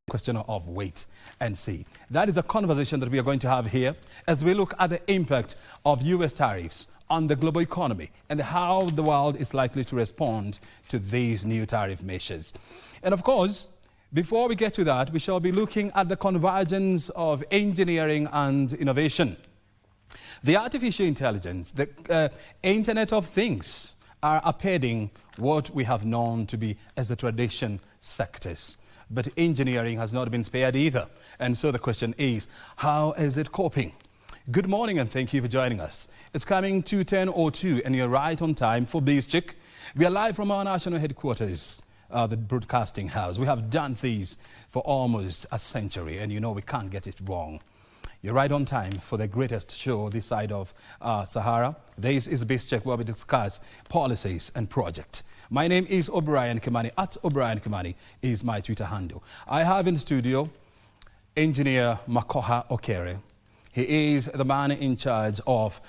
Question of wait and see. That is a conversation that we are going to have here as we look at the impact of U.S. tariffs on the global economy and how the world is likely to respond to these new tariff measures. And of course, before we get to that, we shall be looking at the convergence of engineering and innovation. The artificial intelligence, the Internet of Things are upending what we have known to be as the tradition sectors. But engineering has not been spared either. And so the question is, how is it coping? Good morning and thank you for joining us. It's coming to 10:02 and you're right on time for Biz Check. We are live from our national headquarters, the broadcasting house. We have done these for almost a century and you know we can't get it wrong. You're right on time for the greatest show this side of Sahara. This is Biz Check, where we discuss policies and projects. My name is O'Brien Kimani. At O'Brien Kimani is my Twitter handle. I have in studio engineer Makoha Okere. He is the man in charge of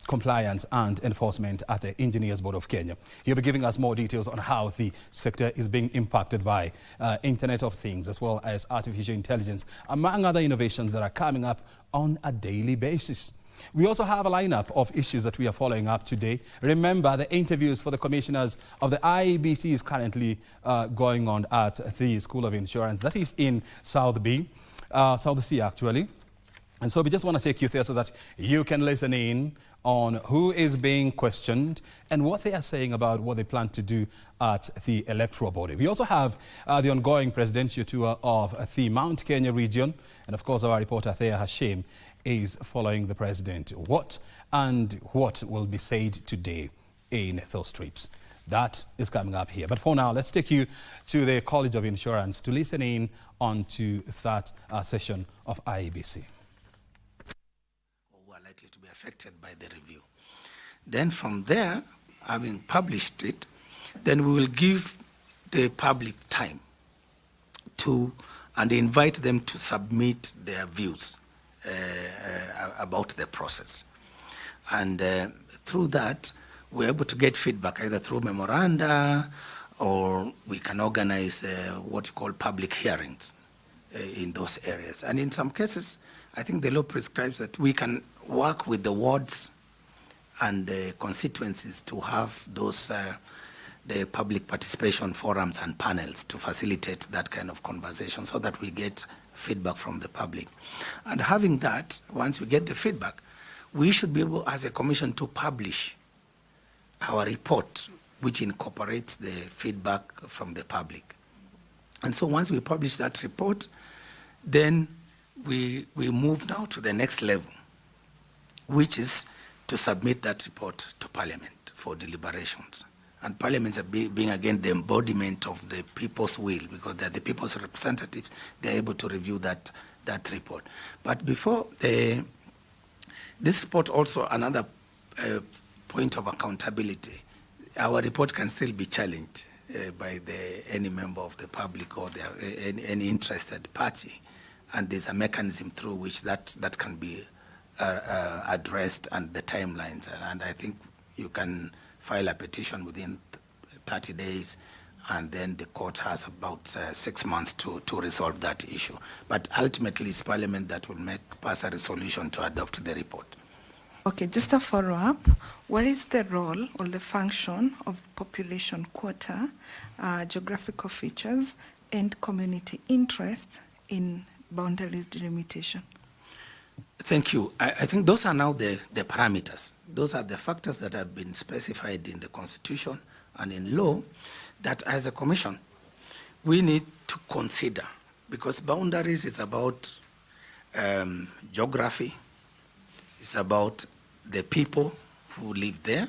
compliance and enforcement at the Engineers Board of Kenya. He'll be giving us more details on how the sector is being impacted by Internet of Things as well as artificial intelligence, among other innovations that are coming up on a daily basis. We also have a lineup of issues that we are following up today. Remember, the interviews for the commissioners of the IEBC is currently going on at the School of Insurance. That is in South C actually. And so we just want to take you there so that you can listen in on who is being questioned and what they are saying about what they plan to do at the electoral body. We also have the ongoing presidential tour of the Mount Kenya region. And of course, our reporter there, Hashim, is following the president. What will be said today in those trips? That is coming up here. But for now, let's take you to the College of Insurance to listen in on to that session of IEBC. Who are likely to be affected by the review. Then from there, having published it, then we will give the public time and invite them to submit their views about the process. And through that, we're able to get feedback either through memoranda or we can organize what you call public hearings in those areas. And in some cases, I think the law prescribes that we can work with the wards and the constituencies to have those the public participation forums and panels to facilitate that kind of conversation so that we get feedback from the public. And having that, once we get the feedback, we should be able as a commission to publish our report which incorporates the feedback from the public. And so once we publish that report, then we move now to the next level, which is to submit that report to Parliament for deliberations. And Parliament is being again the embodiment of the people's will, because they're the people's representatives. They're able to review that report. But before this report, also another point of accountability. Our report can still be challenged by any member of the public or any interested party, and there's a mechanism through which that can be addressed and the timelines. And I think you can file a petition within 30 days, and then the court has about 6 months to resolve that issue. But ultimately, it's Parliament that will pass a resolution to adopt the report. Okay, just a follow-up. What is the role or the function of population quota, geographical features, and community interest in boundaries delimitation? Thank you. I think those are now the parameters. Those are the factors that have been specified in the Constitution and in law that as a commission, we need to consider, because boundaries is about geography, it's about the people who live there,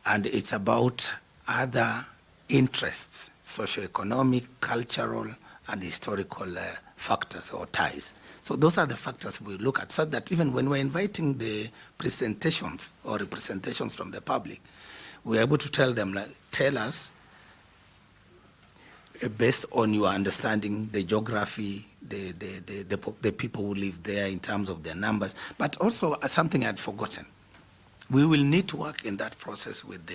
and it's about other interests, socioeconomic, cultural, and historical factors or ties. So those are the factors we look at, so that even when we're inviting the presentations or representations from the public, we're able to tell them, tell us, based on your understanding, the geography, the people who live there in terms of their numbers, but also something I'd forgotten. We will need to work in that process with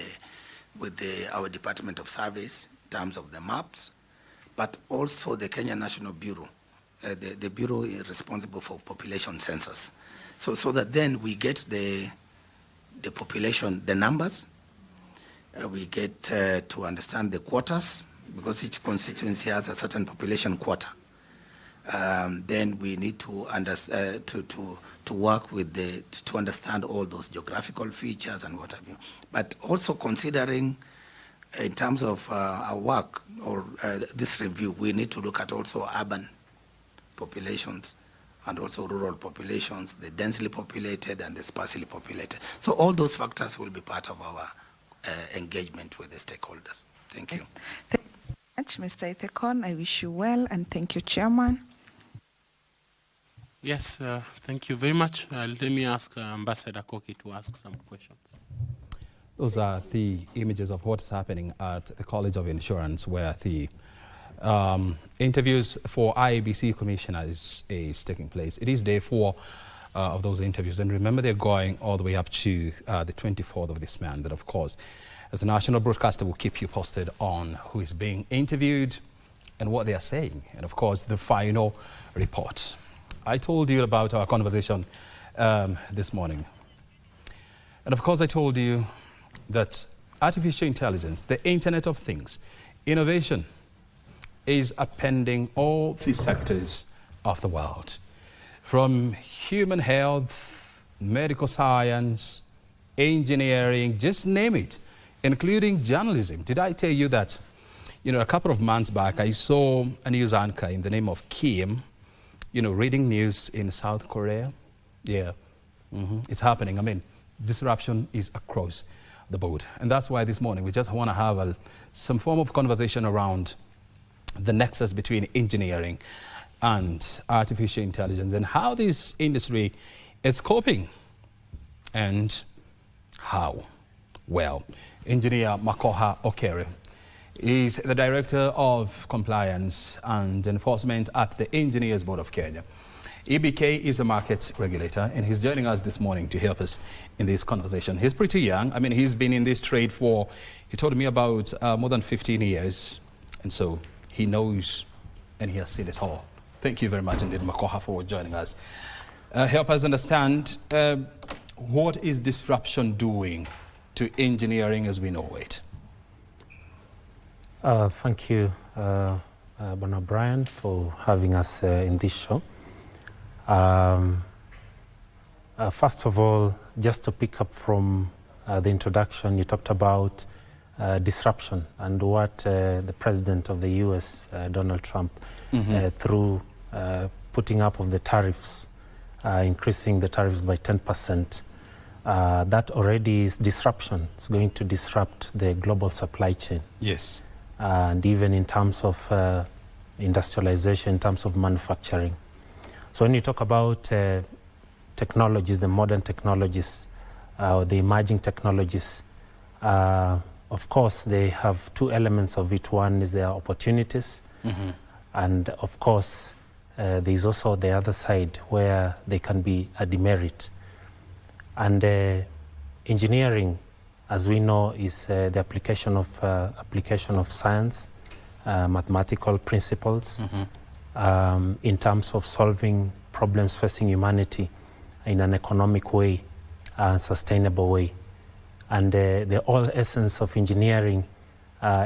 our Department of Surveys in terms of the maps, but also the Kenya National Bureau, the bureau is responsible for population census. So that then we get the population, the numbers, we get to understand the quotas, because each constituency has a certain population quota. Then we need to understand, to work with to understand all those geographical features and what have you. But also considering, in terms of our work or this review, we need to look at also urban populations and also rural populations, the densely populated and the sparsely populated. So all those factors will be part of our engagement with the stakeholders. Thank you. Thank you so much, Mr. Ithekon. I wish you well, and thank you, Chairman. Yes, thank you very much. Let me ask Ambassador Koki to ask some questions. Those are the images of what's happening at the College of Insurance, where the interviews for IEBC commissioners is taking place. It is day 4 of those interviews, and remember, they're going all the way up to the 24th of this month. But of course, as a national broadcaster, we'll keep you posted on who is being interviewed and what they are saying, and of course the final report. I told you about our conversation this morning, and of course I told you that artificial intelligence, the Internet of Things, innovation is upending all the sectors of the world, from human health, medical science, engineering, just name it, including journalism. Did I tell you that, a couple of months back, I saw a news anchor in the name of Kim, reading news in South Korea? Yeah, it's happening. I mean, disruption is across the board. And that's why this morning we just want to have some form of conversation around the nexus between engineering and artificial intelligence, and how this industry is coping and how. Well, Engineer Makoha Okere is the Director of Compliance and Enforcement at the Engineers Board of Kenya. EBK is a market regulator, and he's joining us this morning to help us in this conversation. He's pretty young. I mean, he's been in this trade for, he told me, about more than 15 years. And so he knows and he has seen it all. Thank you very much indeed, Makoha, for joining us. Help us understand, what is disruption doing to engineering as we know it? Thank you, Bwana Brian, for having us in this show. First of all, just to pick up from the introduction, you talked about disruption and what the President of the US, Donald Trump, through putting up of the tariffs, increasing the tariffs by 10%, that already is disruption. It's going to disrupt the global supply chain. Yes. And even in terms of industrialization, in terms of manufacturing. So when you talk about technologies, the modern technologies, the emerging technologies, of course, they have two elements of it. One is their opportunities, and of course, there's also the other side where they can be a demerit. And engineering, as we know, is the application of science, mathematical principles, in terms of solving problems facing humanity in an economic way, sustainable way. And the whole essence of engineering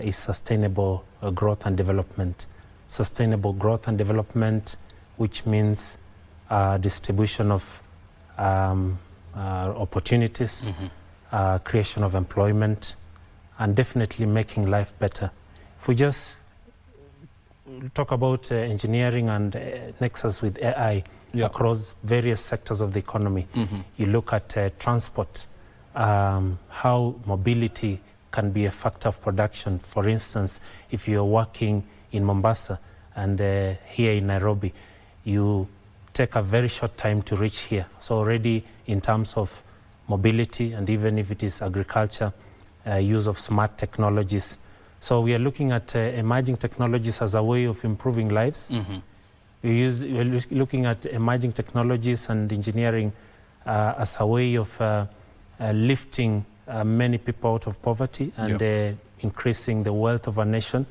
is sustainable growth and development. Sustainable growth and development, which means distribution of opportunities, creation of employment, and definitely making life better. If we just talk about engineering and nexus with AI across various sectors of the economy, you look at transport, how mobility can be a factor of production. For instance, if you're working in Mombasa and here in Nairobi, you take a very short time to reach here. So already in terms of mobility, and even if it is agriculture, use of smart technologies. So we are looking at emerging technologies as a way of improving lives. We're looking at emerging technologies and engineering as a way of lifting many people out of poverty and increasing the wealth of a nation.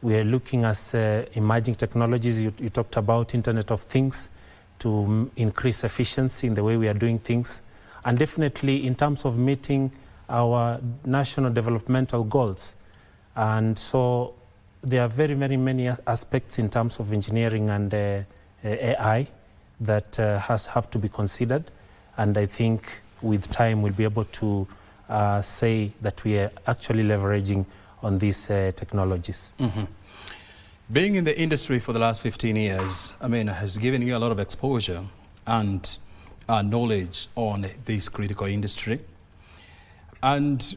We are looking at emerging technologies. You talked about Internet of Things to increase efficiency in the way we are doing things. And definitely in terms of meeting our national developmental goals. And so there are very, very many aspects in terms of engineering and AI that have to be considered. And I think with time we'll be able to say that we are actually leveraging on these technologies. Mm-hmm. Being in the industry for the last 15 years, I mean, has given you a lot of exposure and knowledge on this critical industry. And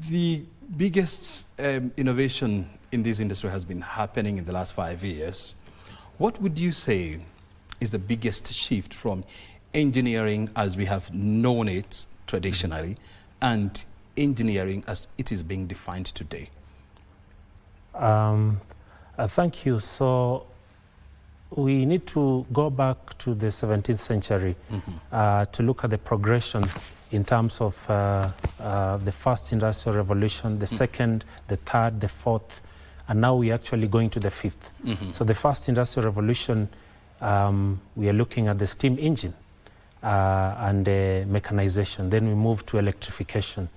the biggest innovation in this industry has been happening in the last 5 years. What would you say is the biggest shift from engineering as we have known it traditionally and engineering as it is being defined today? Thank you. So we need to go back to the 17th century to look at the progression in terms of the first industrial revolution, the second, the third, the fourth, and now we're actually going to the fifth. So the first industrial revolution, we are looking at the steam engine and mechanization. Then we move to electrification.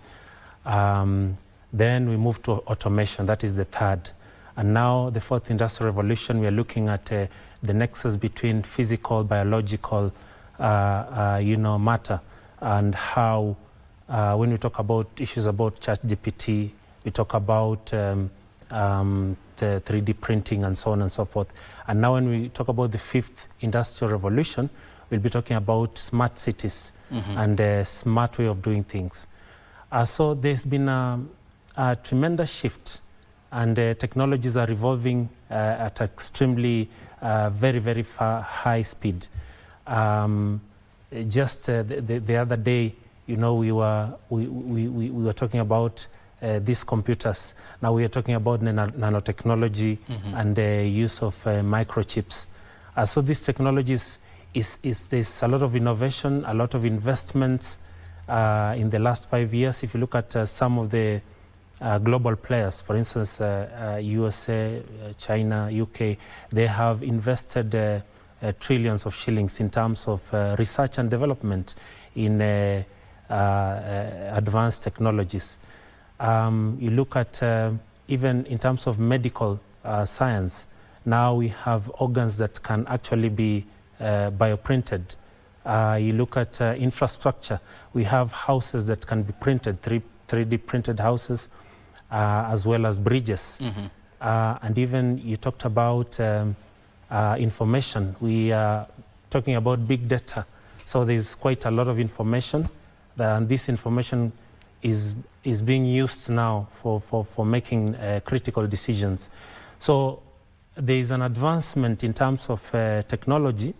Then we move to automation, that is the third. And now the fourth industrial revolution, we are looking at the nexus between physical, biological, matter, and how, when we talk about issues about ChatGPT, we talk about the 3D printing and so on and so forth. And now when we talk about the fifth industrial revolution, we'll be talking about smart cities and a smart way of doing things. So there's been a tremendous shift, and technologies are evolving at extremely very, very high speed. Just the other day, we were talking about these computers. Now we are talking about nanotechnology and the use of microchips. So these technologies there's a lot of innovation, a lot of investments in the last 5 years. If you look at some of the global players, for instance, USA, China, UK, they have invested trillions of shillings in terms of research and development in advanced technologies. You look at even in terms of medical science, now we have organs that can actually be bioprinted. You look at infrastructure, we have houses that can be printed, 3D printed houses, as well as bridges. And even you talked about information. We are talking about big data. So there's quite a lot of information, and this information is being used now for making critical decisions. So there is an advancement in terms of technology.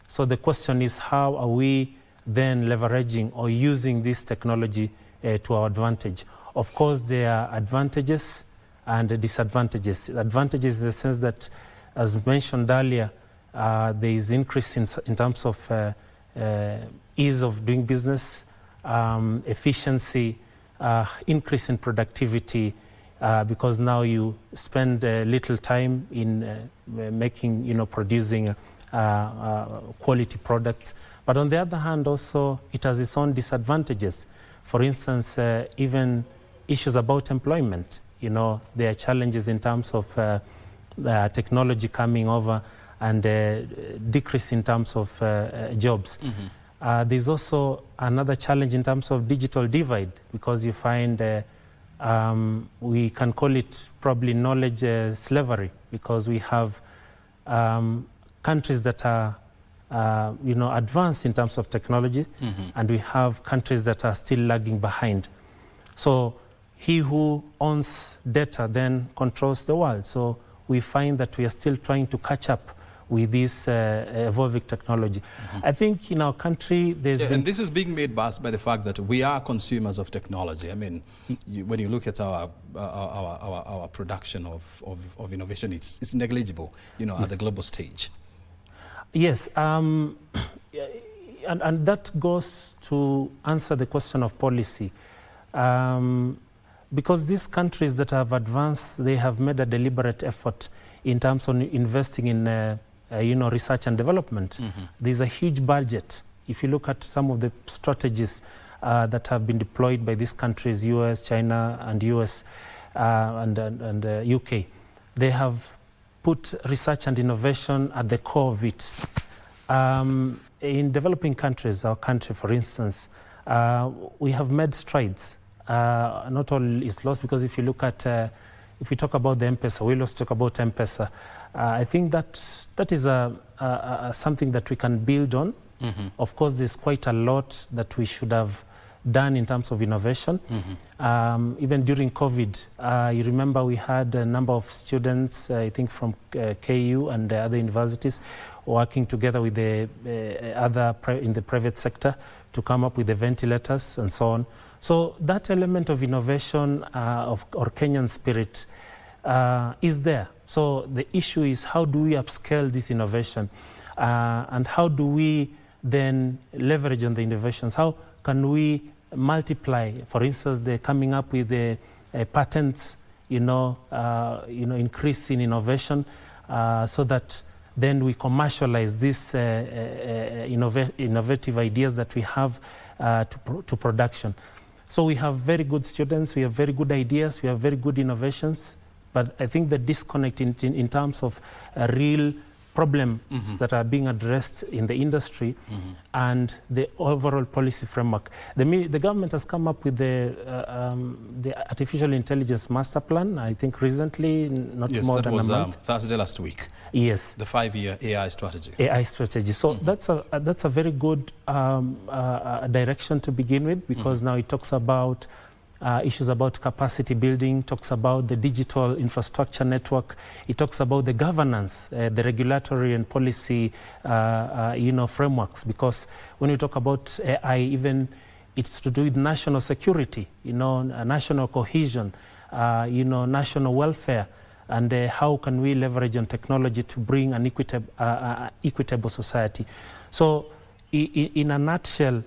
So the question is, how are we then leveraging or using this technology to our advantage? Of course, there are advantages and disadvantages. Advantages in the sense that, as mentioned earlier, there is increase in terms of ease of doing business, efficiency, increase in productivity, because now you spend little time in producing quality products. But on the other hand, also, it has its own disadvantages. For instance, even issues about employment. There are challenges in terms of technology coming over and decrease in terms of jobs. There's also another challenge in terms of digital divide, because you find we can call it probably knowledge slavery, because we have countries that are advanced in terms of technology, and we have countries that are still lagging behind. So he who owns data then controls the world. So we find that we are still trying to catch up with this evolving technology. I think in our country there's and this is being made by the fact that we are consumers of technology. I mean, when you look at our production of innovation, it's negligible, at the global stage. Yes, and that goes to answer the question of policy. because these countries that have advanced, they have made a deliberate effort in terms of investing in research and development. There's a huge budget. If you look at some of the strategies that have been deployed by these countries, US, China, and US, and UK, they have put research and innovation at the core of it. In developing countries, our country, for instance, we have made strides. Not all is lost, because if you look at, if we talk about the M-Pesa, we also talk about M-Pesa. I think that is something that we can build on. Of course, there's quite a lot that we should have done in terms of innovation. Even during COVID, you remember we had a number of students, I think from KU and other universities, working together with the in the private sector to come up with the ventilators and so on. So that element of innovation or Kenyan spirit is there. So the issue is, how do we upscale this innovation, and how do we then leverage on the innovations? How can we multiply, for instance, the coming up with the patents, increase in innovation, so that then we commercialize these innovative ideas that we have to production. So we have very good students, we have very good ideas, we have very good innovations, but I think the disconnect in terms of real problems that are being addressed in the industry and the overall policy framework. The government has come up with the Artificial Intelligence Master Plan, I think recently, not more than a month. Yes, that was Thursday last week. Yes. The 5-year AI strategy. AI strategy. So that's a very good direction to begin with, because now it talks about issues about capacity building, talks about the digital infrastructure network, it talks about the governance, the regulatory and policy frameworks, because when we talk about AI, even it's to do with national security, national cohesion, national welfare, and how can we leverage on technology to bring an equitable society. So in a nutshell,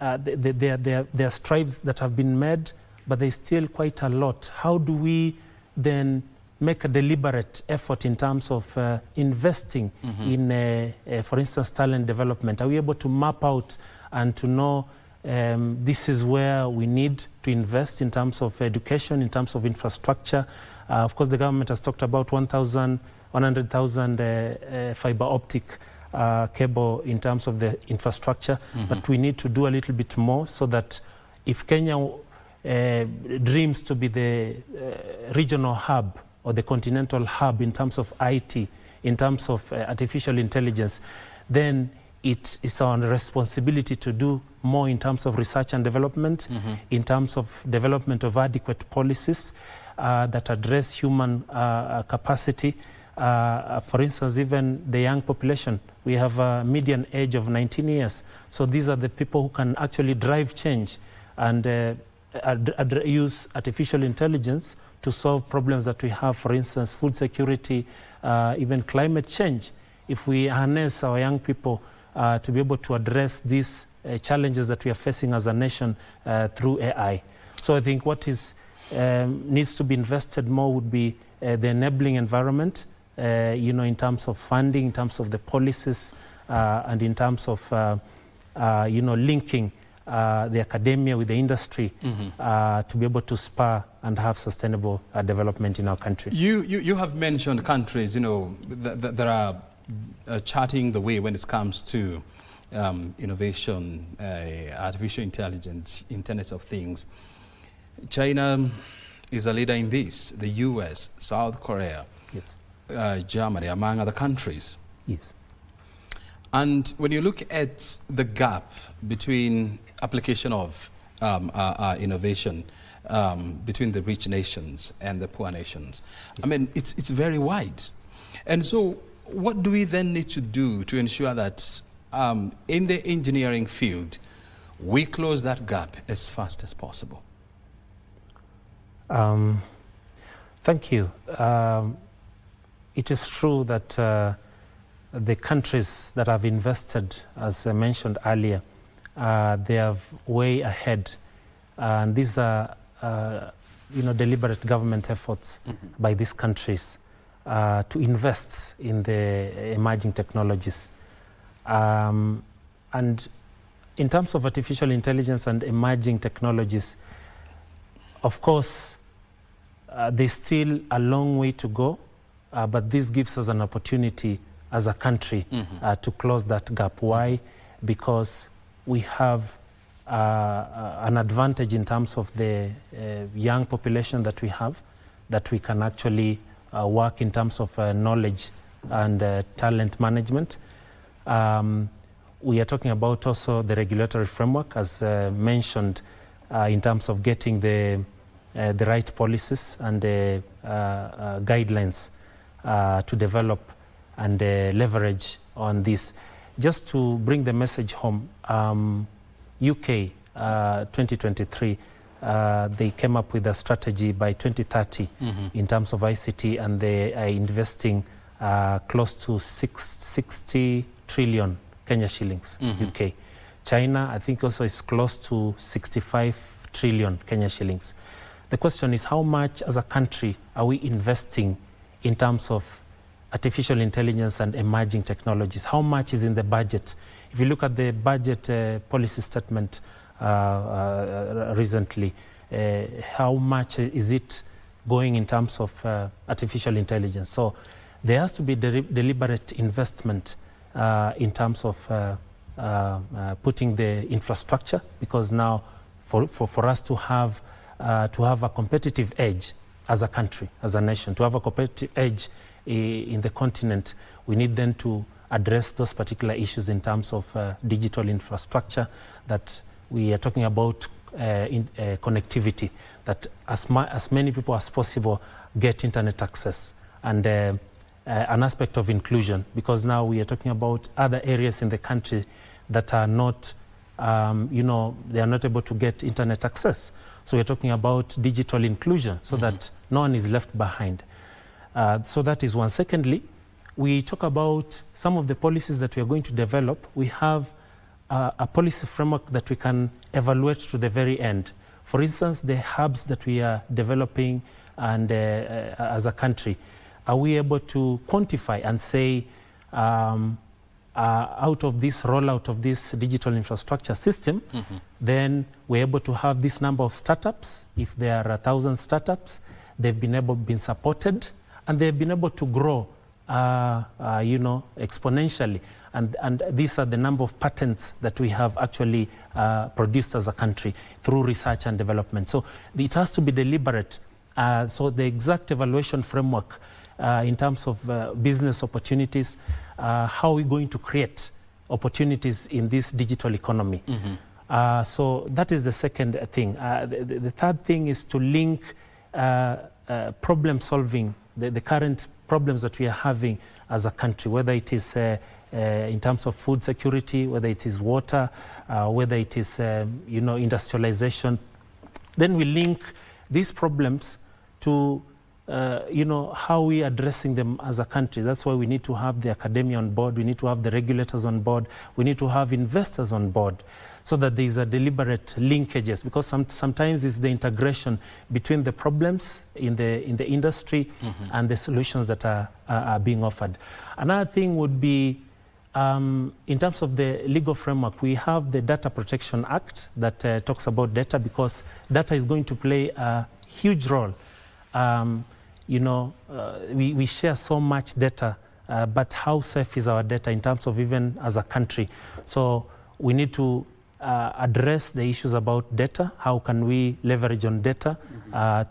there are strides that have been made, but there's still quite a lot. How do we then make a deliberate effort in terms of investing in, for instance, talent development? Are we able to map out and to know this is where we need to invest in terms of education, in terms of infrastructure? Of course, the government has talked about 100,000 fiber optic cable in terms of the infrastructure, but we need to do a little bit more, so that if Kenya dreams to be the regional hub or the continental hub in terms of IT, in terms of artificial intelligence, then it is our responsibility to do more in terms of research and development, in terms of development of adequate policies that address human capacity. For instance, even the young population, we have a median age of 19 years. So these are the people who can actually drive change and use artificial intelligence to solve problems that we have, for instance, food security, even climate change. If we harness our young people to be able to address these challenges that we are facing as a nation through AI. So I think what needs to be invested more would be the enabling environment, in terms of funding, in terms of the policies, and in terms of, linking the academia with the industry to be able to spur and have sustainable development in our country. You have mentioned countries, that are charting the way when it comes to innovation, artificial intelligence, Internet of Things. China is a leader in this, the US, South Korea, yes. Germany, among other countries. Yes. And when you look at the gap between application of innovation between the rich nations and the poor nations, yes. I mean, it's very wide. And so what do we then need to do to ensure that in the engineering field, we close that gap as fast as possible? Thank you. It is true that the countries that have invested, as I mentioned earlier, they are way ahead. And these are deliberate government efforts by these countries to invest in the emerging technologies. And in terms of artificial intelligence and emerging technologies, of course, there's still a long way to go, but this gives us an opportunity as a country to close that gap. Why? Because we have an advantage in terms of the young population that we have, that we can actually work in terms of knowledge and talent management. We are talking about also the regulatory framework, as mentioned, in terms of getting the right policies and the guidelines to develop and leverage on this. Just to bring the message home, UK 2023, they came up with a strategy by 2030 in terms of ICT, and they are investing close to 60 trillion Kenya shillings, UK. China, I think, also is close to 65 trillion Kenya shillings. The question is, how much as a country are we investing in terms of artificial intelligence and emerging technologies? How much is in the budget? If you look at the budget policy statement recently, how much is it going in terms of artificial intelligence? So there has to be deliberate investment in terms of putting the infrastructure, because now for us to have a competitive edge as a country, as a nation, to have a competitive edge in the continent, we need then to address those particular issues in terms of digital infrastructure, that we are talking about connectivity, that as many people as possible get internet access, and an aspect of inclusion, because now we are talking about other areas in the country that are not, they are not able to get internet access. So we're talking about digital inclusion, so that no one is left behind. So that is one. Secondly, we talk about some of the policies that we are going to develop. We have a policy framework that we can evaluate to the very end. For instance, the hubs that we are developing, and as a country, are we able to quantify and say, out of this rollout of this digital infrastructure system, then we're able to have this number of startups. If there are 1,000 startups, they've been supported, and they've been able to grow, exponentially. And these are the number of patents that we have actually produced as a country through research and development. So it has to be deliberate. So the exact evaluation framework in terms of business opportunities, how are we going to create opportunities in this digital economy? So that is the second thing. The third thing is to link problem solving, the current problems that we are having as a country, whether it is in terms of food security, whether it is water, whether it is industrialization. Then we link these problems to how we are addressing them as a country. That's why we need to have the academia on board, we need to have the regulators on board, we need to have investors on board, so that there is a deliberate linkages, because sometimes it's the integration between the problems in the industry and the solutions that are being offered. Another thing would be, in terms of the legal framework, we have the Data Protection Act that talks about data, because data is going to play a huge role. We share so much data, but how safe is our data in terms of even as a country? So we need to address the issues about data. How can we leverage on data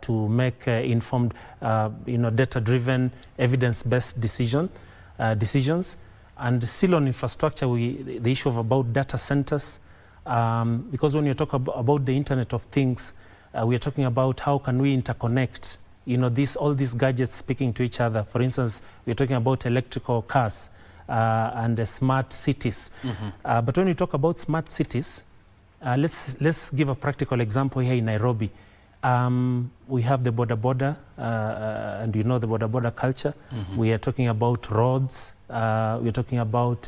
to make informed, data-driven, evidence-based decisions? And still on infrastructure, the issue of about data centers, because when you talk about the Internet of Things, we are talking about how can we interconnect, all these gadgets speaking to each other. For instance, we're talking about electrical cars and smart cities. But when we talk about smart cities, let's give a practical example here in Nairobi. We have the boda, and the boda culture. We are talking about roads, we're talking about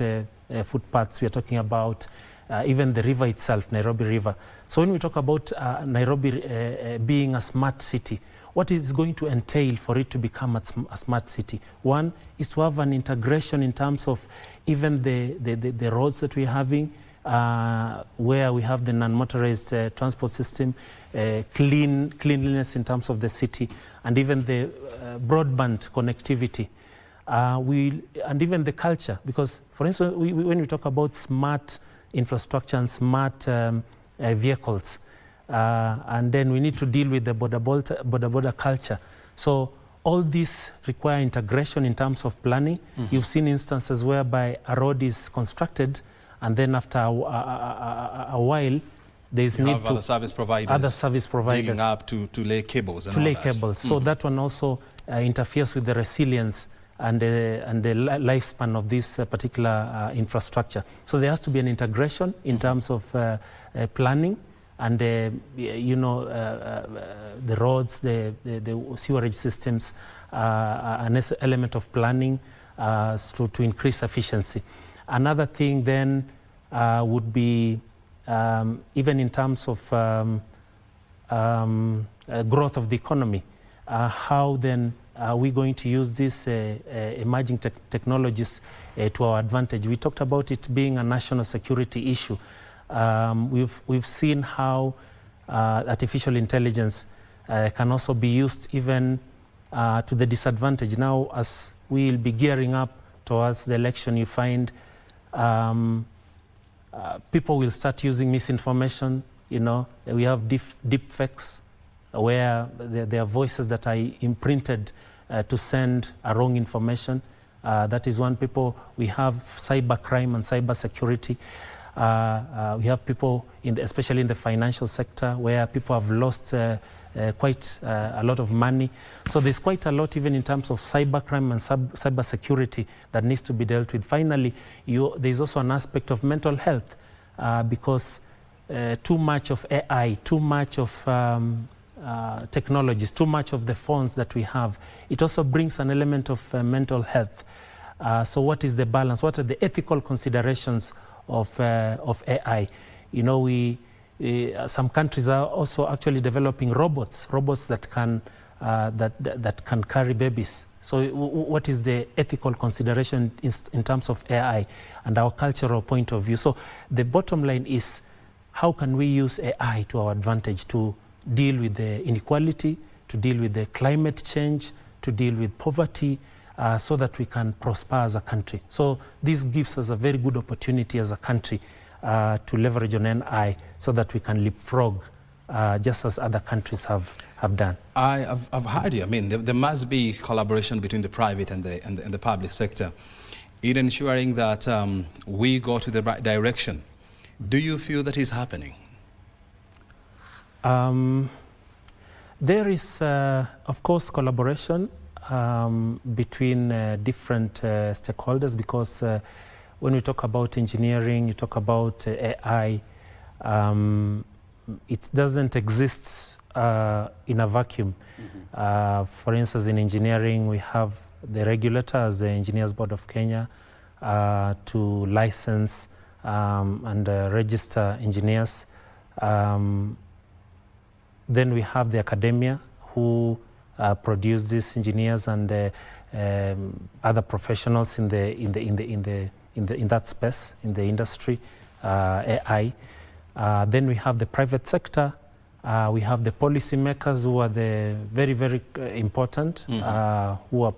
footpaths, we're talking about even the river itself, Nairobi River. So when we talk about Nairobi being a smart city, what is going to entail for it to become a smart city? One is to have an integration in terms of even the roads that we're having, where we have the non-motorized transport system, cleanliness in terms of the city, and even the broadband connectivity. And even the culture, because for instance, when we talk about smart infrastructure and smart vehicles, and then we need to deal with the border culture. So all these require integration in terms of planning. You've seen instances whereby a road is constructed, and then after a while, there's need to other service providers digging up to lay cables and all that. So that one also interferes with the resilience and the lifespan of this particular infrastructure. So there has to be an integration in terms of planning and the roads, the sewerage systems, an element of planning to increase efficiency. Another thing then would be even in terms of growth of the economy, how then are we going to use these emerging technologies to our advantage? We talked about it being a national security issue. We've seen how artificial intelligence can also be used even to the disadvantage. Now, as we'll be gearing up towards the election, you find people will start using misinformation. We have deep fakes where there are voices that are imprinted to send a wrong information. That is one. We have cyber crime and cyber security. We have people, especially in the financial sector, where people have lost quite a lot of money. So there's quite a lot even in terms of cyber crime and cyber security that needs to be dealt with. Finally, there's also an aspect of mental health because too much of AI, too much of technologies, too much of the phones that we have, it also brings an element of mental health. So what is the balance? What are the ethical considerations of AI? Some countries are also actually developing robots that can carry babies. So what is the ethical consideration in terms of AI and our cultural point of view? So the bottom line is, how can we use AI to our advantage to deal with the inequality, to deal with the climate change, to deal with poverty, so that we can prosper as a country. So this gives us a very good opportunity as a country to leverage on NI so that we can leapfrog just as other countries have done. I've heard you. I mean, there must be collaboration between the private and the public sector in ensuring that we go to the right direction. Do you feel that is happening? There is, of course, collaboration between different stakeholders, because when we talk about engineering, you talk about AI, it doesn't exist in a vacuum. For instance, in engineering, we have the regulators, the Engineers Board of Kenya, to license and register engineers. Then we have the academia, who produce these engineers and other professionals in that space, in the industry, AI. Then we have the private sector. We have the policy makers, who are the very, very important, who are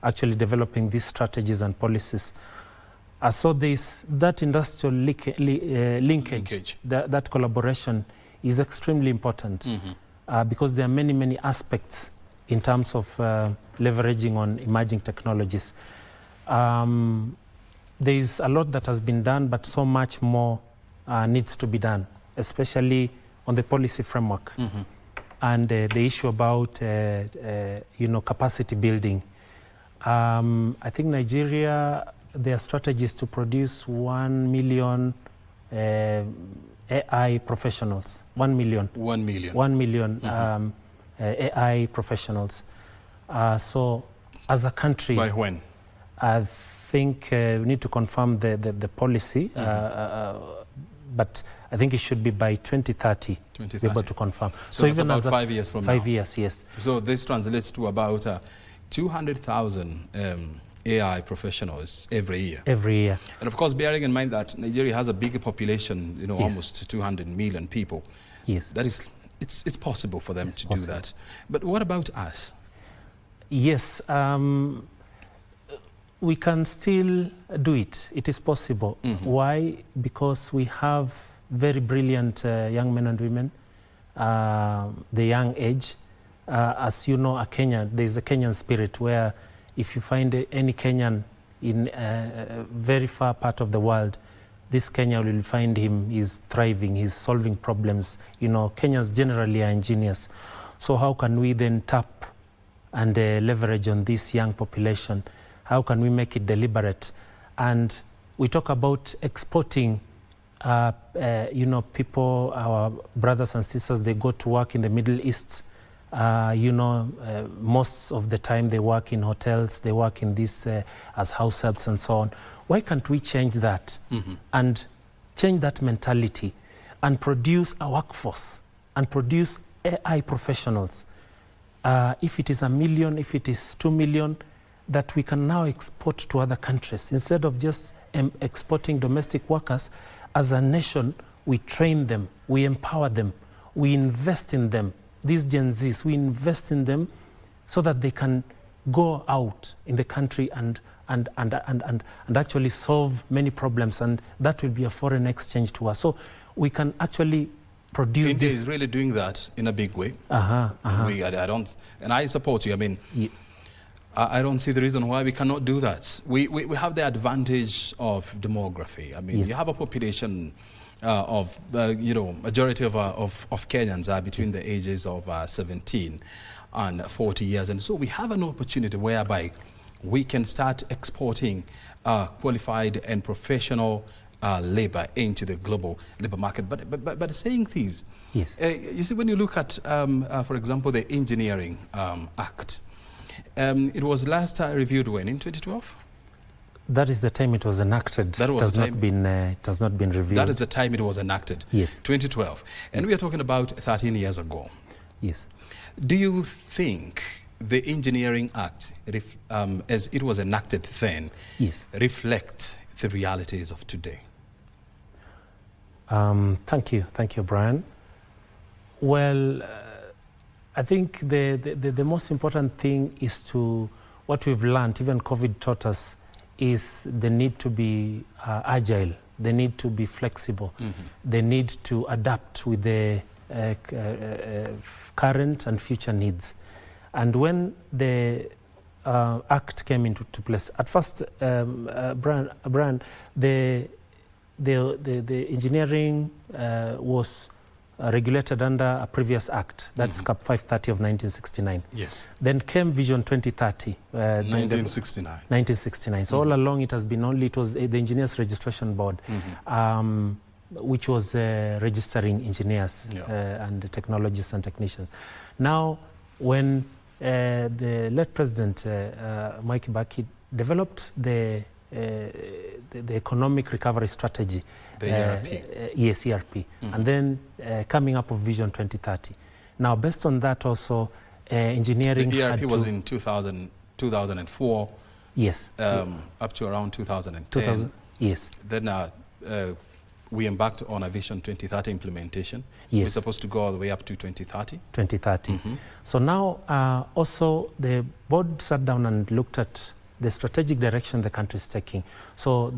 actually developing these strategies and policies. So there's that industrial linkage. That collaboration is extremely important, because there are many, many aspects in terms of leveraging on emerging technologies. There is a lot that has been done, but so much more needs to be done, especially on the policy framework and the issue about capacity building. I think Nigeria, their strategy is to produce 1 million AI professionals. 1 million. 1 million. 1 million AI professionals. So as a country... By when? I think we need to confirm the policy. but I think it should be by 2030. 2030. Be able to confirm. So that's about 5 years from now. 5 years, yes. So this translates to about 200,000 AI professionals every year. Every year. And of course, bearing in mind that Nigeria has a bigger population, Yes. almost 200 million people. Yes. That is, it's possible for them to possible. do that. But what about us? Yes, we can still do it. It is possible. Why? Because we have very brilliant young men and women, the young age. As you know, there's a Kenyan spirit where if you find any Kenyan in a very far part of the world, this Kenyan will find him, he's thriving, he's solving problems. Kenyans generally are engineers. So how can we then tap and leverage on this young population? How can we make it deliberate? And we talk about exporting, people, our brothers and sisters, they go to work in the Middle East. Most of the time they work in hotels, they work in this as house helps and so on. Why can't we change that and change that mentality and produce a workforce and produce AI professionals? If it is 1 million, if it is 2 million, that we can now export to other countries. Instead of just exporting domestic workers, as a nation, we train them, we empower them, we invest in them. These Gen Zs, we invest in them so that they can go out in the country and actually solve many problems, and that will be a foreign exchange to us. So we can actually produce India this. is really doing that in a big way. I don't, and I support you. I mean, I don't see the reason why we cannot do that. We have the advantage of demography. I mean, Yes. you have a population of, majority of Kenyans are between the ages of 17 and 40 years. And so we have an opportunity whereby we can start exporting qualified and professional labor into the global labor market. But saying these, Yes. You see, when you look at, for example, the Engineering Act, it was last reviewed when, in 2012? That is the time it was enacted. That was the time. It has not been reviewed. That is the time it was enacted. Yes. 2012. And we are talking about 13 years ago. Yes. Do you think the Engineering Act, as it was enacted then, Yes. reflect the realities of today? Thank you, Brian. Well, I think the most important thing is what we've learned, even COVID taught us, is the need to be agile, the need to be flexible, the need to adapt with the current and future needs. And when the Act came into place, at first, Brian, the engineering was regulated under a previous act, that's CAP 530 of 1969. Yes. Then came Vision 2030. 1969. 1969. So all along it has been it was the Engineers Registration Board, which was registering engineers and technologists and technicians. Now, when the late President Mwai Kibaki developed the economic recovery strategy, the ERP. Yes, ERP. And then coming up with Vision 2030. Now, based on that also, engineering The ERP had was to, in 2004. Yes. Up to around 2010. Yes. Then we embarked on a Vision 2030 implementation. Yes. We're supposed to go all the way up to 2030. 2030. So now also the board sat down and looked at the strategic direction the country is taking. So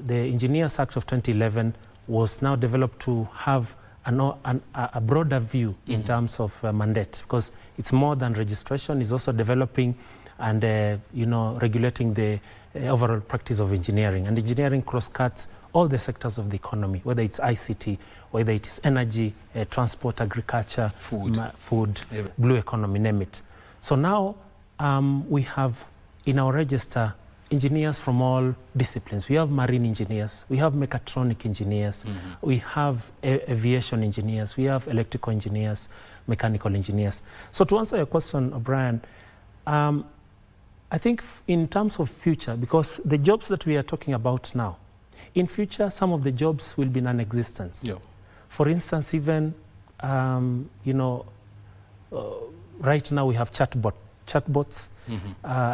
the Engineers Act of 2011 was now developed to have a broader view in terms of mandate, because it's more than registration, it's also developing and regulating the overall practice of engineering. And engineering cross-cuts all the sectors of the economy, whether it's ICT, whether it is energy, transport, agriculture, food, blue economy, name it. So now we have in our register engineers from all disciplines. We have marine engineers, we have mechatronic engineers, we have aviation engineers, we have electrical engineers, mechanical engineers. So to answer your question, Brian, I think in terms of future, because the jobs that we are talking about now, in future, some of the jobs will be non-existent. Yeah. For instance, even, you know, right now we have chatbots.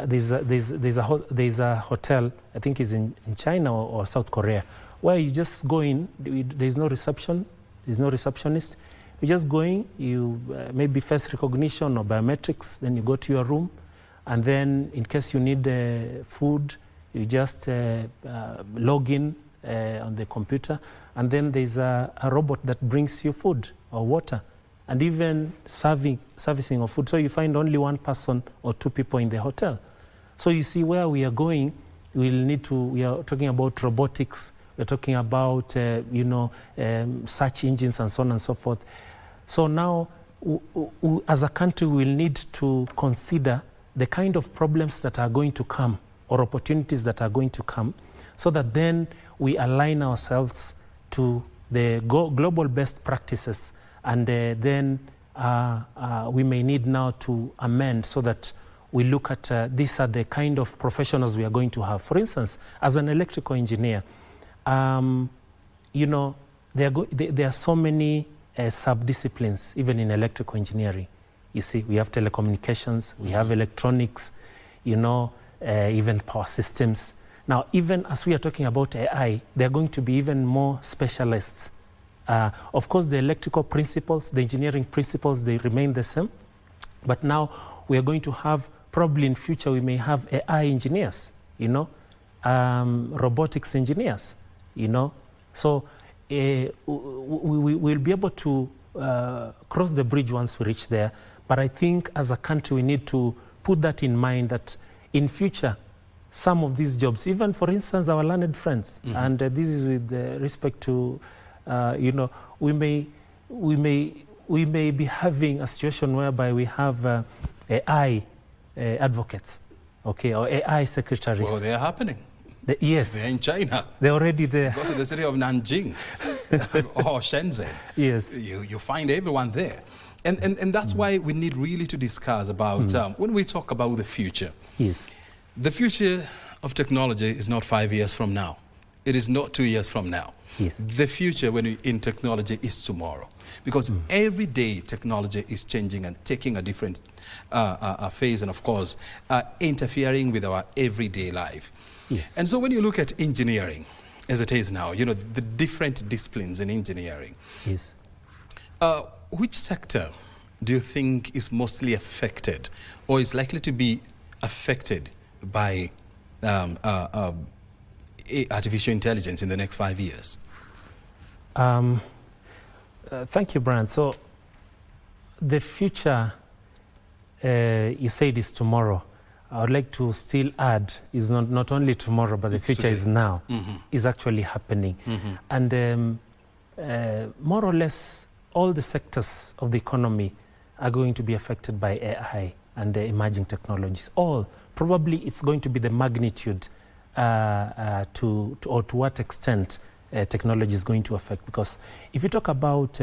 There's a hotel, I think is in China or South Korea, where you just go in, there's no reception, there's no receptionist. You just go in, you maybe face recognition or biometrics, then you go to your room, and then in case you need food, you just log in on the computer, and then there's a robot that brings you food or water, and even servicing of food. So you find only one person or two people in the hotel. So you see where we are going. We are talking about robotics. We're talking about you know, search engines and so on and so forth. So now, as a country, we'll need to consider the kind of problems that are going to come or opportunities that are going to come, so that then we align ourselves to the global best practices, and then we may need now to amend so that we look at these are the kind of professionals we are going to have. For instance, as an electrical engineer, you know, there are so many sub-disciplines, even in electrical engineering. You see, we have telecommunications, we have electronics, you know, even power systems. Now, even as we are talking about AI, there are going to be even more specialists. Of course, the electrical principles, the engineering principles, they remain the same. But now we are going to have, probably in future, we may have AI engineers, you know, robotics engineers, you know. So we will be able to cross the bridge once we reach there. But I think as a country, we need to put that in mind, that in future, some of these jobs, even for instance, our learned friends, and this is with respect to, you know, we may be having a situation whereby we have AI advocates, okay, or AI secretaries. Well, they are happening. Yes. They're in China. They're already there. Go to the city of Nanjing or Shenzhen. Yes. You find everyone there. And that's why we need really to discuss about, when we talk about the future. Yes. The future of technology is not 5 years from now. It is not 2 years from now. Yes. The future in technology is tomorrow. Because every day technology is changing and taking a different phase, and of course, interfering with our everyday life. Yes. And so when you look at engineering, as it is now, you know, the different disciplines in engineering, Yes. which sector do you think is mostly affected or is likely to be affected by artificial intelligence in the next 5 years? Thank you, Brian. So the future, you said, is tomorrow. I would like to still add, is not only tomorrow, but the future today. is now, is actually happening. And more or less, all the sectors of the economy are going to be affected by AI and the emerging technologies. All, probably it's going to be the magnitude or to what extent technology is going to affect. Because if you talk about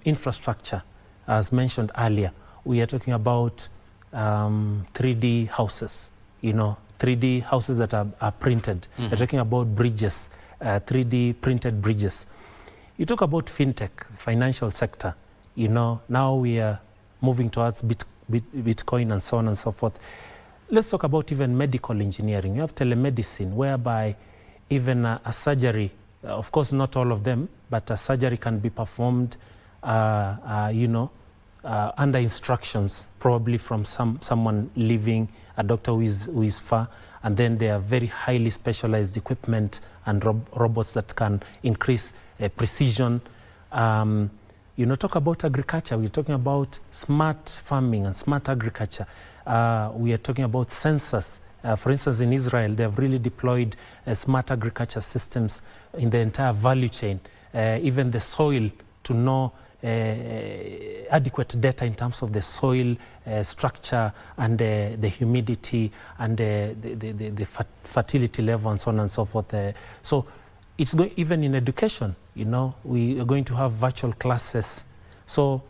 infrastructure, as mentioned earlier, we are talking about 3D houses, you know, 3D houses that are printed. We're talking about bridges, 3D printed bridges. You talk about fintech, financial sector, you know, now we are moving towards Bitcoin and so on and so forth. Let's talk about even medical engineering. You have telemedicine, whereby even a surgery, of course not all of them, but a surgery can be performed, you know, under instructions, probably from someone living, a doctor who is far, and then there are very highly specialized equipment and robots that can increase precision. You know, talk about agriculture. We're talking about smart farming and smart agriculture. We are talking about sensors. For instance, in Israel, they have really deployed smart agriculture systems in the entire value chain, even the soil, to know adequate data in terms of the soil structure and the humidity and the fertility level and so on and so forth. So it's going, even in education, you know, we are going to have virtual classes. So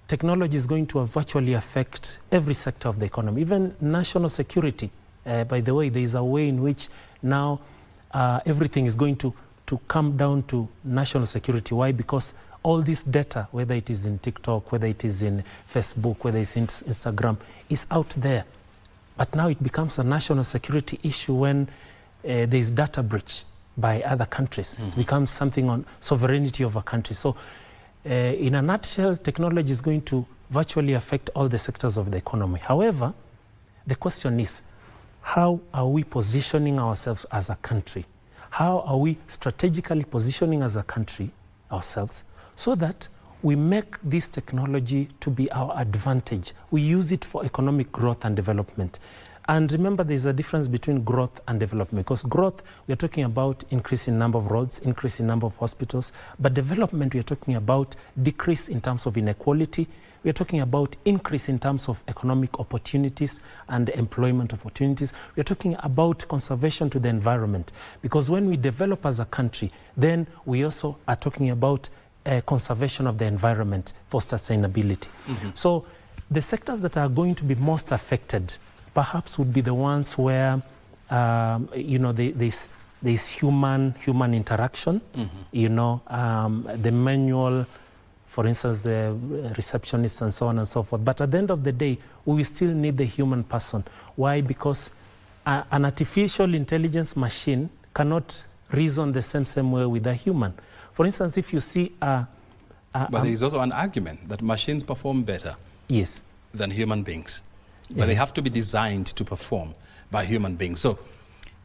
technology is going to virtually affect every sector of the economy, even national security. By the way, there is a way in which now everything is going to to come down to national security. Why? Because all this data, whether it is in TikTok, whether it is in Facebook, whether it's in Instagram, is out there. But now it becomes a national security issue when there is data breach by other countries. It becomes something on sovereignty of a country. So in a nutshell, technology is going to virtually affect all the sectors of the economy. However, the question is, how are we positioning ourselves as a country? How are we strategically positioning as a country ourselves so that we make this technology to be our advantage? We use it for economic growth and development. And remember, there's a difference between growth and development, because growth, we're talking about increase in number of roads, increase in number of hospitals, but development, we're talking about decrease in terms of inequality. We're talking about increase in terms of economic opportunities and employment opportunities. We're talking about conservation to the environment, because when we develop as a country, then we also are talking about conservation of the environment for sustainability. So the sectors that are going to be most affected perhaps would be the ones where you know, there's human interaction, you know, the manual, for instance, the receptionist and so on and so forth. But at the end of the day, we will still need the human person. Why? Because an artificial intelligence machine cannot reason the same way with a human. For instance, if you see but there is also an argument that machines perform better than human beings. But they have to be designed to perform by human beings. So,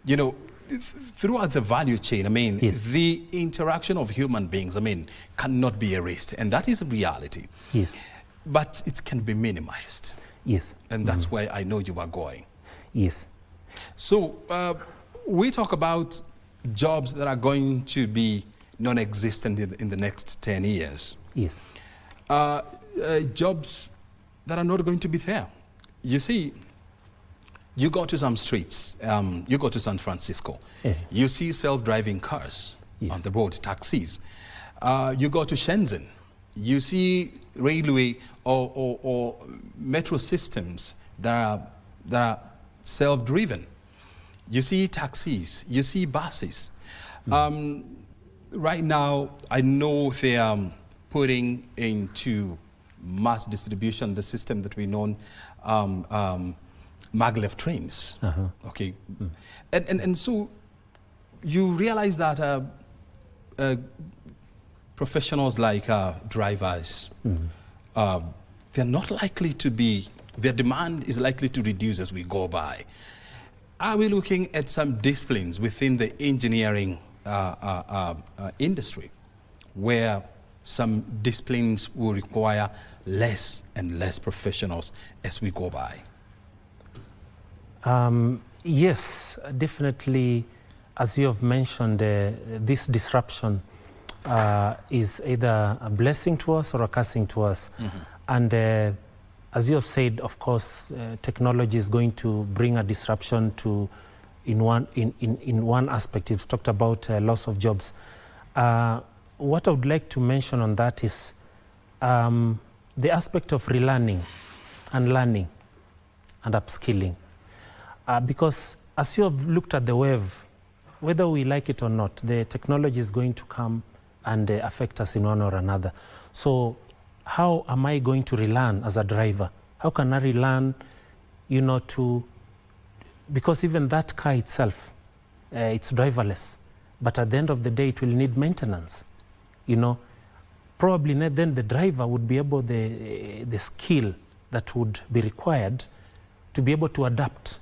you know, throughout the value chain, I mean, the interaction of human beings, I mean, cannot be erased. And that is a reality. But it can be minimized. And that's where I know you are going. So we talk about jobs that are going to be non-existent in the next 10 years. Jobs that are not going to be there. You see, you go to some streets, you go to San Francisco, you see self-driving cars on the road, taxis. You go to Shenzhen, you see railway or metro systems that are self-driven. You see taxis, you see buses. Right now, I know they are putting into mass distribution the system that we know maglev trains. Okay, and so you realize that professionals like drivers, they're not likely to be, their demand is likely to reduce as we go by. Are we looking at some disciplines within the engineering industry where some disciplines will require less and less professionals as we go by? Yes, definitely. As you have mentioned, this disruption is either a blessing to us or a cursing to us. And as you have said, of course, technology is going to bring a disruption to in one aspect. You've talked about loss of jobs. What I would like to mention on that is the aspect of relearning and learning and upskilling. Because as you have looked at the wave, whether we like it or not, the technology is going to come and affect us in one or another. So how am I going to relearn as a driver? How can I relearn, you know, because even that car itself, it's driverless. But at the end of the day, it will need maintenance. You know, probably then the driver would be able, the skill that would be required to be able to adapt,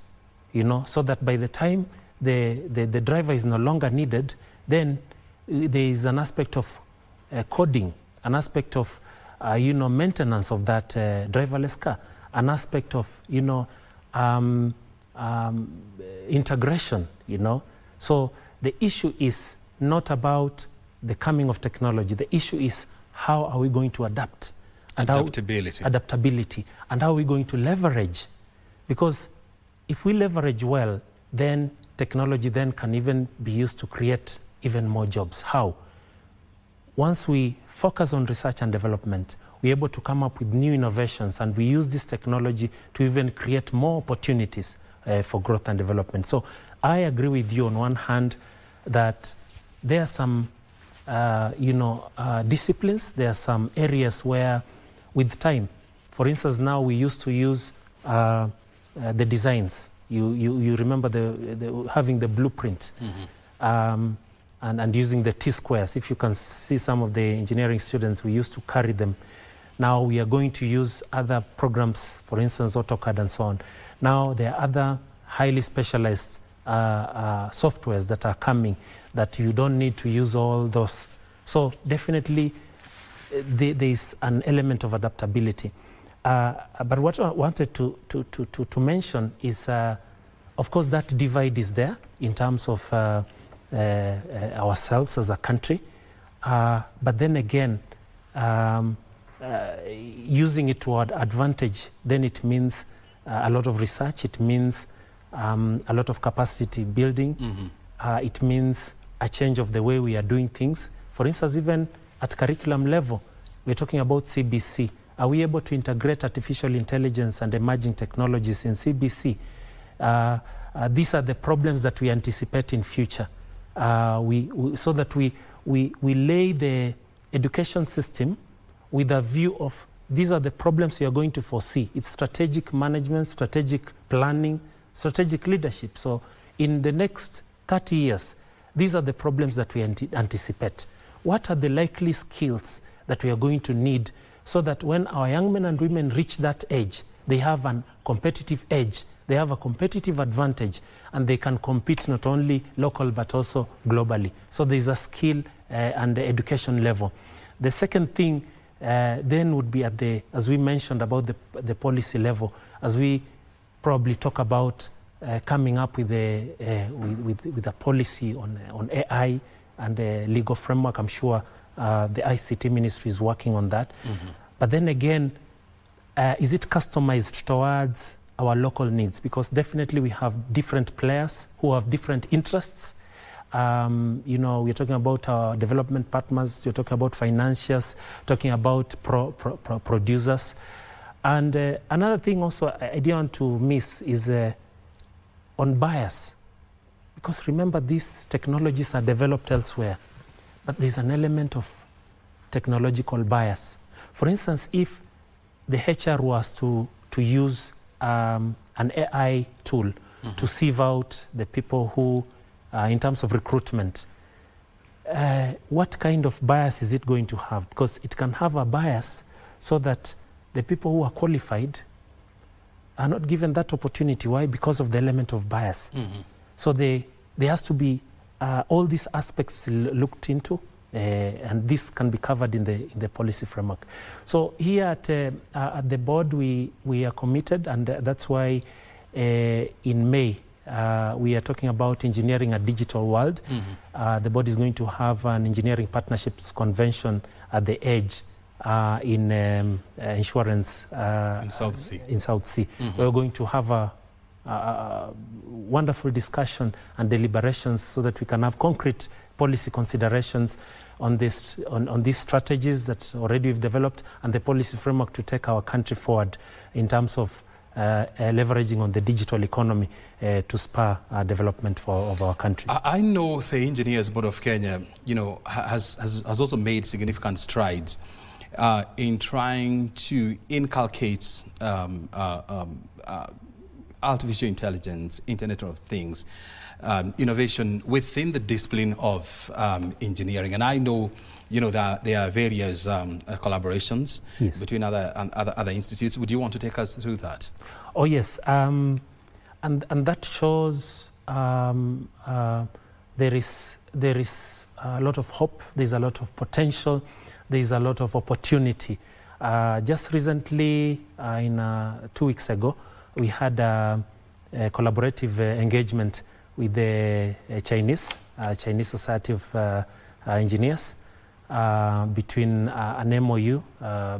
you know, so that by the time the driver is no longer needed, then there is an aspect of coding, an aspect of, you know, maintenance of that driverless car, an aspect of, you know, integration, you know. So the issue is not about the coming of technology. The issue is how are we going to adapt? And adaptability. And how are we going to leverage? Because if we leverage well, then technology then can even be used to create even more jobs. How? Once we focus on research and development, we're able to come up with new innovations, and we use this technology to even create more opportunities for growth and development. So I agree with you on one hand that there are some, disciplines. There are some areas where, with time, for instance, now we used to use the designs. You remember having the blueprint. And using the T-squares. If you can see some of the engineering students, we used to carry them. Now we are going to use other programs, for instance, AutoCAD and so on. Now there are other highly specialized softwares that are coming that you don't need to use all those. So definitely there is an element of adaptability. But what I wanted to mention is, of course, that divide is there in terms of ourselves as a country, but then again, using it to our advantage, then it means a lot of research, it means a lot of capacity building, it means a change of the way we are doing things. For instance, even at curriculum level, we're talking about CBC. Are we able to integrate artificial intelligence and emerging technologies in CBC? These are the problems that we anticipate in future. So that we lay the education system with a view of these are the problems we are going to foresee. It's strategic management, strategic planning, strategic leadership. So in the next 30 years, these are the problems that we anticipate. What are the likely skills that we are going to need so that when our young men and women reach that age, they have a competitive edge, they have a competitive advantage, and they can compete not only local but also globally. So there's a skill and the education level. The second thing then would be at the, as we mentioned about the policy level, as we probably talk about coming up with a policy on AI and the legal framework. I'm sure the ICT ministry is working on that. But then again, is it customized towards our local needs? Because definitely we have different players who have different interests. We're talking about our development partners, you're talking about financiers, talking about producers. And another thing also I didn't want to miss is on bias. Because remember, these technologies are developed elsewhere, but there's an element of technological bias. For instance, if the HR was to use an AI tool to sieve out the people who, in terms of recruitment, what kind of bias is it going to have? Because it can have a bias so that the people who are qualified are not given that opportunity. Why? Because of the element of bias. So there has to be all these aspects looked into, and this can be covered in the policy framework. So here at the board, we are committed, and that's why in May we are talking about engineering a digital world. The board is going to have an engineering partnerships convention at the Edge in insurance in South Sea. We're going to have a wonderful discussion and deliberations so that we can have concrete policy considerations on these strategies that already we've developed and the policy framework to take our country forward in terms of leveraging on the digital economy to spur development of our country. I know the Engineers Board of Kenya, has also made significant strides in trying to inculcate artificial intelligence, Internet of Things, innovation within the discipline of engineering. And I know, that there are various collaborations between other institutes. Would you want to take us through that? Oh yes, and that shows there is a lot of hope. There's a lot of potential. There's a lot of opportunity. Just recently, 2 weeks ago, we had a collaborative engagement with the Chinese Society of Engineers, between an MOU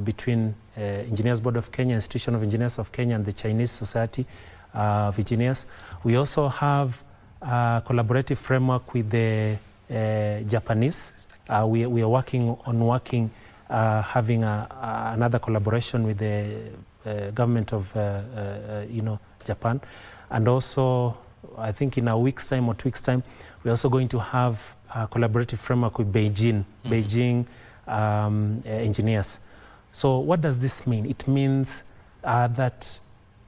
between Engineers Board of Kenya, Institution of Engineers of Kenya, and the Chinese Society of Engineers. We also have a collaborative framework with the Japanese. We are working on having another collaboration with the government of Japan, and also I think in a week's time or 2 weeks' time, we're also going to have a collaborative framework with Beijing engineers. So what does this mean? It means that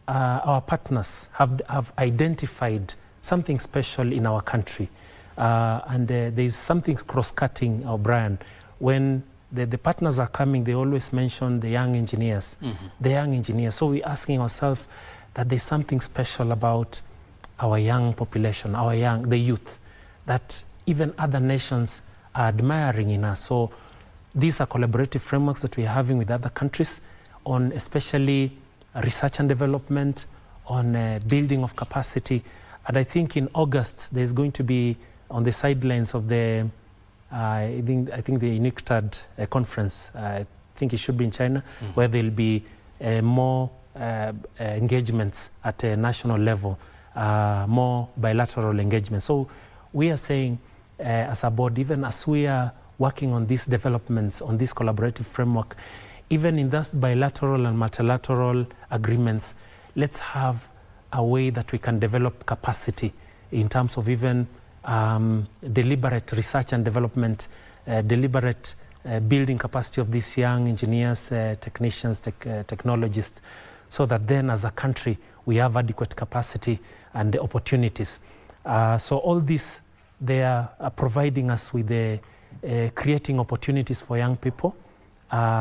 our partners have identified something special in our country. And there is something cross-cutting, Brian. When the partners are coming, they always mention the young engineers. The young engineers. So we're asking ourselves that there's something special about our young population, the youth, that even other nations are admiring in us. So these are collaborative frameworks that we're having with other countries on especially research and development, on building of capacity. And I think in August, there's going to be on the sidelines of the, I think the UNICTAD conference, I think it should be in China, where there'll be more engagements at a national level, more bilateral engagement. So we are saying as a board, even as we are working on these developments, on this collaborative framework, even in those bilateral and multilateral agreements, let's have a way that we can develop capacity in terms of even deliberate research and development, deliberate building capacity of these young engineers, technicians, technologists, so that then as a country we have adequate capacity and the opportunities. So all this, they are providing us with creating opportunities for young people,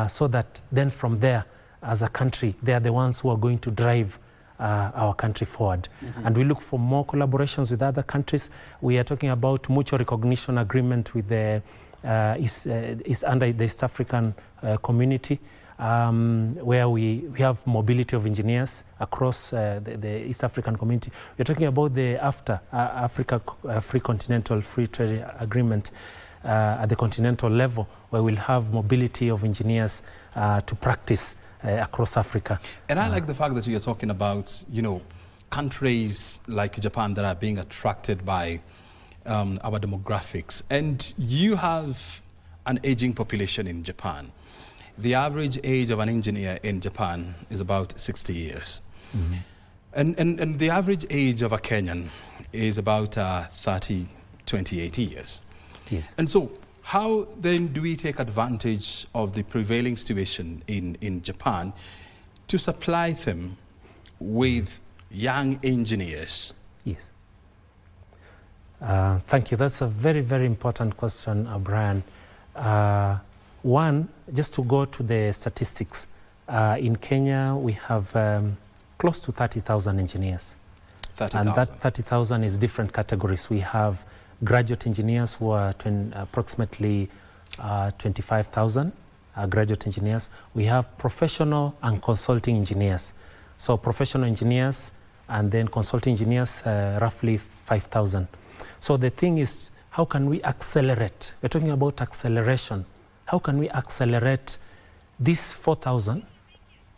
so that then from there, as a country, they are the ones who are going to drive our country forward. And we look for more collaborations with other countries. We are talking about mutual recognition agreement with the under the East African community, where we have mobility of engineers across the East African community. We're talking about the Africa Free Continental Free Trade Agreement at the continental level, where we'll have mobility of engineers to practice across Africa. And I like the fact that you're talking about, countries like Japan that are being attracted by our demographics. And you have an aging population in Japan. The average age of an engineer in Japan is about 60 years. And the average age of a Kenyan is about 28 years. Yes. And so how then do we take advantage of the prevailing situation in Japan to supply them with young engineers? Yes. Thank you. That's a very, very important question, Brian. One, just to go to the statistics, in Kenya we have close to 30,000 engineers. 30,000. And that 30,000 is different categories. We have graduate engineers who are approximately 25,000 graduate engineers. We have professional and consulting engineers. So professional engineers and then consulting engineers, roughly 5,000. So the thing is, how can we accelerate? We're talking about acceleration. How can we accelerate these 4,000,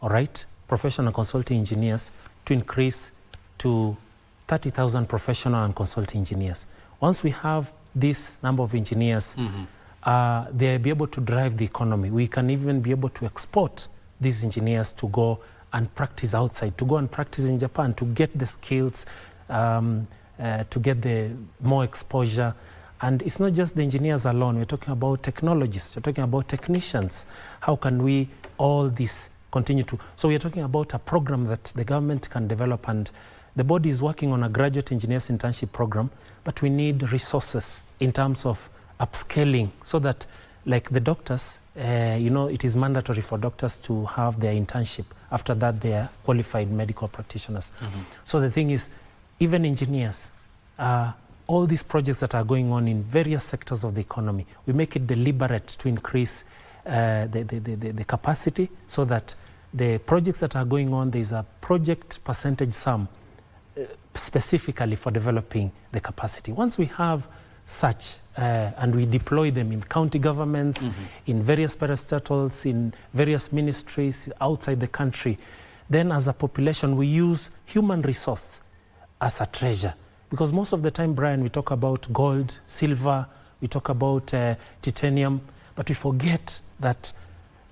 all right, professional and consulting engineers to increase to 30,000 professional and consulting engineers? Once we have this number of engineers, they'll be able to drive the economy. We can even be able to export these engineers to go and practice outside, to go and practice in Japan, to get the skills, to get the more exposure. And it's not just the engineers alone. We're talking about technologists. We're talking about technicians. How can we all this continue to... So we're talking about a program that the government can develop, and the body is working on a graduate engineers internship program, but we need resources in terms of upscaling so that, like the doctors, it is mandatory for doctors to have their internship. After that, they are qualified medical practitioners. So the thing is, even engineers, all these projects that are going on in various sectors of the economy, we make it deliberate to increase the capacity so that the projects that are going on, there's a project percentage sum specifically for developing the capacity. Once we have such and we deploy them in county governments, in various parastatals, in various ministries outside the country, then as a population we use human resource as a treasure. Because most of the time, Brian, we talk about gold, silver, we talk about titanium, but we forget that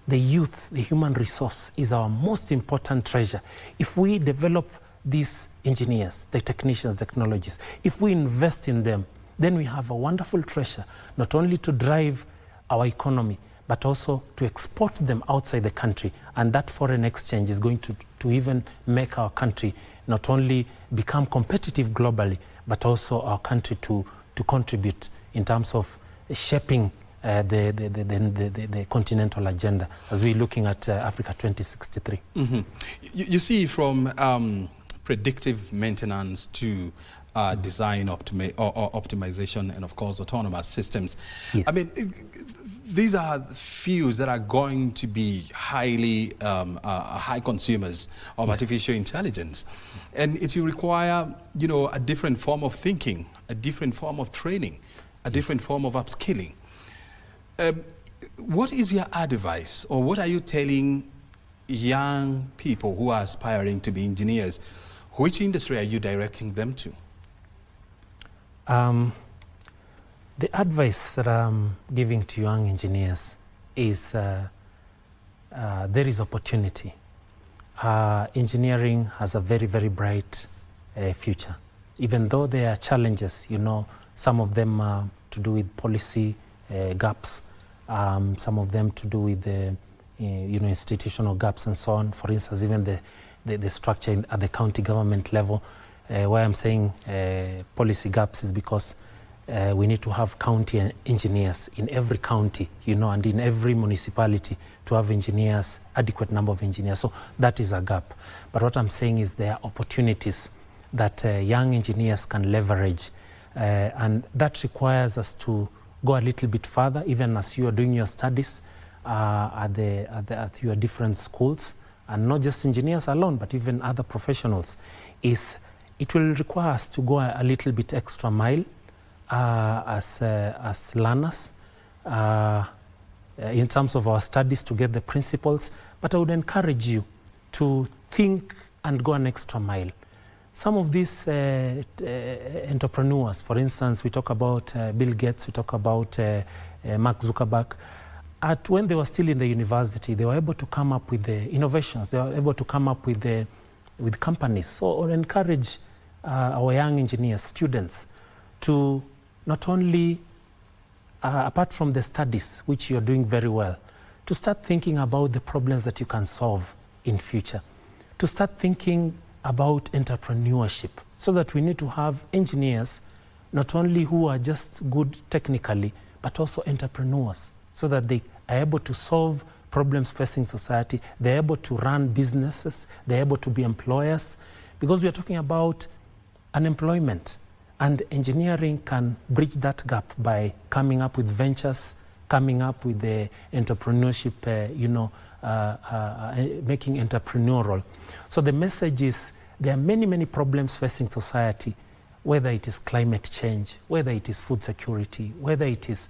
the youth, the human resource, is our most important treasure. If we develop these engineers, the technicians, technologists. If we invest in them, then we have a wonderful treasure, not only to drive our economy, but also to export them outside the country. And that foreign exchange is going to even make our country not only become competitive globally, but also our country to contribute in terms of shaping the continental agenda as we're looking at Africa 2063. Mm-hmm. You see, from predictive maintenance to design optimization and, of course, autonomous systems. Yes. I mean, these are fields that are going to be highly high consumers of artificial intelligence. And it will require, you know, a different form of thinking, a different form of training, a different form of upskilling. What is your advice, or what are you telling young people who are aspiring to be engineers? Which industry are you directing them to? The advice that I'm giving to young engineers is there is opportunity. Engineering has a very, very bright future. Even though there are challenges, you know, some of them to do with policy gaps, some of them to do with the you know, institutional gaps and so on. For instance, even the structure at the county government level. Why I'm saying policy gaps is because we need to have county engineers in every county, you know, and in every municipality to have engineers, adequate number of engineers. So that is a gap. But what I'm saying is there are opportunities that young engineers can leverage, and that requires us to go a little bit further, even as you are doing your studies at your different schools, and not just engineers alone, but even other professionals. It will require us to go a little bit extra mile as learners in terms of our studies to get the principles. But I would encourage you to think and go an extra mile. Some of these entrepreneurs, for instance, we talk about Bill Gates, we talk about Mark Zuckerberg. When they were still in the university, they were able to come up with the innovations. They were able to come up with companies. So I would encourage our young engineers, students, to not only, apart from the studies, which you're doing very well, to start thinking about the problems that you can solve in future, to start thinking about entrepreneurship, so that we need to have engineers not only who are just good technically, but also entrepreneurs, so that they are able to solve problems facing society, they're able to run businesses, they're able to be employers, because we are talking about unemployment, and engineering can bridge that gap by coming up with ventures, coming up with the entrepreneurship, making entrepreneurial. So the message is there are many, many problems facing society, whether it is climate change, whether it is food security, whether it is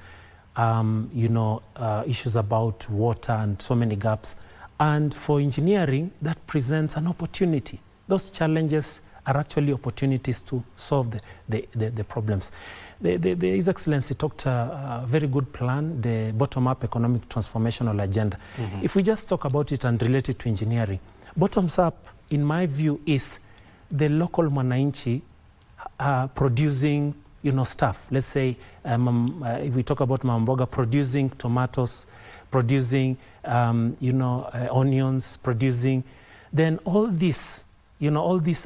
issues about water and so many gaps. And for engineering, that presents an opportunity. Those challenges are actually opportunities to solve the problems. His Excellency talked a very good plan, the bottom-up economic transformational agenda. Mm-hmm. If we just talk about it and relate it to engineering, bottoms up, in my view, is the local mwananchi producing, stuff. Let's say if we talk about Mamboga, producing tomatoes, producing, onions, producing, then all these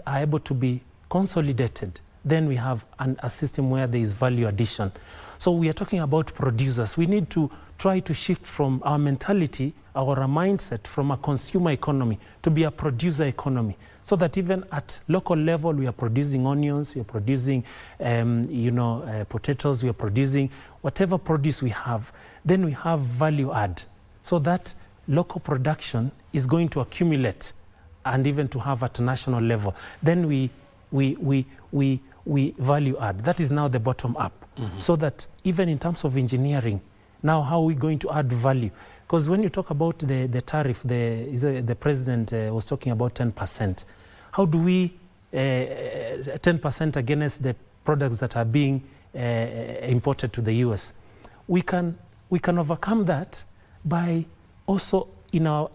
are able to be consolidated. Then we have a system where there is value addition. So we are talking about producers. We need to try to shift from our mentality, our mindset, from a consumer economy to be a producer economy, so that even at local level we are producing onions, we are producing potatoes, we are producing whatever produce we have. Then we have value add, so that local production is going to accumulate and even to have at national level. Then we value add. That is now the bottom up. Mm-hmm. So that even in terms of engineering, now how are we going to add value? Because when you talk about the tariff, the president was talking about 10%. How do we 10% against the products that are being imported to the US? We can overcome that by also in our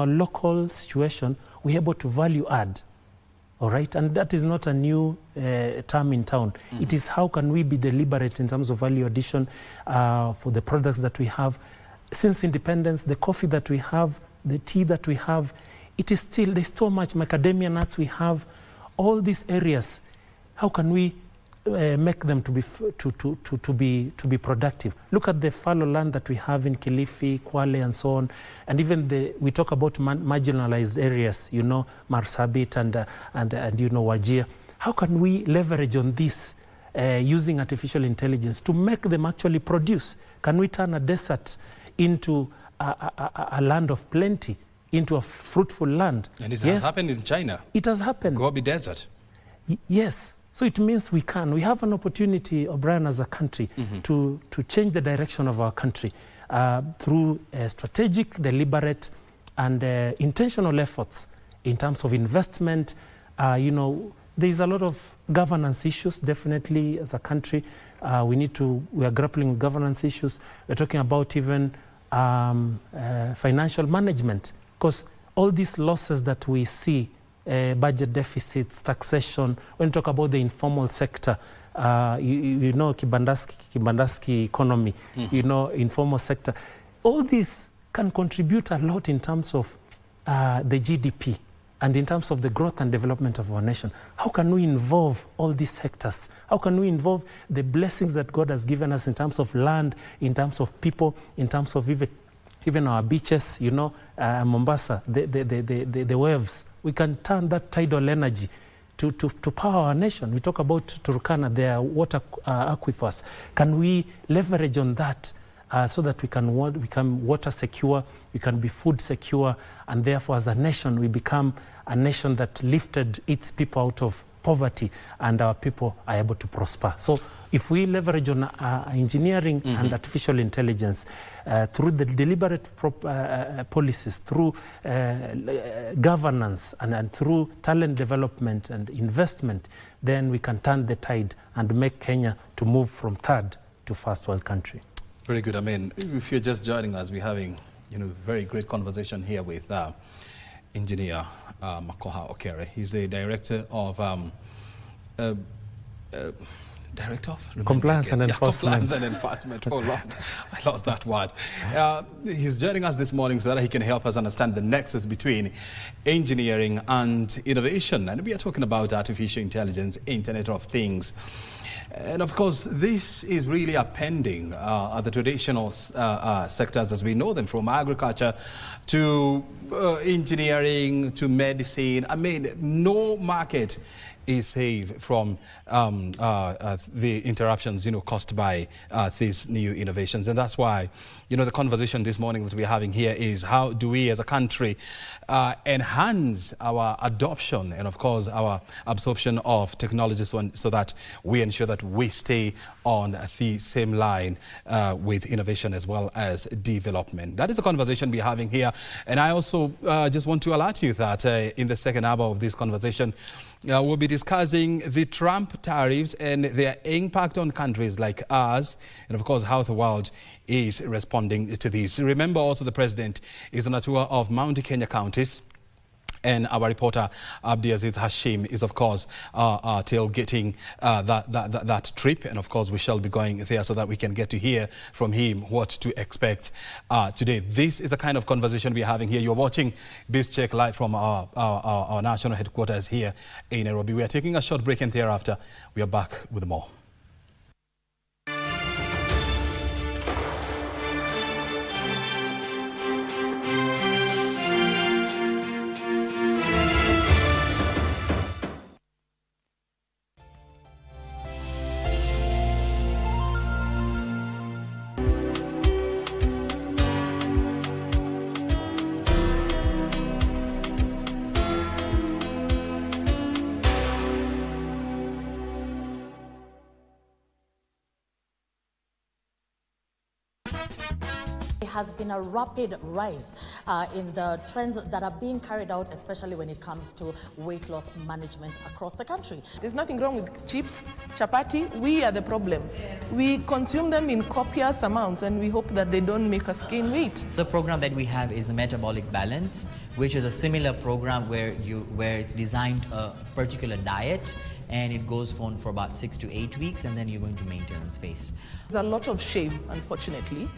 local situation, we're able to value add All right, and that is not a new term in town. It is how can we be deliberate in terms of value addition for the products that we have. Since independence, the coffee that we have, the tea that we have, it is still, there's so much macadamia nuts we have, all these areas. How can we make them to be productive? Look at the fallow land that we have in Kilifi, Kwale, and so on, and even we talk about marginalized areas, you know, Marsabit and you know, Wajir. How can we leverage on this using artificial intelligence to make them actually produce? Can we turn a desert into a land of plenty, into a fruitful land? And it has happened in China. It has happened. Gobi Desert. Yes. So it means we can. We have an opportunity, O'Brien, as a country, to change the direction of our country through strategic, deliberate, and intentional efforts in terms of investment. You know, there's a lot of governance issues, definitely, as a country. We are grappling with governance issues. We're talking about even financial management, because all these losses that we see, budget deficits, taxation, when you talk about the informal sector, you know, Kibandaski economy, you know, informal sector, all this can contribute a lot in terms of the GDP and in terms of the growth and development of our nation. How can we involve all these sectors? How can we involve the blessings that God has given us in terms of land, in terms of people, in terms of even our beaches, you know, Mombasa, the waves? We can turn that tidal energy to power our nation. We talk about Turkana, their water aquifers. Can we leverage on that so that we can become water secure, we can be food secure, and therefore as a nation we become a nation that lifted its people out of poverty and our people are able to prosper. So if we leverage on engineering and artificial intelligence through the deliberate policies, through governance and through talent development and investment, then we can turn the tide and make Kenya to move from third to first world country. Very good. I mean, if you're just joining us, we're having, you know, very great conversation here with Engineer Makoha Okere. He's the director of Compliance and Enforcement. Compliance and Enforcement. Oh Lord, I lost that word. He's joining us this morning so that he can help us understand the nexus between engineering and innovation. And we are talking about artificial intelligence, Internet of Things. And of course, this is really upending the traditional sectors as we know them, from agriculture to engineering to medicine. I mean, no market is safe from the interruptions, you know, caused by these new innovations. And that's why, you know, the conversation this morning that we're having here is how do we as a country enhance our adoption and, of course, our absorption of technology so that we ensure that we stay on the same line with innovation as well as development. That is the conversation we're having here. And I also just want to alert you that in the second hour of this conversation, we'll be discussing the Trump tariffs and their impact on countries like us, and of course how the world is responding to this. Remember also the president is on a tour of Mount Kenya counties. And our reporter, Abdiaziz Hashim, is, of course, tailgating that trip. And, of course, we shall be going there so that we can get to hear from him what to expect today. This is the kind of conversation we're having here. You're watching BizCheck live from our national headquarters here in Nairobi. We are taking a short break, and thereafter, we are back with more. Has been a rapid rise in the trends that are being carried out, especially when it comes to weight loss management across the country. There's nothing wrong with chips, chapati. We are the problem. We consume them in copious amounts and we hope that they don't make us gain weight. The program that we have is the metabolic balance, which is a similar program where it's designed a particular diet, and it goes on for about 6 to 8 weeks, and then you're going to maintenance phase. There's a lot of shame, unfortunately,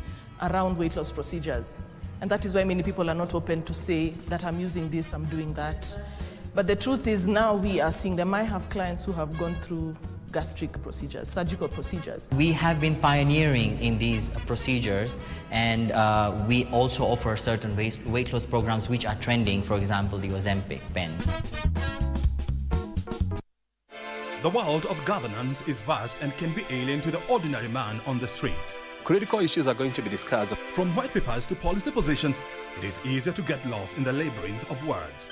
around weight loss procedures. And that is why many people are not open to say that I'm using this, I'm doing that. But the truth is now we are seeing them. I have clients who have gone through gastric procedures, surgical procedures. We have been pioneering in these procedures, and we also offer certain weight loss programs which are trending, for example, the Ozempic pen. The world of governance is vast and can be alien to the ordinary man on the street. Critical issues are going to be discussed. From white papers to policy positions, it is easier to get lost in the labyrinth of words.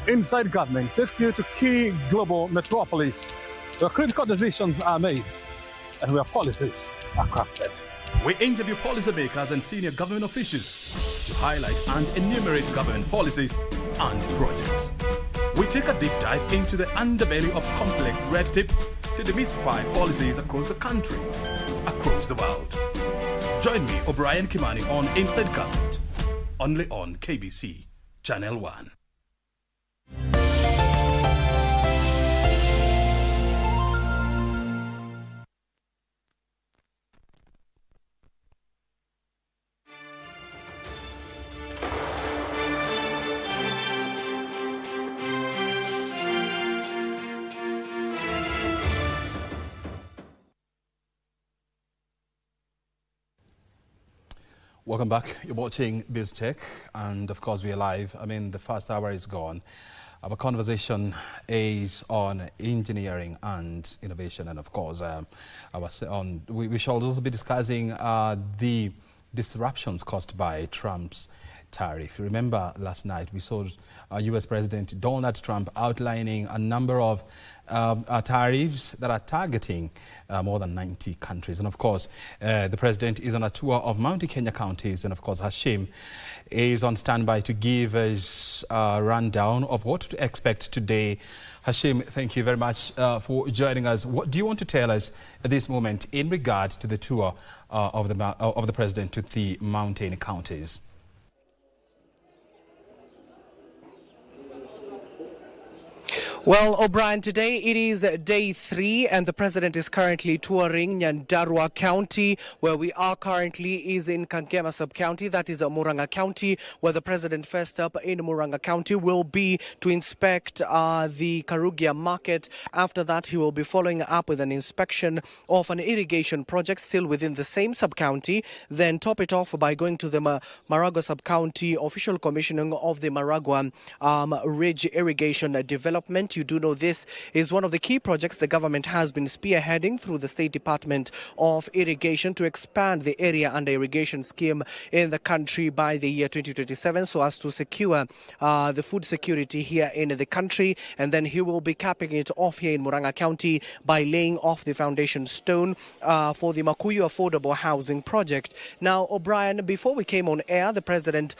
Inside Government takes you to key global metropolis where critical decisions are made and where policies are crafted. We interview policymakers and senior government officials to highlight and enumerate government policies and projects. We take a deep dive into the underbelly of complex red tape to demystify policies across the country, across the world. Join me, O'Brien Kimani, on Inside Government, only on KBC Channel 1. Welcome back. You're watching BizTech, and of course we are live. I mean, the first hour is gone. Our conversation is on engineering and innovation, and of course, we shall also be discussing the disruptions caused by Trump's tariff. Remember, last night we saw U.S. President Donald Trump outlining a number of tariffs that are targeting more than 90 countries. And of course, the president is on a tour of Mount Kenya counties, and of course, Hashim is on standby to give us a rundown of what to expect today. Hashim, thank you very much for joining us. What do you want to tell us at this moment in regard to the tour of the president to the mountain counties? Well, O'Brien, today it is day 3 and the president is currently touring Nyandarua County. Where we are currently is in Kangema Sub-County, that is Murang'a County, where the president first up in Murang'a County will be to inspect the Karugia market. After that, he will be following up with an inspection of an irrigation project still within the same sub-county. Then top it off by going to the Maragua Sub-County official commissioning of the Maragua Ridge Irrigation Development. You do know this is one of the key projects the government has been spearheading through the State Department of Irrigation to expand the area under irrigation scheme in the country by the year 2027 so as to secure the food security here in the country. And then he will be capping it off here in Murang'a County by laying off the foundation stone for the Makuyu Affordable Housing Project. Now, O'Brien, before we came on air, the president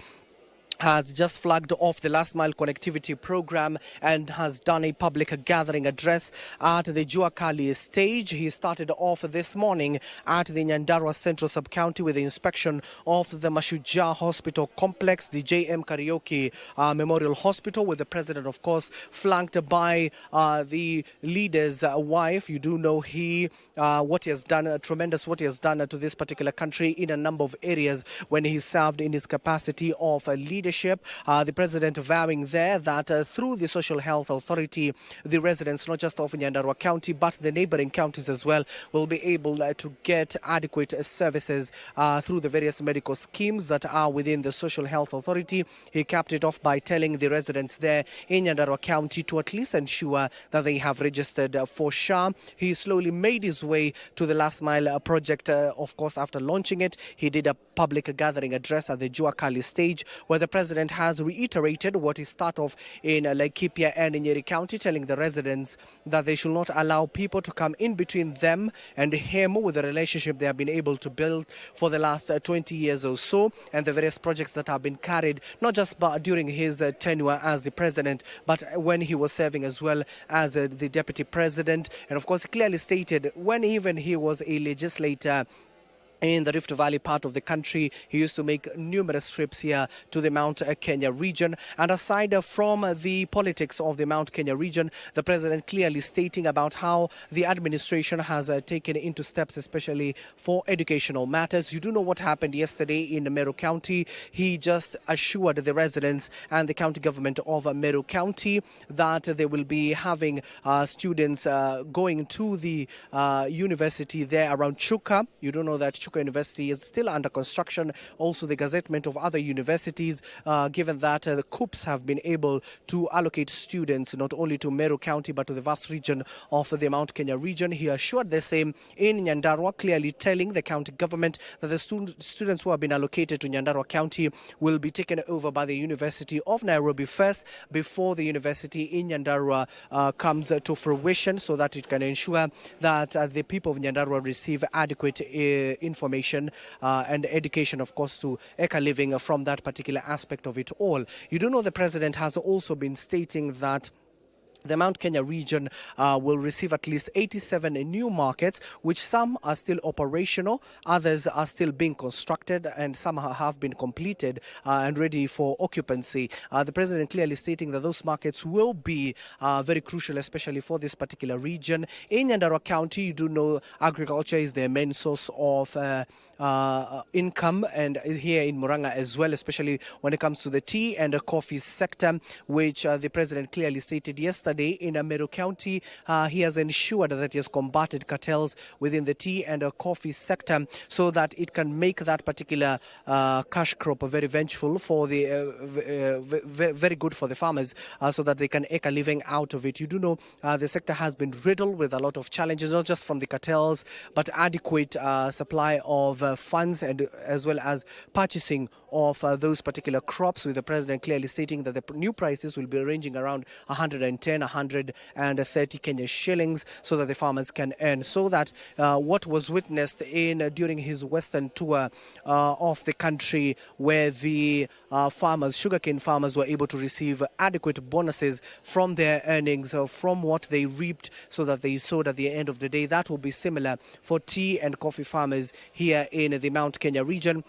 has just flagged off the last mile connectivity program and has done a public gathering address at the Juakali stage. He started off this morning at the Nyandarua Central Sub-County with the inspection of the Mashujaa Hospital Complex, the JM Karaoke Memorial Hospital, with the president, of course, flanked by the leader's wife. You do know what he has done, tremendous what he has done to this particular country in a number of areas when he served in his capacity of leadership. The president vowing there that through the Social Health Authority, the residents not just of Nyandarua County but the neighboring counties as well will be able to get adequate services through the various medical schemes that are within the Social Health Authority. He capped it off by telling the residents there in Nyandarua County to at least ensure that they have registered for SHA. He slowly made his way to the last mile project. Of course, after launching it, he did a public gathering address at the Juakali stage where the president has reiterated what he started off in Laikipia and in Nyeri County, telling the residents that they should not allow people to come in between them and him with the relationship they have been able to build for the last 20 years or so, and the various projects that have been carried not just during his tenure as the president but when he was serving as well as the deputy president. And of course, he clearly stated when even he was a legislator in the Rift Valley part of the country. He used to make numerous trips here to the Mount Kenya region. And aside from the politics of the Mount Kenya region, the president clearly stating about how the administration has taken into steps, especially for educational matters. You do know what happened yesterday in Meru County. He just assured the residents and the county government of Meru County that they will be having students going to the university there around Chuka. You do know that Chuka University is still under construction. Also the gazettement of other universities, given that the COOPs have been able to allocate students not only to Meru County but to the vast region of the Mount Kenya region. He assured the same in Nyandarua, clearly telling the county government that the students who have been allocated to Nyandarua County will be taken over by the University of Nairobi first before the university in Nyandarua comes to fruition, so that it can ensure that the people of Nyandarua receive adequate information and education, of course, to eke a living from that particular aspect of it all. You do know the president has also been stating that the Mount Kenya region will receive at least 87 new markets, which some are still operational, others are still being constructed, and some have been completed and ready for occupancy. The president clearly stating that those markets will be very crucial, especially for this particular region. In Nyandarua County, you do know agriculture is their main source of income, and here in Murang'a as well, especially when it comes to the tea and the coffee sector, which the president clearly stated yesterday in Meru County. He has ensured that he has combated cartels within the tea and coffee sector, so that it can make that particular cash crop very vengeful for the very good for the farmers, so that they can eke a living out of it. You do know the sector has been riddled with a lot of challenges, not just from the cartels, but adequate supply of funds and as well as purchasing of those particular crops, with the president clearly stating that the new prices will be ranging around 110, 130 Kenya shillings, so that the farmers can earn. So that what was witnessed during his western tour of the country, where the sugarcane farmers were able to receive adequate bonuses from their earnings, from what they reaped, so that they sowed at the end of the day, that will be similar for tea and coffee farmers here in the Mount Kenya region.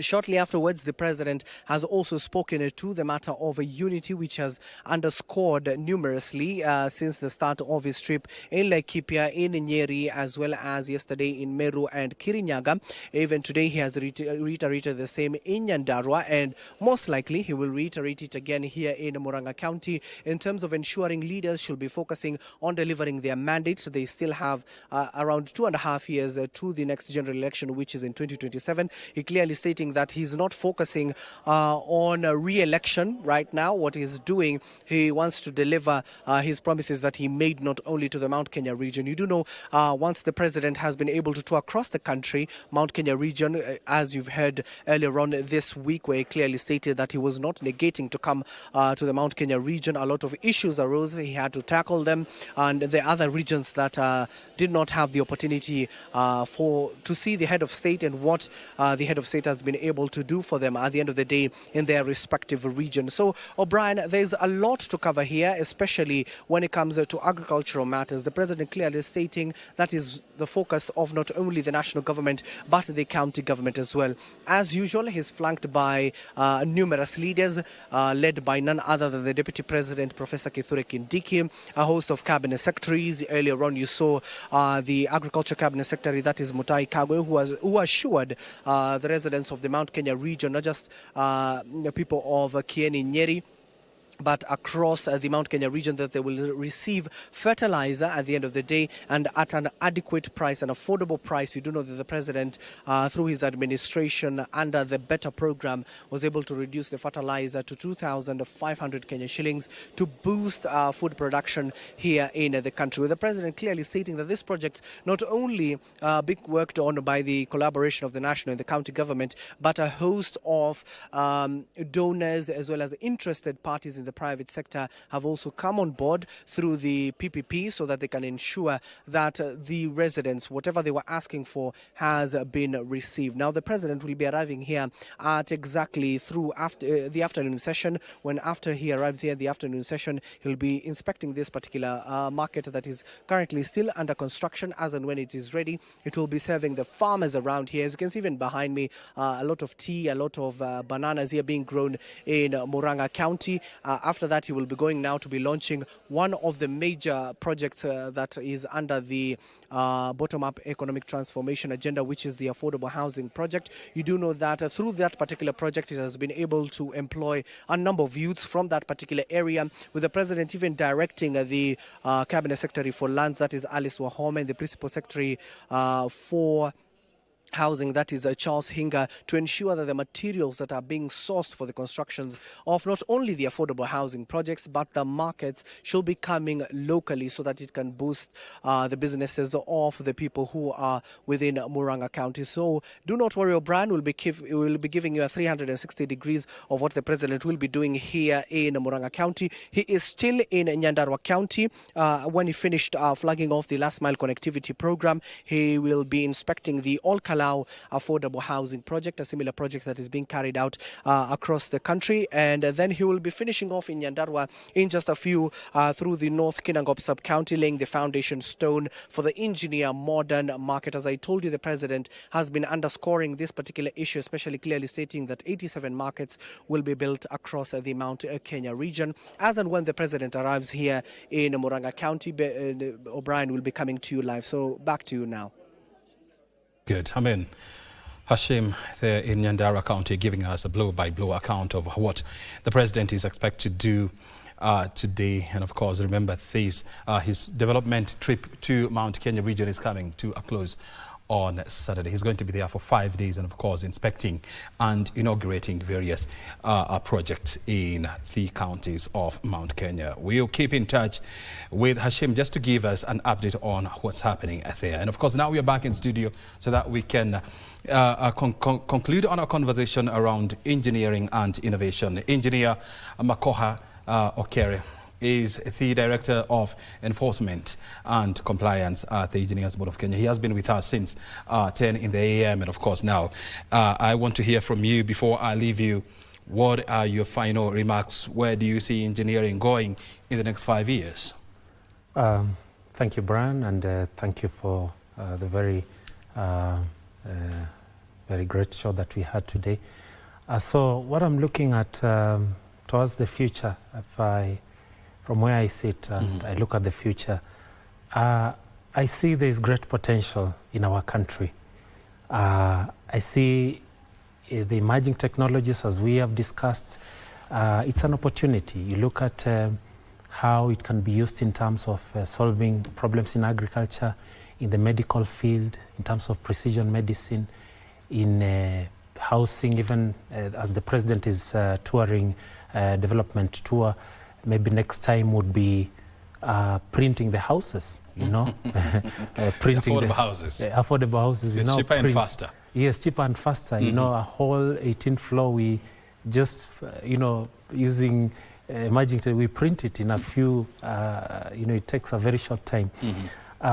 Shortly afterwards, the president has also spoken to the matter of unity, which has underscored numerously since the start of his trip in Laikipia, in Nyeri, as well as yesterday in Meru and Kirinyaga. Even today, he has reiterated the same in Nyandarua, and most likely he will reiterate it again here in Murang'a County in terms of ensuring leaders should be focusing on delivering their mandates. They still have around 2.5 years to the next general election, which is in 2027. He clearly stated that he's not focusing on a re-election right now. What he's doing, he wants to deliver his promises that he made not only to the Mount Kenya region. You do know, once the president has been able to tour across the country, Mount Kenya region, as you've heard earlier on this week, where he clearly stated that he was not negating to come to the Mount Kenya region. A lot of issues arose. He had to tackle them, and the other regions that did not have the opportunity to see the head of state and what the head of state has been able to do for them at the end of the day in their respective regions. So, O'Brien, there's a lot to cover here, especially when it comes to agricultural matters. The president clearly stating that is the focus of not only the national government but the county government as well. As usual, he's flanked by numerous leaders, led by none other than the Deputy President, Professor Kithure Kindiki, a host of cabinet secretaries. Earlier on, you saw the Agriculture Cabinet Secretary, that is Mutai Kagwe, who assured the residents of the Mount Kenya region, not just people of Kieni, Nyeri, but across the Mount Kenya region, that they will receive fertilizer at the end of the day and at an adequate price, an affordable price. You do know that the president, through his administration under the Better program, was able to reduce the fertilizer to 2,500 Kenya shillings to boost food production here in the country. With the president clearly stating that this project not only being worked on by the collaboration of the national and the county government, but a host of donors as well as interested parties in the the private sector have also come on board through the PPP so that they can ensure that the residents, whatever they were asking for, has been received. Now, the president will be arriving here at exactly through after the afternoon session. When after he arrives here, the afternoon session, he'll be inspecting this particular market that is currently still under construction. As and when it is ready, it will be serving the farmers around here. As you can see even behind me, a lot of tea, a lot of bananas here being grown in Murang'a County. After that, he will be going now to be launching one of the major projects that is under the bottom-up economic transformation agenda, which is the affordable housing project. You do know that through that particular project, it has been able to employ a number of youths from that particular area, with the president even directing the cabinet secretary for lands, that is Alice Wahome, and the principal secretary for housing, that is Charles Hinga, to ensure that the materials that are being sourced for the constructions of not only the affordable housing projects but the markets should be coming locally, so that it can boost the businesses of the people who are within Murang'a County. So do not worry, O'Brien will be giving you a 360 degrees of what the president will be doing here in Murang'a County. He is still in Nyandarua County. When he finished flagging off the last mile connectivity program, he will be inspecting the All-Kala affordable housing project, a similar project that is being carried out across the country. And then he will be finishing off in Nyandarua in just a few through the North Kinangop sub-county, laying the foundation stone for the engineer modern market. As I told you, the president has been underscoring this particular issue, especially clearly stating that 87 markets will be built across the Mount Kenya region. As and when the president arrives here in Murang'a County, O'Brien will be coming to you live. So back to you now. Good. I mean, Hashim there in Nyandarua County giving us a blow-by-blow account of what the president is expected to do today. And of course, remember this, his development trip to Mount Kenya region is coming to a close on Saturday. He's going to be there for 5 days and of course inspecting and inaugurating various projects in the counties of Mount Kenya. We'll keep in touch with Hashim just to give us an update on what's happening there. And of course now we are back in studio so that we can conclude on our conversation around engineering and innovation. Engineer Makoha Okere is the Director of Enforcement and Compliance at the Engineers Board of Kenya. He has been with us since 10 in the a.m. And of course now I want to hear from you before I leave you. What are your final remarks? Where do you see engineering going in the next 5 years? Thank you, Brian, and thank you for the very great show that we had today. So what I'm looking at towards the future, from where I sit and I look at the future, I see there is great potential in our country. I see the emerging technologies, as we have discussed, it's an opportunity. You look at how it can be used in terms of solving problems in agriculture, in the medical field, in terms of precision medicine, in housing, even as the president is touring development tour. Maybe next time would be printing the houses, you know. Printing affordable houses. Affordable houses. It's cheaper and faster. Yes, cheaper and faster. You know, a whole 18th floor, we just, you know, using emerging, we print it in a few, you know, it takes a very short time.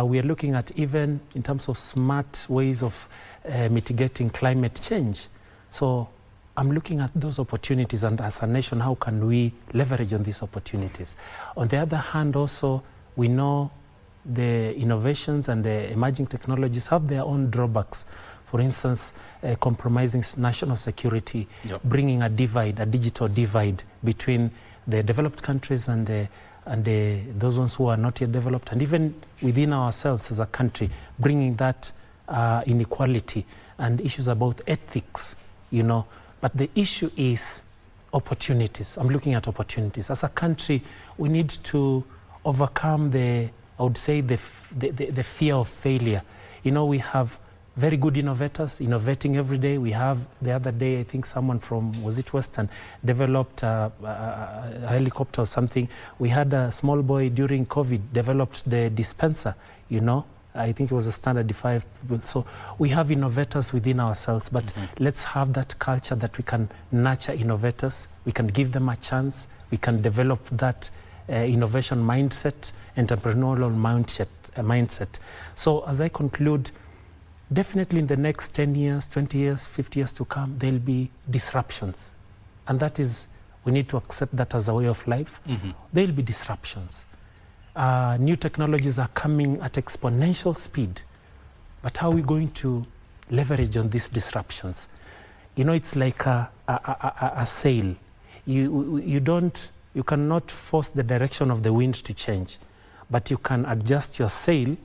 We are looking at even in terms of smart ways of mitigating climate change. So I'm looking at those opportunities, and as a nation, how can we leverage on these opportunities? On the other hand, also, we know the innovations and the emerging technologies have their own drawbacks. For instance, compromising national security, bringing a divide, a digital divide between the developed countries and those ones who are not yet developed, and even within ourselves as a country, bringing that inequality and issues about ethics, you know. But the issue is opportunities. I'm looking at opportunities. As a country, we need to overcome I would say, the fear of failure. You know, we have very good innovators, innovating every day. We have, the other day, I think someone from, was it Western, developed a helicopter or something. We had a small boy during COVID developed the dispenser, you know. I think it was a standard D5. So we have innovators within ourselves, but let's have that culture that we can nurture innovators. We can give them a chance. we can develop that innovation mindset, entrepreneurial mindset. So as I conclude, definitely in the next 10 years, 20 years, 50 years to come, there'll be disruptions. And that is, we need to accept that as a way of life. There'll be disruptions. New technologies are coming at exponential speed. But how are we going to leverage on these disruptions? You know, it's like a sail. You cannot force the direction of the wind to change, but you can adjust your sail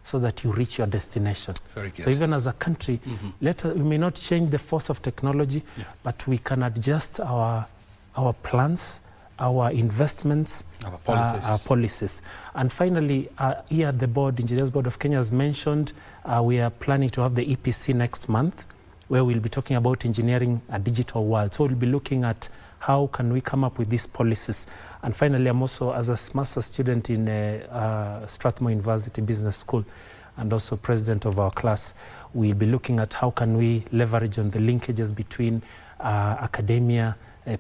so that you reach your destination. Very good. So even as a country, we may not change the force of technology, but we can adjust our plans, our investments, our policies. And finally, here at the board, Engineers Board of Kenya has mentioned, we are planning to have the EPC next month, where we'll be talking about engineering a digital world. So we'll be looking at how can we come up with these policies. And finally, I'm also, as a master's student in Strathmore University Business School, and also president of our class, we'll be looking at how can we leverage on the linkages between academia,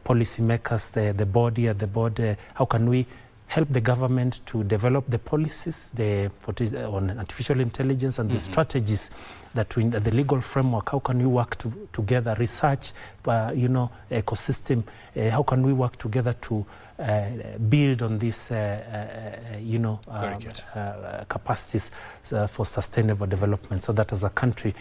policymakers, the body at the board, how can we help the government to develop the policies on artificial intelligence and the strategies that the legal framework, how can we work together, research, ecosystem, how can we work together to build on these, capacities for sustainable development, so that as a country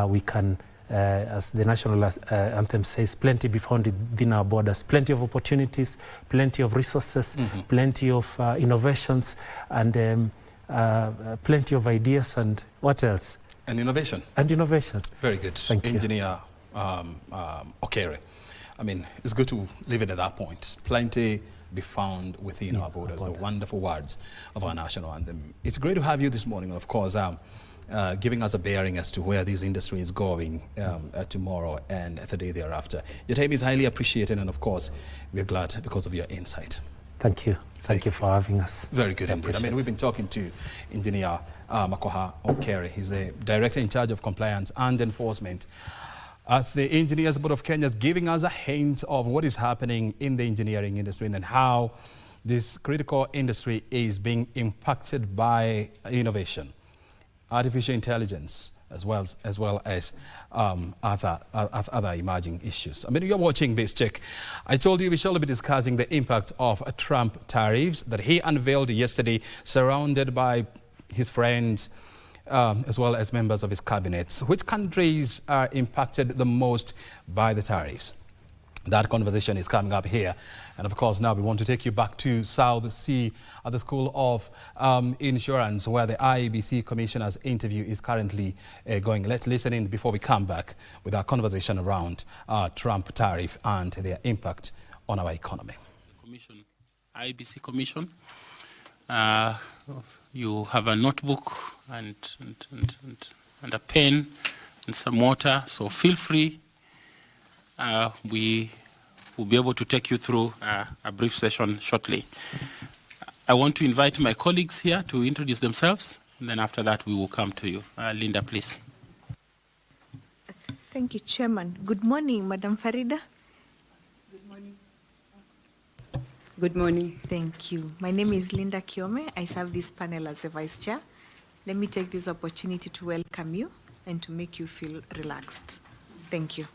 we can, as the national anthem says, plenty be found within our borders, plenty of opportunities, plenty of resources, plenty of innovations, and plenty of ideas, and what else? And innovation. And innovation. Very good. Thank you. Engineer Okere. I mean, it's good to leave it at that point. Plenty be found within our borders, the wonderful words of our national anthem. It's great to have you this morning, and of course, giving us a bearing as to where this industry is going tomorrow and the day thereafter. Your time is highly appreciated, and of course, we're glad because of your insight. Thank you. Thank you for having us. Very good indeed. I mean, we've been talking to Engineer Makoha Okere. He's the Director in charge of Compliance and Enforcement at the Engineers Board of Kenya, giving us a hint of what is happening in the engineering industry and how this critical industry is being impacted by innovation, artificial intelligence, as well as other emerging issues. I mean, you're watching this check. I told you we shall be discussing the impact of Trump tariffs that he unveiled yesterday, surrounded by his friends, as well as members of his cabinets. Which countries are impacted the most by the tariffs? That conversation is coming up here. And of course, now we want to take you back to South Sea at the School of Insurance, where the IEBC Commissioner's interview is currently going. Let's listen in before we come back with our conversation around Trump tariff and their impact on our economy. Commission, IEBC Commission, you have a notebook and a pen and some water, so feel free. We will be able to take you through a brief session shortly. I want to invite my colleagues here to introduce themselves, and then after that we will come to you. Linda, please. Thank you, Chairman. Good morning, Madam Farida. Good morning. Good morning. Thank you. My name is Linda Kiome. I serve this panel as the Vice Chair. Let me take this opportunity to welcome you and to make you feel relaxed. Thank you.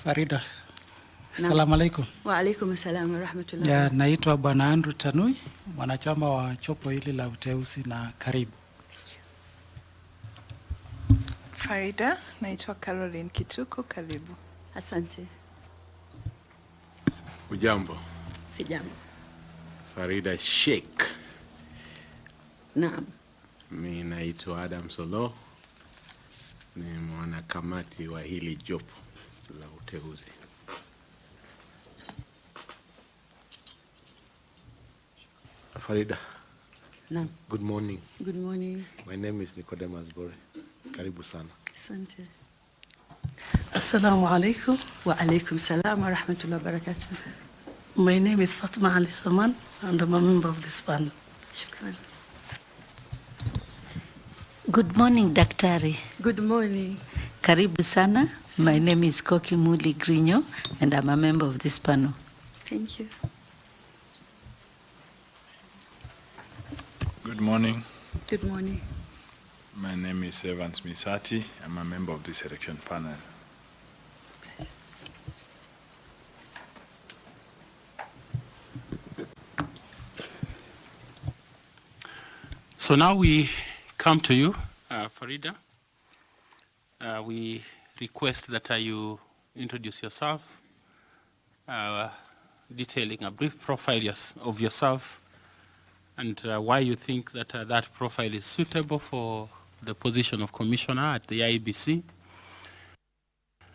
Farida. Assalamu alaikum. Wa alaikum assalam wa rahmatullahi. Naitwa Bwana Andrew Tanui, mwanachama wa chopo hili la uteuzi, na karibu. Farida, naitwa Caroline Kituku, karibu. Asante. Ujambo. Sijambo. Farida Sheikh. Naam. Mimi naitwa Adam Solo. Ni mwanakamati wa hili jopo la uteuzi. Farida. Naam. Good morning. Good morning. My name is Nicodemus Bore. Karibu sana. Asante. Assalamu alaikum. Wa alaikum salam wa rahmatullahi wa barakatuh. My name is Fatma Ali Saman, and I'm a member of this panel. Shukran. Good morning, Daktari. Good morning. Karibu sana. My name is Koki Muli Grino, and I'm a member of this panel. Thank you. Good morning. Good morning. My name is Evans Misati. I'm a member of this election panel. So now we come to you, Farida. We request that you introduce yourself, detailing a brief profile of yourself and why you think that that profile is suitable for the position of commissioner at the IEBC.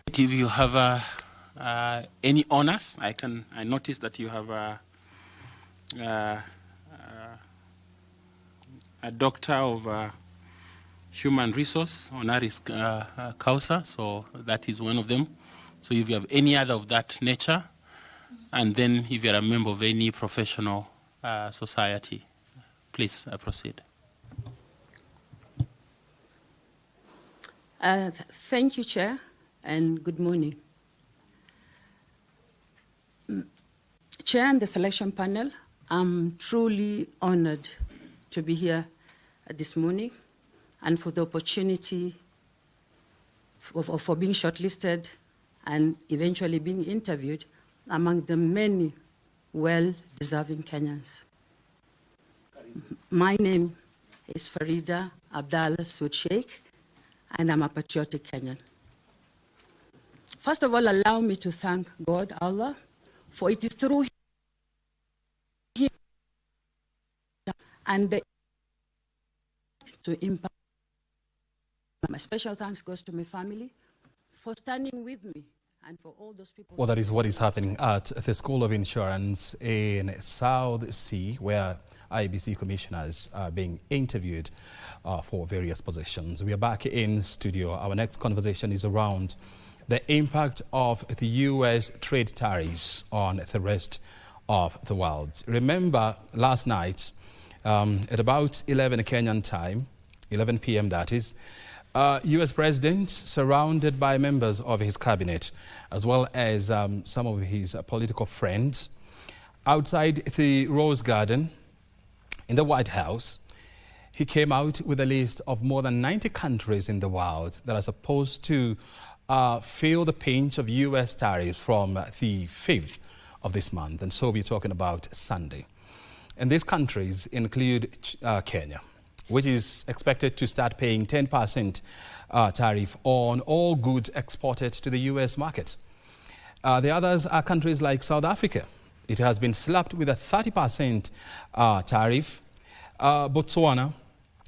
If you have any honors, I noticed that you have a doctor of human resource honoris causa, so that is one of them. So if you have any other of that nature, and then if you're a member of any professional society, please proceed. Thank you, Chair, and good morning. Chair and the selection panel, I'm truly honored to be here this morning and for the opportunity for being shortlisted and eventually being interviewed among the many well-deserving Kenyans. My name is Farida Abdallah Sud Sheikh, and I'm a patriotic Kenyan. First of all, allow me to thank God, Allah, for it is through Him and the to impact. My special thanks goes to my family for standing with me and for all those people. Well, that is what is happening at the School of Insurance in South Sea, where IEBC commissioners are being interviewed for various positions. We are back in studio. Our next conversation is around the impact of the U.S. trade tariffs on the rest of the world. Remember, last night, at about 11 Kenyan time, 11 p.m. that is, U.S. President, surrounded by members of his cabinet, as well as some of his political friends, outside the Rose Garden in the White House, he came out with a list of more than 90 countries in the world that are supposed to feel the pinch of U.S. tariffs from the 5th of this month. And so we're talking about Sunday. And these countries include Kenya, which is expected to start paying 10% tariff on all goods exported to the U.S. market. The others are countries like South Africa. It has been slapped with a 30% tariff. Botswana,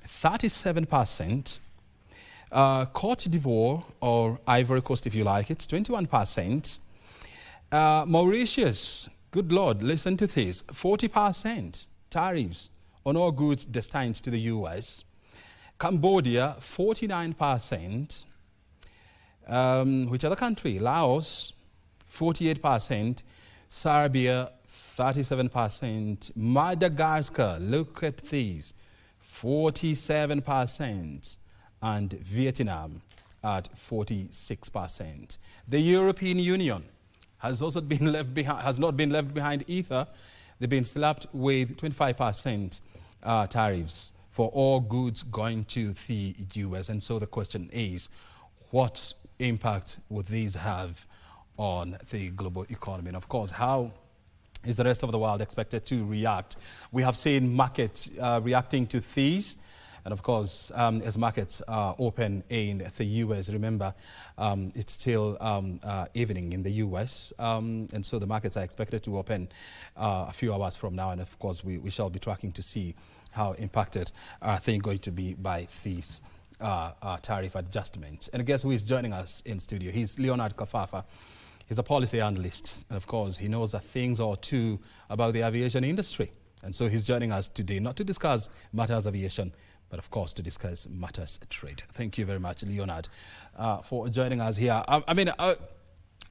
37%. Cote d'Ivoire, or Ivory Coast if you like it, 21%. Mauritius, good Lord, listen to this, 40% tariffs on all goods destined to the U.S. Cambodia, 49%. Which other country? Laos, 48%. Serbia, 37%. Madagascar, look at these, 47%. And Vietnam at 46%. The European Union has also been left behind, has not been left behind either. They've been slapped with 25% tariffs for all goods going to the US. And so the question is, what impact would these have on the global economy? And of course, how is the rest of the world expected to react? We have seen markets reacting to these. And of course, as markets open in the US, remember, it's still evening in the US. And so the markets are expected to open a few hours from now. And of course, we shall be tracking to see how impacted are things going to be by these tariff adjustments. And guess who is joining us in studio? He's Leonard Kafafa. He's a policy analyst. And of course, he knows a thing or two about the aviation industry. And so he's joining us today, not to discuss matters aviation, but of course to discuss matters trade. Thank you very much, Leonard, for joining us here.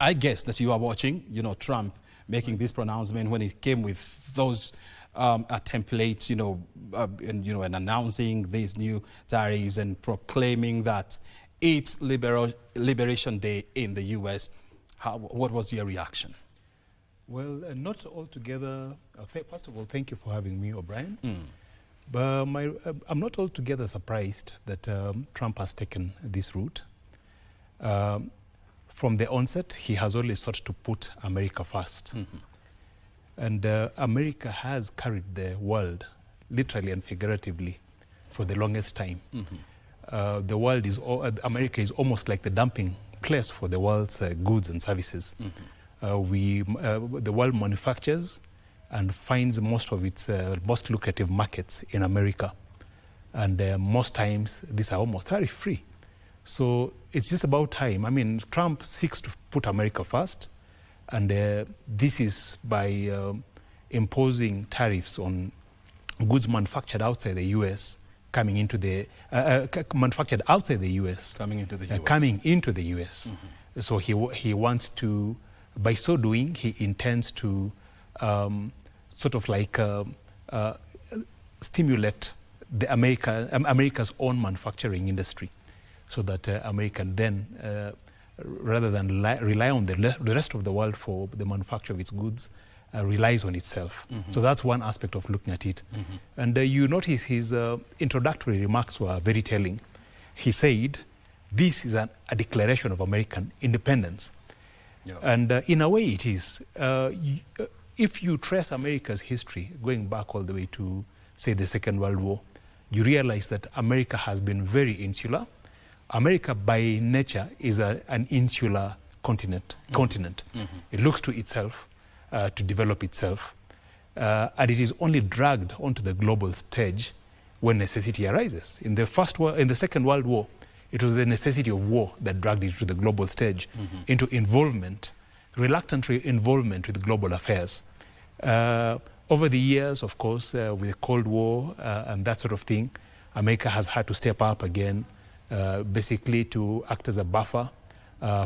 I guess that you are watching, Trump making this pronouncement when he came with those templates, and announcing these new tariffs and proclaiming that its Liberation Day in the US. What was your reaction? Well, not altogether. First of all, thank you for having me, O'Brien. But I'm not altogether surprised that Trump has taken this route. From the onset, he has always sought to put America first. And America has carried the world, literally and figuratively, for the longest time. The world is, America is almost like the dumping place for the world's goods and services. The world manufactures and finds most of its most lucrative markets in America. And most times, these are almost tariff-free. So it's just about time. I mean, Trump seeks to put America first, and this is by imposing tariffs on goods manufactured outside the U.S. coming into the manufactured outside the U.S. coming into the U.S. Coming into the U.S. So he wants to, by so doing, he intends to sort of like stimulate the America's own manufacturing industry, so that America then, rather than rely on the rest of the world for the manufacture of its goods, relies on itself. So that's one aspect of looking at it. And you notice his introductory remarks were very telling. He said, this is a declaration of American independence. And in a way it is. If you trace America's history, going back all the way to, say, the Second World War, you realize that America has been very insular. America, by nature, is an insular continent. It looks to itself to develop itself, and it is only dragged onto the global stage when necessity arises. In the Second World War, it was the necessity of war that dragged it to the global stage, into involvement, reluctant involvement with global affairs. Over the years, of course, with the Cold War and that sort of thing, America has had to step up again, basically to act as a buffer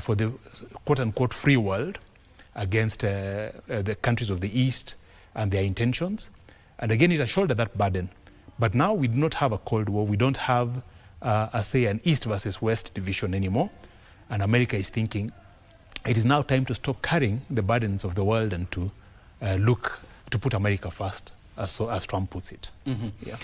for the quote-unquote free world against the countries of the East and their intentions. And again, it has shouldered that burden. But now we do not have a Cold War. We don't have, say, an East versus West division anymore. And America is thinking, it is now time to stop carrying the burdens of the world and to look to put America first, as Trump puts it. Yeah.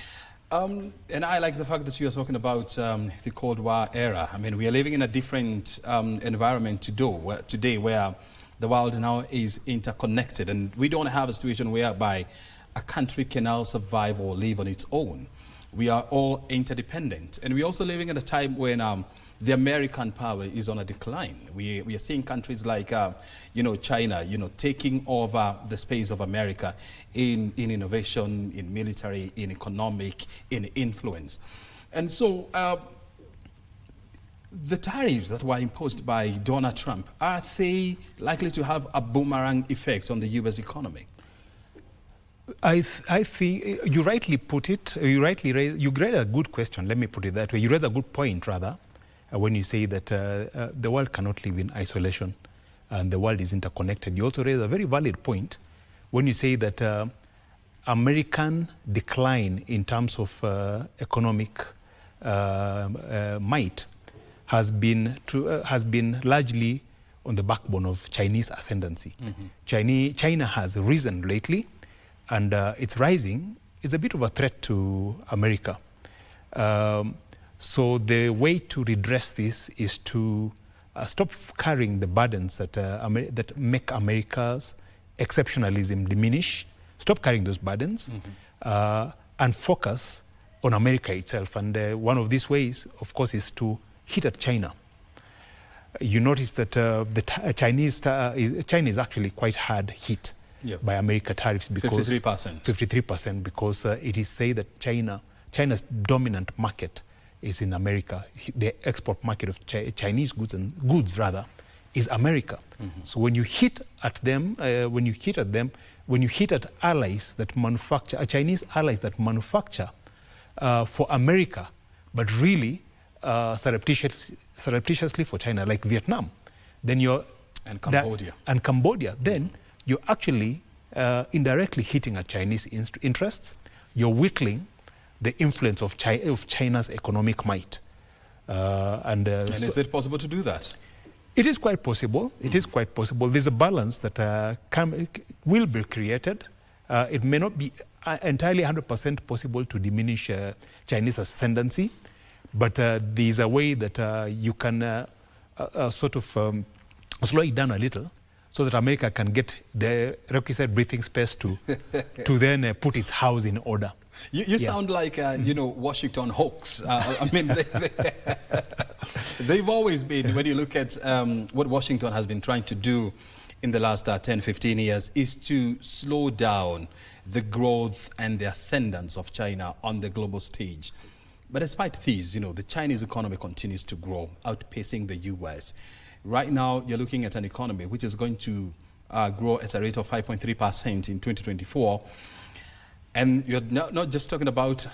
And I like the fact that you are talking about the Cold War era. I mean, we are living in a different environment today where the world now is interconnected, and we don't have a situation whereby a country can now survive or live on its own. We are all interdependent, and we're also living at a time when the American power is on a decline. We are seeing countries like, China, taking over the space of America in innovation, in military, in economic, in influence. And so the tariffs that were imposed by Donald Trump, are they likely to have a boomerang effect on the U.S. economy? I think you rightly put it. You raised a good question. Let me put it that way. You raised a good point, rather, when you say that the world cannot live in isolation and the world is interconnected. You also raised a very valid point when you say that American decline in terms of economic might has been largely on the backbone of Chinese ascendancy. China has risen lately, and its rising is a bit of a threat to America. So the way to redress this is to stop carrying the burdens that make America's exceptionalism diminish. Stop carrying those burdens and focus on America itself. And one of these ways, of course, is to hit at China. You notice that China is actually quite hard hit by America tariffs because 53%, because it is said that China's dominant market is in America. The export market of Chinese goods is America. So when you hit at them, when you hit at allies that manufacture, Chinese allies that manufacture for America, but really surreptitiously for China, like Vietnam, then and Cambodia, then you're actually indirectly hitting at Chinese interests. You're weakening the influence of China's economic might. And is it possible to do that? It is quite possible. It is quite possible. There's a balance that will be created. It may not be entirely 100% possible to diminish Chinese ascendancy, but there's a way that you can sort of slow it down a little, so that America can get the requisite breathing space to then put its house in order. You sound like Washington hawks. I mean, they've always been. When you look at what Washington has been trying to do in the last 10, 15 years, is to slow down the growth and the ascendance of China on the global stage. But despite these, the Chinese economy continues to grow, outpacing the U.S. Right now, you're looking at an economy which is going to grow at a rate of 5.3% in 2024. And you're not just talking about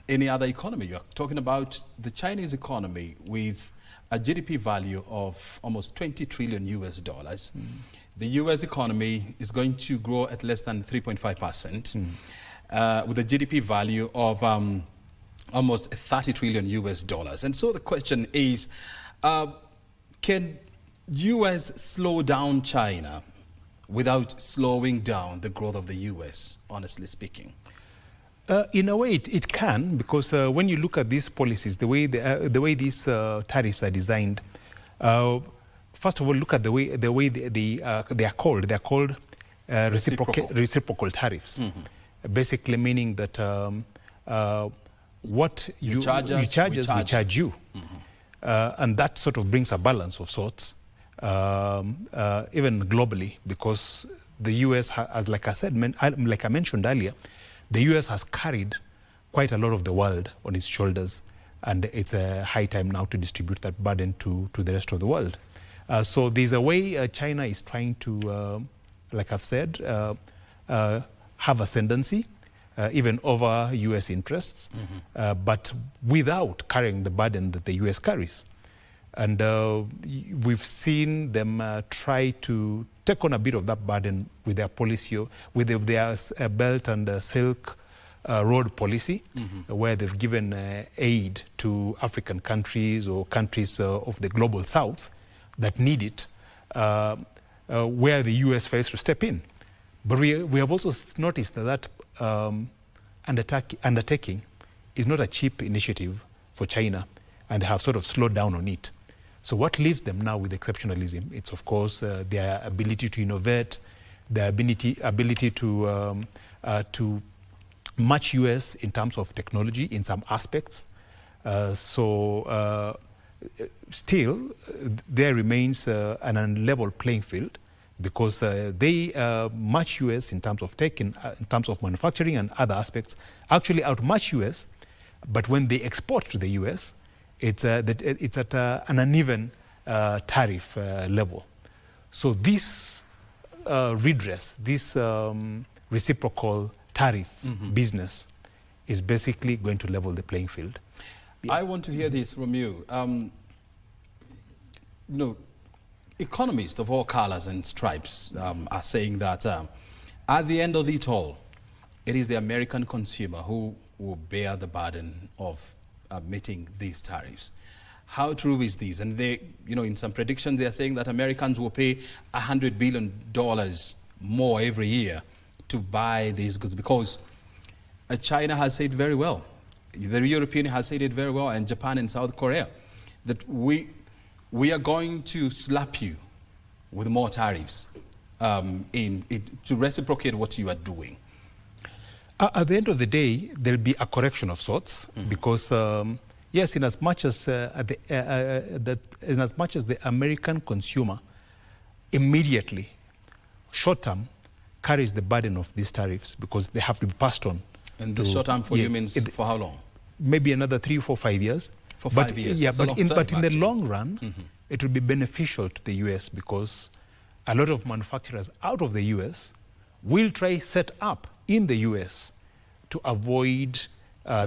any other economy. You're talking about the Chinese economy with a GDP value of almost 20 trillion US dollars. The US economy is going to grow at less than 3.5%, with a GDP value of almost 30 trillion US dollars. And so the question is, can US slow down China without slowing down the growth of the US, honestly speaking? In a way, it can, because when you look at these policies, the way these tariffs are designed, first of all, look at the way they are called. They are called reciprocal tariffs. Basically, meaning that what you charge us, we charge you, and that sort of brings a balance of sorts, even globally, because the U.S. has, like I mentioned earlier, the U.S. has carried quite a lot of the world on its shoulders, and it's a high time now to distribute that burden to the rest of the world. So there's a way China is trying to, like I've said, have ascendancy, even over U.S. interests, but without carrying the burden that the U.S. carries. And we've seen them try to take on a bit of that burden with their policy, with their Belt and Silk Road policy, where they've given aid to African countries or countries of the global south that need it, where the U.S. fails to step in. But we have also noticed that undertaking is not a cheap initiative for China, and they have sort of slowed down on it. So what leaves them now with exceptionalism? It's, of course, their ability to innovate, their ability to match US in terms of technology in some aspects. Still, there remains an unlevel playing field, because they match US in terms of tech, in terms of manufacturing and other aspects, actually outmatch US, but when they export to the US, it's at an uneven tariff level. So this redress, this reciprocal tariff business is basically going to level the playing field. I want to hear this from you. Economists of all colors and stripes are saying that at the end of it all, it is the American consumer who will bear the burden of meeting these tariffs. How true is this? And they, in some predictions, they are saying that Americans will pay $100 billion more every year to buy these goods, because China has said very well, the European has said it very well, and Japan and South Korea, that we are going to slap you with more tariffs to reciprocate what you are doing. At the end of the day, there'll be a correction of sorts, because yes, in as much as the American consumer immediately, short term, carries the burden of these tariffs, because they have to be passed on. And the short term for you means for how long? Maybe another 3, 4, 5 years. For 5 years. Yeah, but in the long run, it will be beneficial to the US, because a lot of manufacturers out of the US will try set up in the US to avoid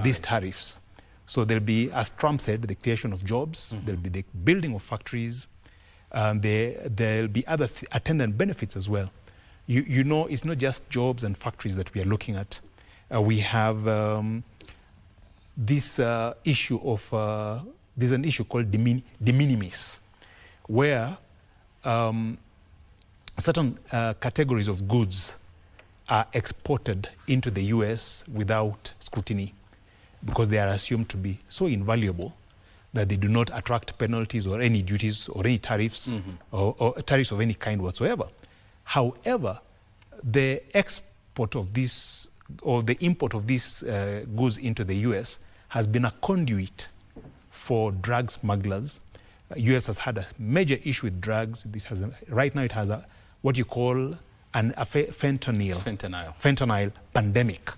these tariffs. So there'll be, as Trump said, the creation of jobs, there'll be the building of factories, and there'll be other attendant benefits as well. It's not just jobs and factories that we are looking at. We have this issue of there's an issue called de minimis, where certain categories of goods are exported into the US without scrutiny because they are assumed to be so invaluable that they do not attract penalties or any duties or any tariffs or tariffs of any kind whatsoever. However, the export of this or the import of these goods into the US has been a conduit for drug smugglers. US has had a major issue with drugs. Right now it has what you call a fentanyl pandemic,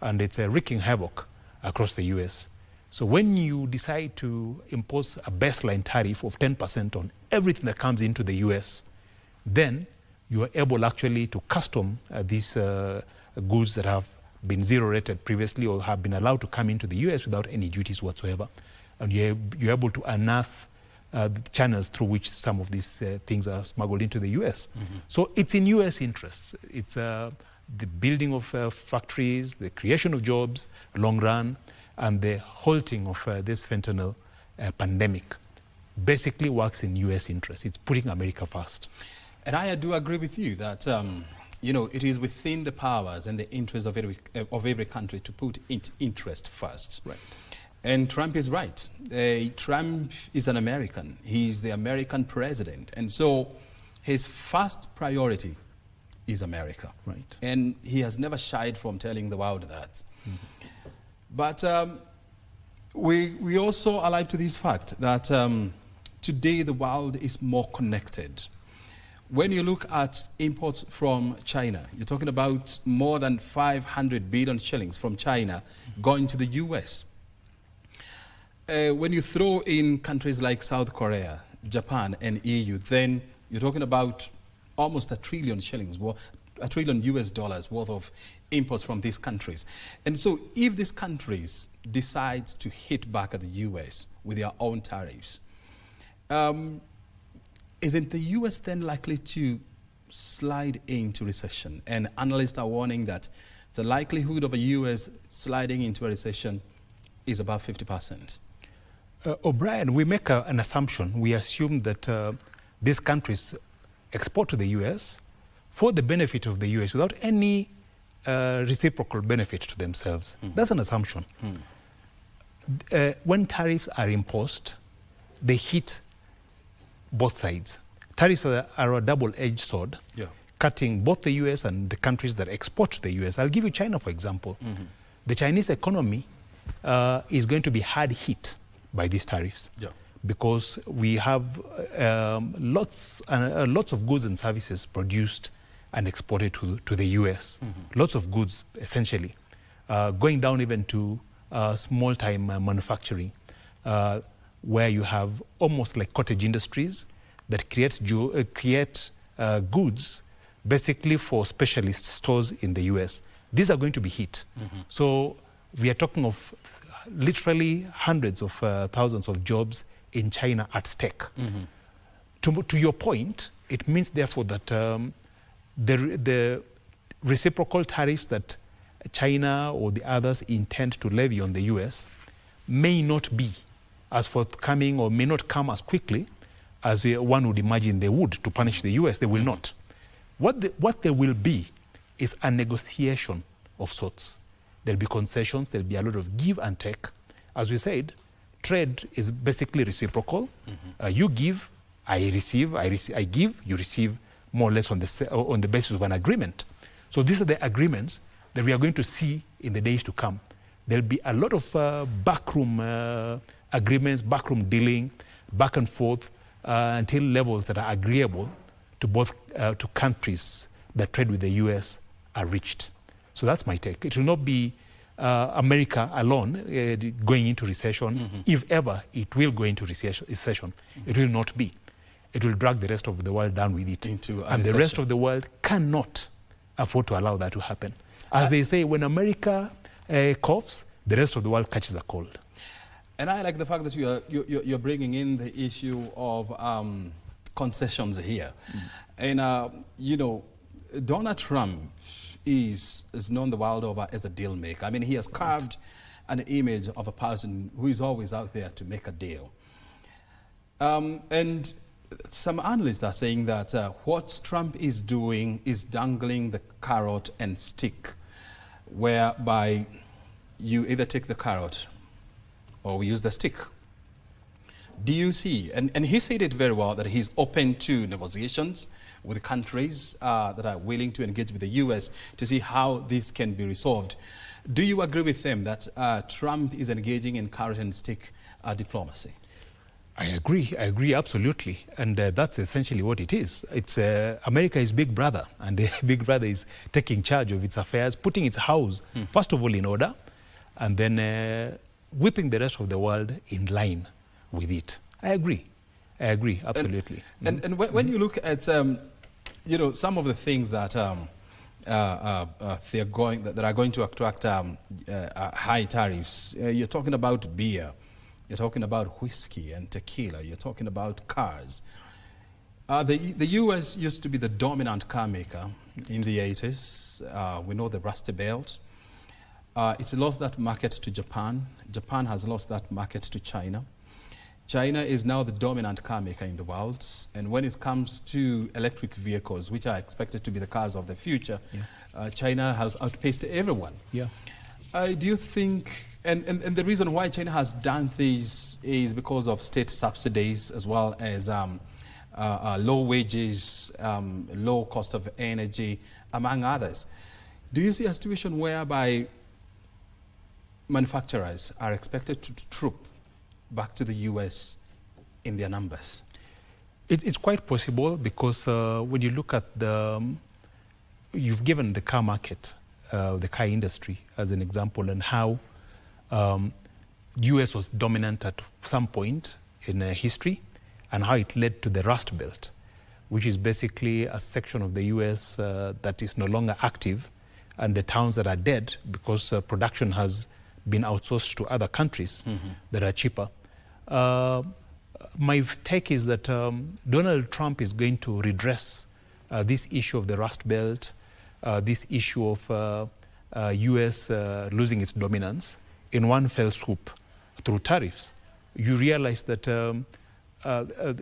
and it's wreaking havoc across the US. So when you decide to impose a baseline tariff of 10% on everything that comes into the US, then you are able actually to custom these goods that have been zero-rated previously or have been allowed to come into the US without any duties whatsoever. And you're able to unearth the channels through which some of these things are smuggled into the US. So it's in US interests. It's the building of factories, the creation of jobs, long run, and the halting of this fentanyl pandemic basically works in US interests. It's putting America first. And I do agree with you that it is within the powers and the interests of every country to put interest first. Right. And Trump is right. Trump is an American. He's the American president. And so his first priority is America. Right. And he has never shied from telling the world that. But we also are alive to this fact that today the world is more connected. When you look at imports from China, you're talking about more than 500 billion shillings from China going to the US. When you throw in countries like South Korea, Japan, and EU, then you're talking about almost $1 trillion shillings, $1 trillion US dollars worth of imports from these countries. And so if these countries decide to hit back at the US with their own tariffs, isn't the US then likely to slide into recession? And analysts are warning that the likelihood of a US sliding into a recession is about 50%. O'Brien, we make an assumption. We assume that these countries export to the US for the benefit of the US without any reciprocal benefit to themselves. That's an assumption. When tariffs are imposed, they hit both sides. Tariffs are a double-edged sword, cutting both the US and the countries that export to the US. I'll give you China, for example. The Chinese economy is going to be hard hit by these tariffs because we have lots of goods and services produced and exported to the US. Lots of goods, essentially, going down even to small-time manufacturing, where you have almost like cottage industries that create goods basically for specialist stores in the US. These are going to be hit. So we are talking of literally hundreds of thousands of jobs in China at stake. To your point, it means therefore that the reciprocal tariffs that China or the others intend to levy on the US may not be as forthcoming or may not come as quickly as one would imagine they would to punish the US. They will not. What there will be is a negotiation of sorts. There'll be concessions, there'll be a lot of give and take. As we said, trade is basically reciprocal. You give, I receive, I give, you receive, more or less on the basis of an agreement. So these are the agreements that we are going to see in the days to come. There'll be a lot of backroom agreements, backroom dealing, back and forth, until levels that are agreeable to both to countries that trade with the US are reached. So that's my take. It will not be America alone going into recession. If ever it will go into recession, it will not be. It will drag the rest of the world down with it. And the rest of the world cannot afford to allow that to happen. As they say, when America coughs, the rest of the world catches a cold. And I like the fact that you're bringing in the issue of concessions here. And, Donald Trump is known the world over as a deal maker. I mean, he has carved an image of a person who is always out there to make a deal. And some analysts are saying that what Trump is doing is dangling the carrot and stick, whereby you either take the carrot or we use the stick. Do you see, and he said it very well, that he's open to negotiations with countries that are willing to engage with the U.S. to see how this can be resolved. Do you agree with them that Trump is engaging in carrot and stick diplomacy? I agree absolutely, and that's essentially what it is. It's America is Big Brother, and Big Brother is taking charge of its affairs, putting its house first of all in order, and then whipping the rest of the world in line with it. I agree absolutely. And when you look at you know, some of the things that they are going to attract high tariffs, you're talking about beer. You're talking about whiskey and tequila. You're talking about cars. The U.S. used to be the dominant car maker in the 80s. We know the Rust Belt. It's lost that market to Japan. Japan has lost that market to China. China is now the dominant car maker in the world. And when it comes to electric vehicles, which are expected to be the cars of the future, China has outpaced everyone. Yeah. Do you think, and the reason why China has done this is because of state subsidies as well as low wages, low cost of energy, among others. Do you see a situation whereby manufacturers are expected to troop back to the U.S. in their numbers? It's quite possible because when you look at you've given the car market, the car industry as an example, and how U.S. was dominant at some point in history, and how it led to the Rust Belt, which is basically a section of the U.S. That is no longer active, and the towns that are dead because production has been outsourced to other countries that are cheaper. My take is that Donald Trump is going to redress this issue of the Rust Belt, this issue of U.S. losing its dominance in one fell swoop through tariffs. You realize that,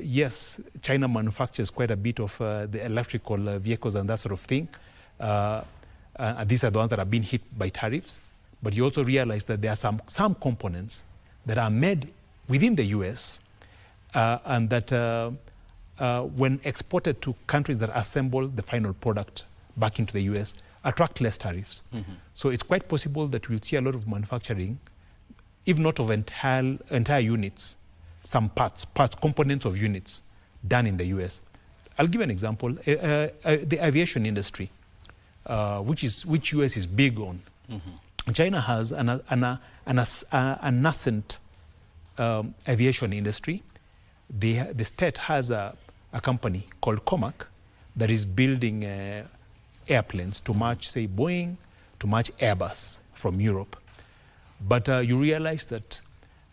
yes, China manufactures quite a bit of the electrical vehicles and that sort of thing. These are the ones that are being hit by tariffs. But you also realize that there are some components that are made within the U.S. And that when exported to countries that assemble the final product back into the U.S., attract less tariffs. So it's quite possible that we'll see a lot of manufacturing, if not of entire units, some parts, components of units done in the U.S. I'll give an example. The aviation industry, which U.S. is big on. China has a nascent aviation industry. The state has a company called Comac that is building airplanes to match, say, Boeing, to match Airbus from Europe. But you realize that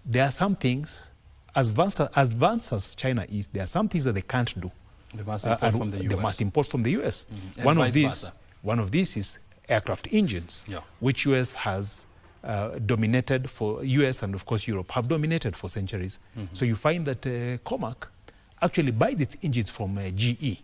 there are some things, as advanced as China is, there are some things that they can't do. They must import from the U.S. They must import from the U.S. One of these is aircraft engines, which U.S. has dominated for, U.S. and of course Europe have dominated for centuries. So you find that Comac actually buys its engines from GE.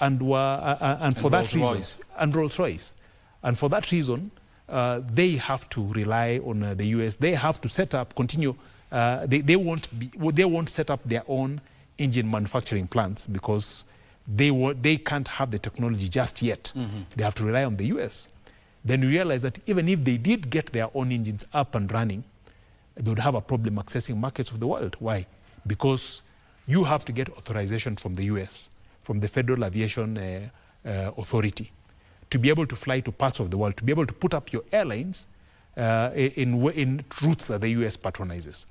And for that reason, and Rolls-Royce. And for that reason, they have to rely on the U.S. They have to set up, they won't set up their own engine manufacturing plants because they can't have the technology just yet. They have to rely on the U.S. Then you realize that even if they did get their own engines up and running, they would have a problem accessing markets of the world. Why? Because you have to get authorization from the U.S., from the Federal Aviation Authority, to be able to fly to parts of the world, to be able to put up your airlines in routes that the U.S. patronizes.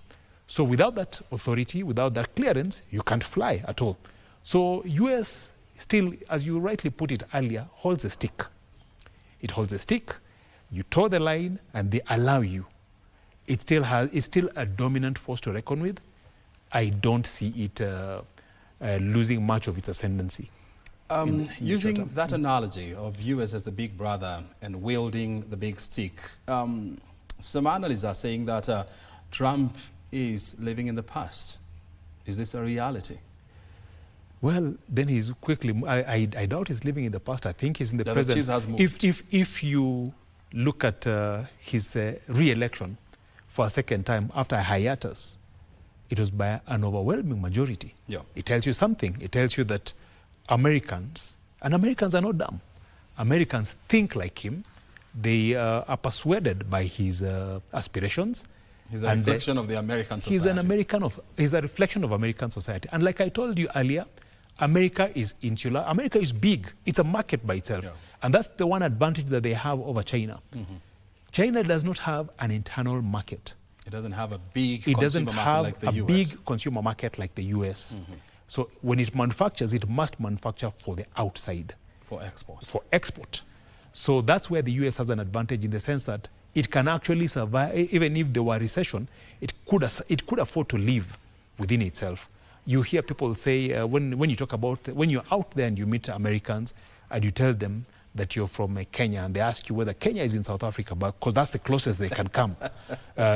So without that authority, without that clearance, you can't fly at all. So U.S. still, as you rightly put it earlier, holds a stick. It holds a stick, you toe the line, and they allow you. It's still a dominant force to reckon with. I don't see it losing much of its ascendancy. Using that analogy of U.S. as the big brother and wielding the big stick, some analysts are saying that Trump is living in the past. Is this a reality? Well, then he's quickly, I doubt he's living in the past. I think he's in the present. The cheese has moved. If you look at his re-election for a second time after a hiatus, it was by an overwhelming majority. Yeah. It tells you something. It tells you that Americans, and Americans are not dumb. Americans think like him. They are persuaded by his aspirations. He's a reflection of the American society. He's a reflection of American society. And like I told you earlier, America is insular. America is big. It's a market by itself. Yeah. And that's the one advantage that they have over China. Mm-hmm. China does not have an internal market. It doesn't have a big consumer market like the US. Big consumer market like the US. Mm-hmm. So when it manufactures, it must manufacture for the outside. For export. For export. So that's where the US has an advantage in the sense that it can actually survive. Even if there were a recession, it could afford to live within itself. You hear people say, when you talk about, when you're out there and you meet Americans and you tell them that you're from Kenya, and they ask you whether Kenya is in South Africa, because that's the closest they can come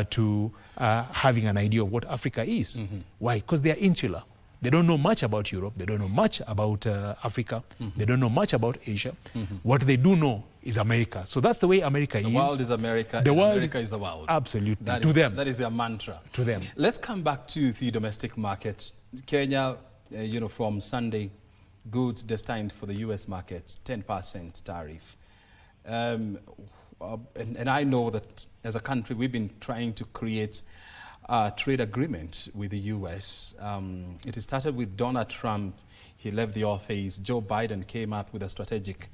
to having an idea of what Africa is. Mm-hmm. Why? Because they are insular. They don't know much about Europe. They don't know much about Africa. Mm-hmm. They don't know much about Asia. Mm-hmm. What they do know is America. So that's the way America is. The world is America. America is the world. Absolutely. Them. That is their mantra. To them. Let's come back to the domestic market. Kenya, from Sunday, goods destined for the U.S. market, 10% tariff. And I know that as a country, we've been trying to create a trade agreement with the U.S. It started with Donald Trump. He left the office. Joe Biden came up with a strategic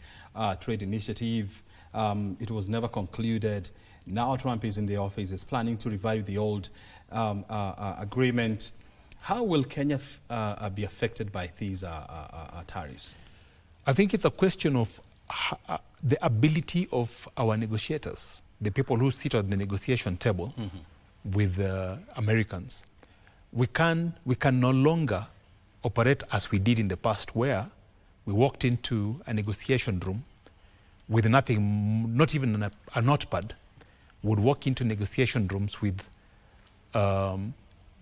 trade initiative. It was never concluded. Now Trump is in the office. He's planning to revive the old agreement. How will Kenya be affected by these tariffs? I think it's a question of the ability of our negotiators, the people who sit at the negotiation table, mm-hmm. with Americans. We can no longer operate as we did in the past, where we walked into a negotiation room with nothing, not even a notepad. Would walk into negotiation rooms with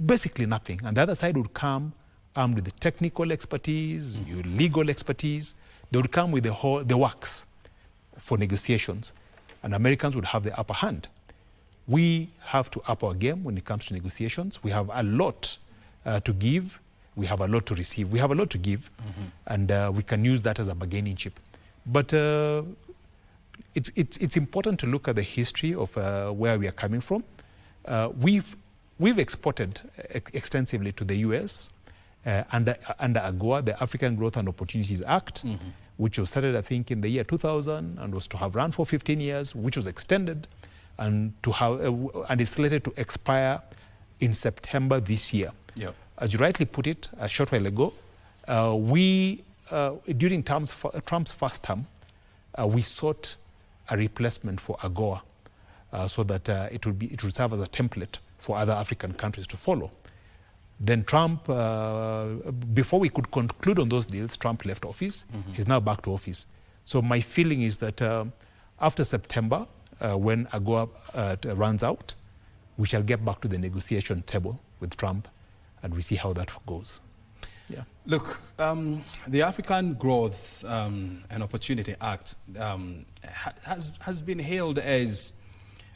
basically nothing, and the other side would come armed with the technical expertise, mm-hmm. your legal expertise. They would come with the works for negotiations, and Americans would have the upper hand. We have to up our game when it comes to negotiations. We have a lot to give. We have a lot to receive. We have a lot to give, mm-hmm. and we can use that as a bargaining chip. But it's important to look at the history of where we are coming from. We've exported extensively to the U.S. Under AGOA, the African Growth and Opportunities Act, mm-hmm. which was started, I think, in the year 2000 and was to have run for 15 years, which was extended and is slated to expire in September this year. Yep. As you rightly put it a short while ago, during Trump's first term, we sought a replacement for AGOA so that it would serve as a template for other African countries to follow. Then Trump, before we could conclude on those deals, Trump left office. Mm-hmm. He's now back to office. So my feeling is that after September, when AGOA runs out, we shall get back to the negotiation table with Trump, and we see how that goes. Yeah. Look, the African Growth and Opportunity Act has been hailed as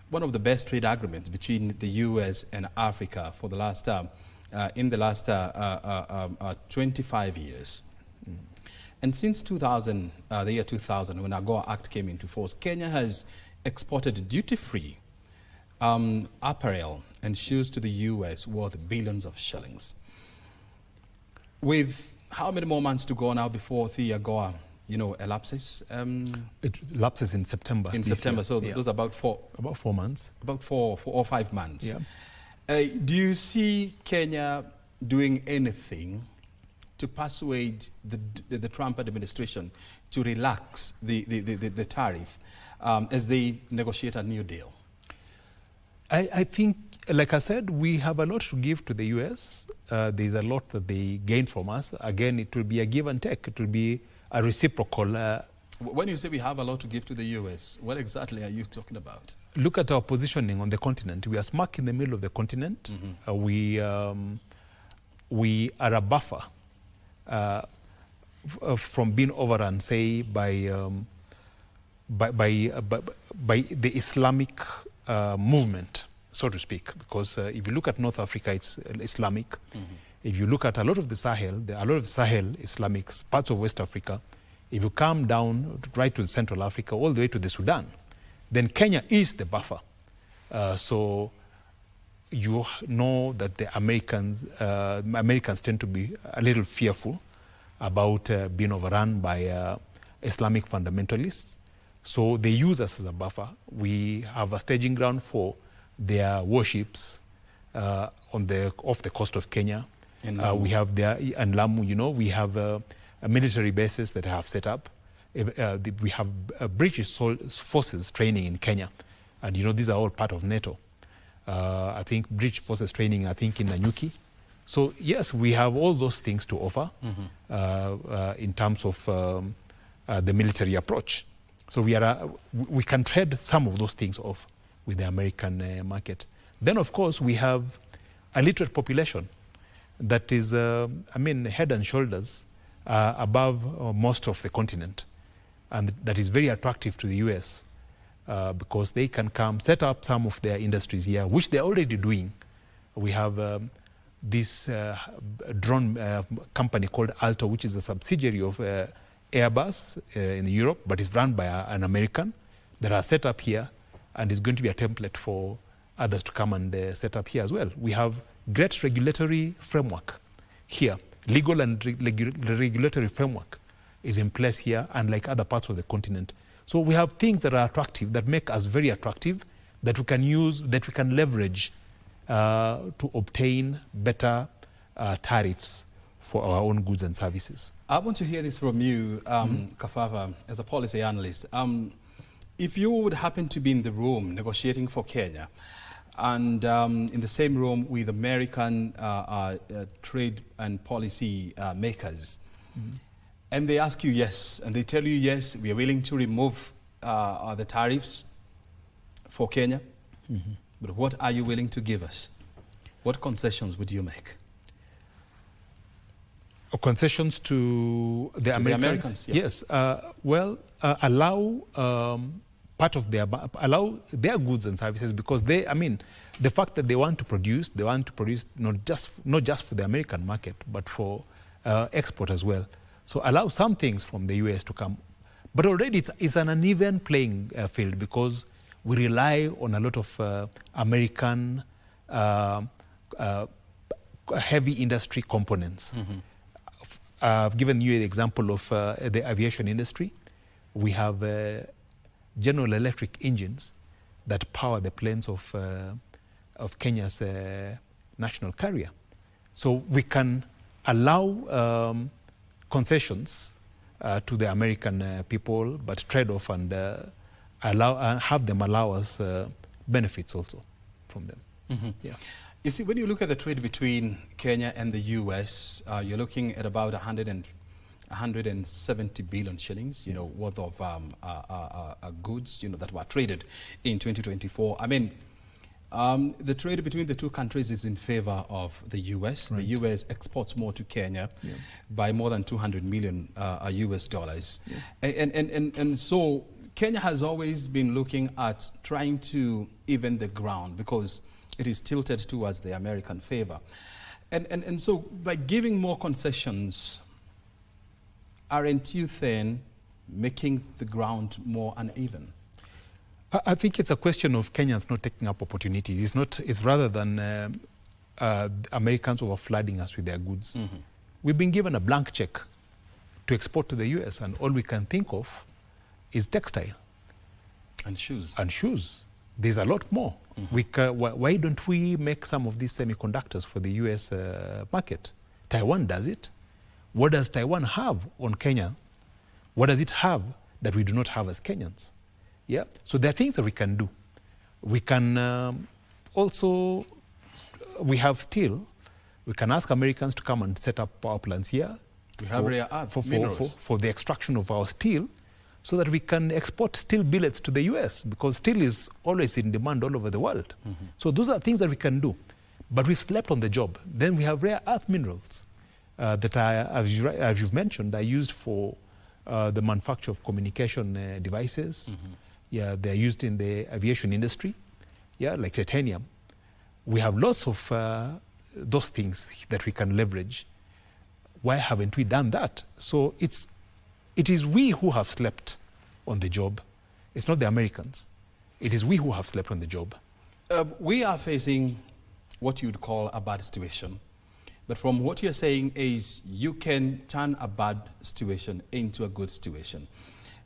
one of the best trade agreements between the U.S. and Africa for the last 25 years. Mm. And since the year 2000, when AGOA Act came into force, Kenya has exported duty-free apparel and shoes to the U.S. worth billions of shillings. With how many more months to go now before the AGOA, elapses? It lapses in September. In September, year. So yeah. Those are about 4 months. About 4 or 5 months. Yeah. Do you see Kenya doing anything to persuade the Trump administration to relax the tariff as they negotiate a new deal? I think, like I said, we have a lot to give to the U.S. There's a lot that they gain from us. Again, it will be a give and take. It will be a reciprocal. When you say we have a lot to give to the U.S., what exactly are you talking about? Look at our positioning on the continent. We are smack in the middle of the continent. Mm-hmm. we are a buffer from being overrun, say, by the Islamic movement, so to speak. Because if you look at North Africa, it's Islamic. If you look at a lot of the Sahel, Islamic parts of West Africa, if you come down right to Central Africa, all the way to the Sudan, then Kenya is the buffer. So you know that the Americans tend to be a little fearful about being overrun by Islamic fundamentalists. So they use us as a buffer. We have a staging ground for their warships off the coast of Kenya. We have there in Lamu, you know, we have military bases that have set up. We have British forces training in Kenya, and you know these are all part of NATO. I think British forces training, I think in Nanyuki. So yes, we have all those things to offer in terms of the military approach. So we can trade some of those things off with the American market. Then of course we have a literate population that is, head and shoulders above most of the continent, and that is very attractive to the US because they can come set up some of their industries here, which they're already doing. We have this drone company called Alto, which is a subsidiary of Airbus in Europe, but it's run by an American that are set up here, and is going to be a template for others to come and set up here as well. We have great regulatory framework here. Legal and regulatory framework is in place here, unlike other parts of the continent. So we have things that are attractive, that make us very attractive, that we can use, that we can leverage to obtain better tariffs for our own goods and services. I want to hear this from you, Kafafa, as a policy analyst. If you would happen to be in the room negotiating for Kenya, and in the same room with American trade and policy makers, and they ask you yes, and they tell you yes, we are willing to remove the tariffs for Kenya, but what are you willing to give us? What concessions would you make? Concessions to the Americans? Yeah. Yes. Allow part of allow their goods and services, because the fact that they want to produce not just for the American market, but for export as well. So allow some things from the US to come. But already it's an uneven playing field, because we rely on a lot of American heavy industry components. I've given you the example of the aviation industry. We have General Electric engines that power the planes of Kenya's national carrier. So we can allow concessions to the American people, but trade off and have them allow us benefits also from them. Yeah. You see, when you look at the trade between Kenya and the US, you're looking at about 170 billion shillings, worth of goods, that were traded in 2024. The trade between the two countries is in favor of the US. Right. The US exports more to Kenya by more than 200 million US dollars. And so Kenya has always been looking at trying to even the ground, because it is tilted towards the American favor. And so by giving more concessions, aren't you then making the ground more uneven? I think it's a question of Kenyans not taking up opportunities. It's rather than Americans over flooding us with their goods. We've been given a blank check to export to the US, and all we can think of is textile. And shoes. And shoes. There's a lot more. Why don't we make some of these semiconductors for the US market? Taiwan does it. What does Taiwan have on Kenya? What does it have that we do not have as Kenyans? Yeah. So there are things that we can do. We can we have steel. We can ask Americans to come and set up power plants here. We have rare earths, minerals. For the extraction of our steel, so that we can export steel billets to the US, because steel is always in demand all over the world. So those are things that we can do. but we've slept on the job. Then we have rare earth minerals that are, as you've mentioned, are used for the manufacture of communication devices. Yeah, they're used in the aviation industry, yeah, like titanium. We have lots of those things that we can leverage. Why haven't we done that? So it is we who have slept on the job. It's not the Americans. It is we who have slept on the job. We are facing what you would call a bad situation. But from what you're saying is you can turn a bad situation into a good situation.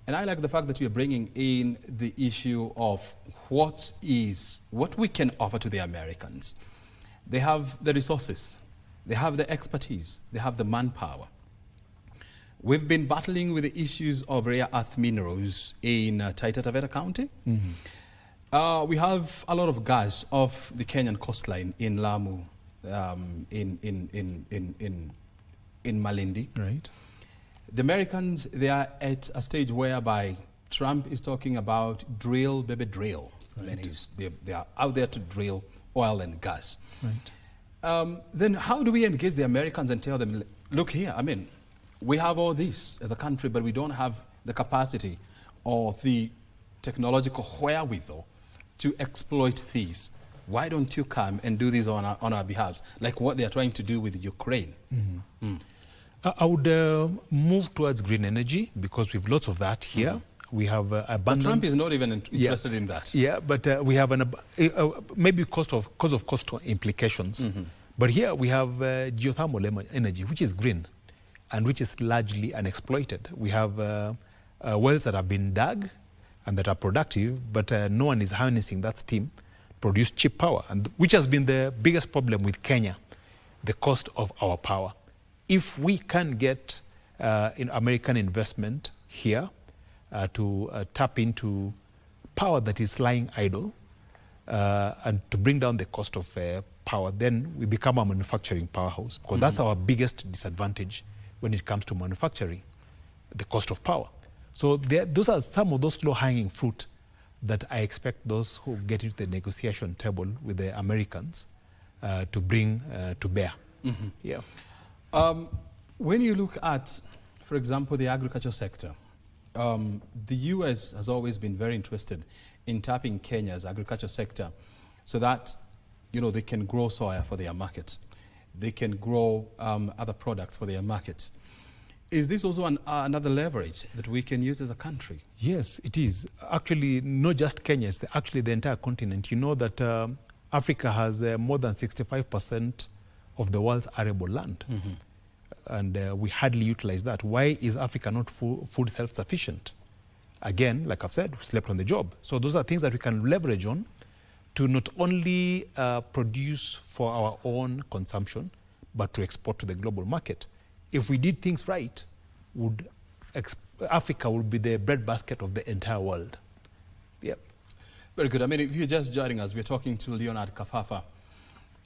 And I like the fact that you're bringing in the issue of what we can offer to the Americans. They have the resources, they have the expertise, they have the manpower. We've been battling with the issues of rare earth minerals in Taita Taveta County. We have a lot of gas off the Kenyan coastline in Lamu, in Malindi. Right. The Americans, they are at a stage whereby Trump is talking about drill, baby, drill. Right. I mean, they are out there to drill oil and gas. Right. Then how do we engage the Americans and tell them, look here, I mean, we have all this as a country, but we don't have the capacity or the technological wherewithal to exploit these. Why don't you come and do this on our behalf, like what they are trying to do with Ukraine? I would move towards green energy because we've lots of that here. We have abundance. But Trump is not even interested in that. Yeah, but we have maybe because of cost implications. But here we have geothermal energy, which is green and which is largely unexploited. We have wells that have been dug and that are productive, but no one is harnessing that steam, produce cheap power, and which has been the biggest problem with Kenya, the cost of our power. If we can get in American investment here to tap into power that is lying idle and to bring down the cost of power, then we become a manufacturing powerhouse, because that's our biggest disadvantage when it comes to manufacturing, the cost of power. So those are some of those low-hanging fruit that I expect those who get to the negotiation table with the Americans to bring to bear. Yeah. When you look at, for example, the agriculture sector, the U.S. has always been very interested in tapping Kenya's agriculture sector so that, you know, they can grow soya for their market. They can grow other products for their market. Is this also another leverage that we can use as a country? Yes, it is. Actually, not just Kenya, it's actually the entire continent. You know that Africa has more than 65% of the world's arable land. And we hardly utilize that. Why is Africa not food self-sufficient? Again, like I've said, we slept on the job. So those are things that we can leverage on to not only produce for our own consumption, but to export to the global market. If we did things right, Africa would be the breadbasket of the entire world. Yep. Very good. I mean, if you're just joining us, we're talking to Leonard Kafafa.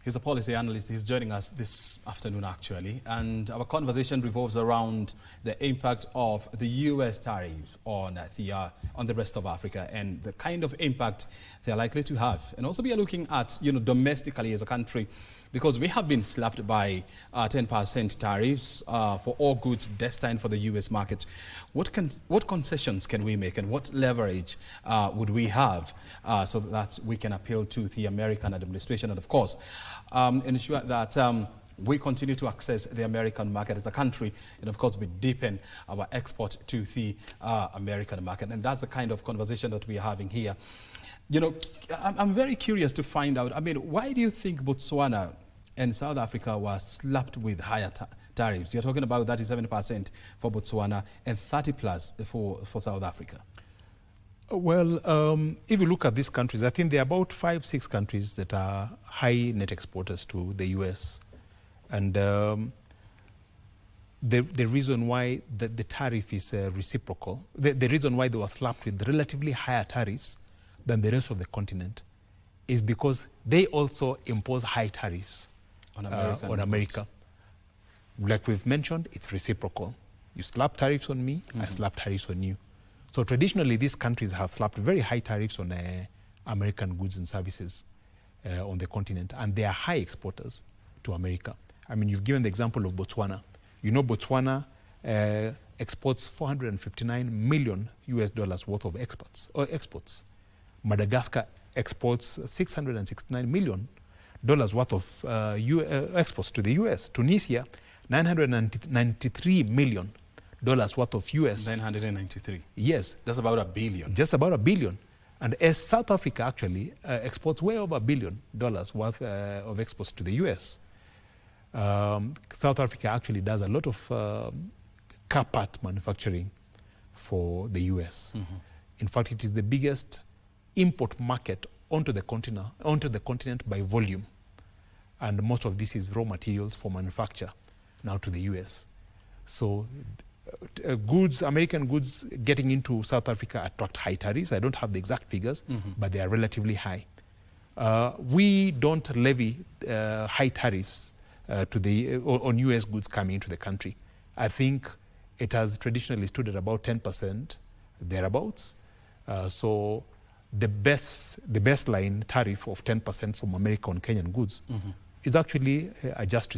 He's a policy analyst. He's joining us this afternoon, actually. And our conversation revolves around the impact of the U.S. tariffs on the rest of Africa and the kind of impact they're likely to have. And also we are looking at, you know, domestically as a country, because we have been slapped by 10% tariffs for all goods destined for the U.S. market. What concessions can we make and what leverage would we have so that we can appeal to the American administration and, of course, ensure that we continue to access the American market as a country, and of course we deepen our export to the American market. And that's the kind of conversation that we are having here. You know, I'm very curious to find out, I mean, why do you think Botswana and South Africa were slapped with higher tariffs? You're talking about 37% for Botswana and 30+ for South Africa. Well, if you look at these countries, I think there are about 5-6 countries that are high net exporters to the US. And the reason why the tariff is reciprocal, the reason why they were slapped with relatively higher tariffs than the rest of the continent is because they also impose high tariffs on America. Like we've mentioned, it's reciprocal. You slap tariffs on me, I slap tariffs on you. So traditionally, these countries have slapped very high tariffs on American goods and services. on the continent, and they are high exporters to America. I mean, you've given the example of Botswana. You know, Botswana exports $459 million worth of exports. Madagascar exports $669 million worth of exports to the US. Tunisia, $993 million worth of US. 993. Yes. That's about $1 billion. Just about $1 billion. And as South Africa actually exports way over $1 billion worth of exports to the US. South Africa actually does a lot of car part manufacturing for the US. In fact, it is the biggest import market onto the continent by volume. And most of this is raw materials for manufacture now to the US. So American goods getting into South Africa attract high tariffs. I don't have the exact figures, but they are relatively high. We don't levy high tariffs on US goods coming into the country. I think it has traditionally stood at about 10%, thereabouts. So the baseline tariff of 10% from America on Kenyan goods is actually a just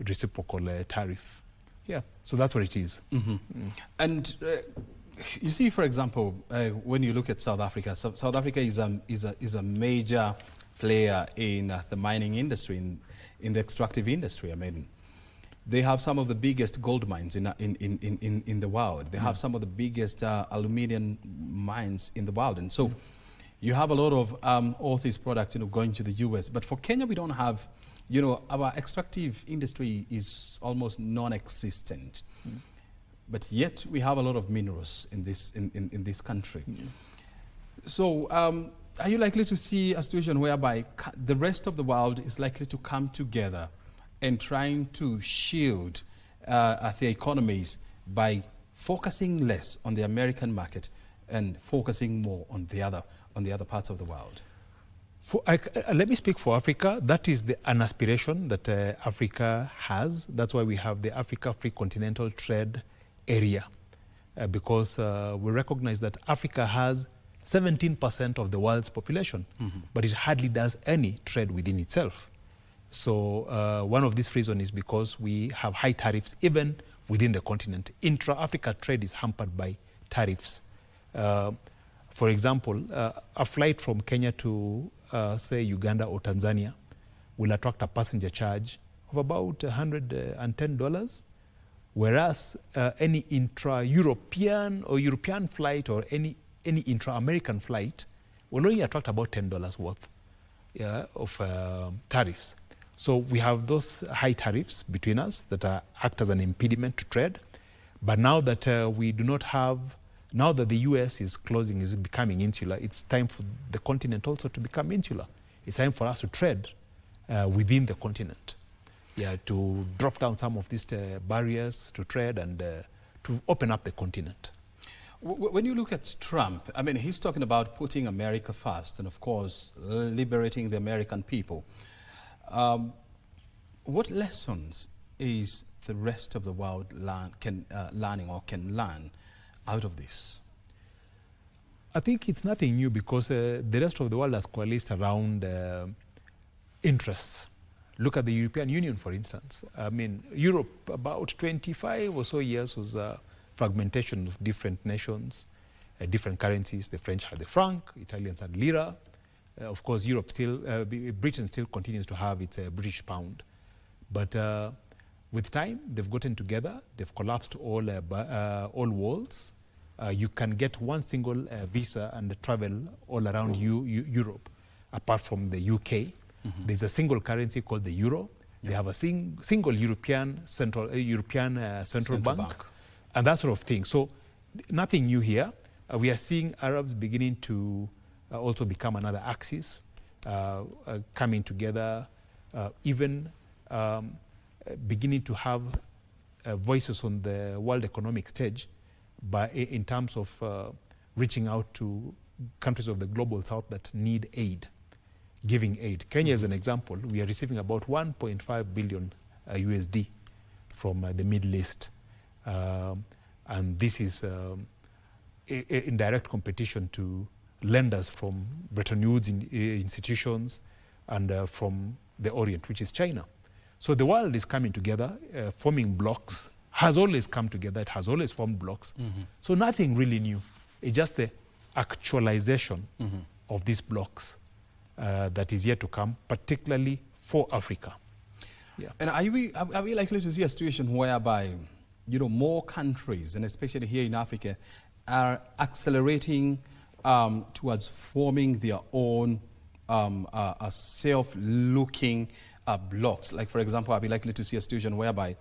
reciprocal tariff. Yeah, so that's what it is. And you see, for example, when you look at South Africa, South Africa is a major player in the mining industry, in the extractive industry. I mean, they have some of the biggest gold mines in the world. They have some of the biggest aluminium mines in the world, and so you have a lot of all these products, going to the US. But for Kenya, we don't have. Our extractive industry is almost non-existent, but yet we have a lot of minerals in this country. So, are you likely to see a situation whereby the rest of the world is likely to come together and trying to shield their economies by focusing less on the American market and focusing more on the other parts of the world? Let me speak for Africa. That is an aspiration that Africa has. That's why we have the Africa Free Continental Trade Area, because we recognize that Africa has 17% of the world's population, but it hardly does any trade within itself. So one of these reasons is because we have high tariffs even within the continent. Intra-Africa trade is hampered by tariffs. For example, a flight from Kenya to say Uganda or Tanzania will attract a passenger charge of about $110, whereas any intra-European or European flight or any intra-American flight will only attract about $10 worth of tariffs. So we have those high tariffs between us that act as an impediment to trade. But now that we do not have, now that the US is closing, is becoming insular, it's time for the continent also to become insular. It's time for us to trade within the continent. To drop down some of these barriers to trade and to open up the continent. When you look at Trump, I mean, he's talking about putting America first and, of course, liberating the American people. What lessons is the rest of the world can learn out of this? I think it's nothing new because the rest of the world has coalesced around interests. Look at the European Union, for instance. I mean, Europe, about 25 or so years was fragmentation of different nations, different currencies. The French had the franc, Italians had lira. Of course, Europe still, Britain still continues to have its British pound. But with time, they've gotten together. They've collapsed all walls. You can get one single visa and travel all around Europe, apart from the UK. There's a single currency called the euro. They have a single European central bank, and that sort of thing. So nothing new here. We are seeing Arabs beginning to also become another axis, coming together, even beginning to have voices on the world economic stage, but in terms of reaching out to countries of the global south that need aid, giving aid. Kenya is an example. We are receiving about 1.5 billion USD from the Middle East. And this is in direct competition to lenders from Bretton Woods institutions, and from the Orient, which is China. So the world is coming together, forming blocks, has always come together, it has always formed blocks. So nothing really new. It's just the actualization of these blocks that is yet to come, particularly for Africa. Yeah. And are we likely to see a situation whereby, you know, more countries, and especially here in Africa, are accelerating towards forming their own self-looking blocks? Like, for example, are we likely to see a situation whereby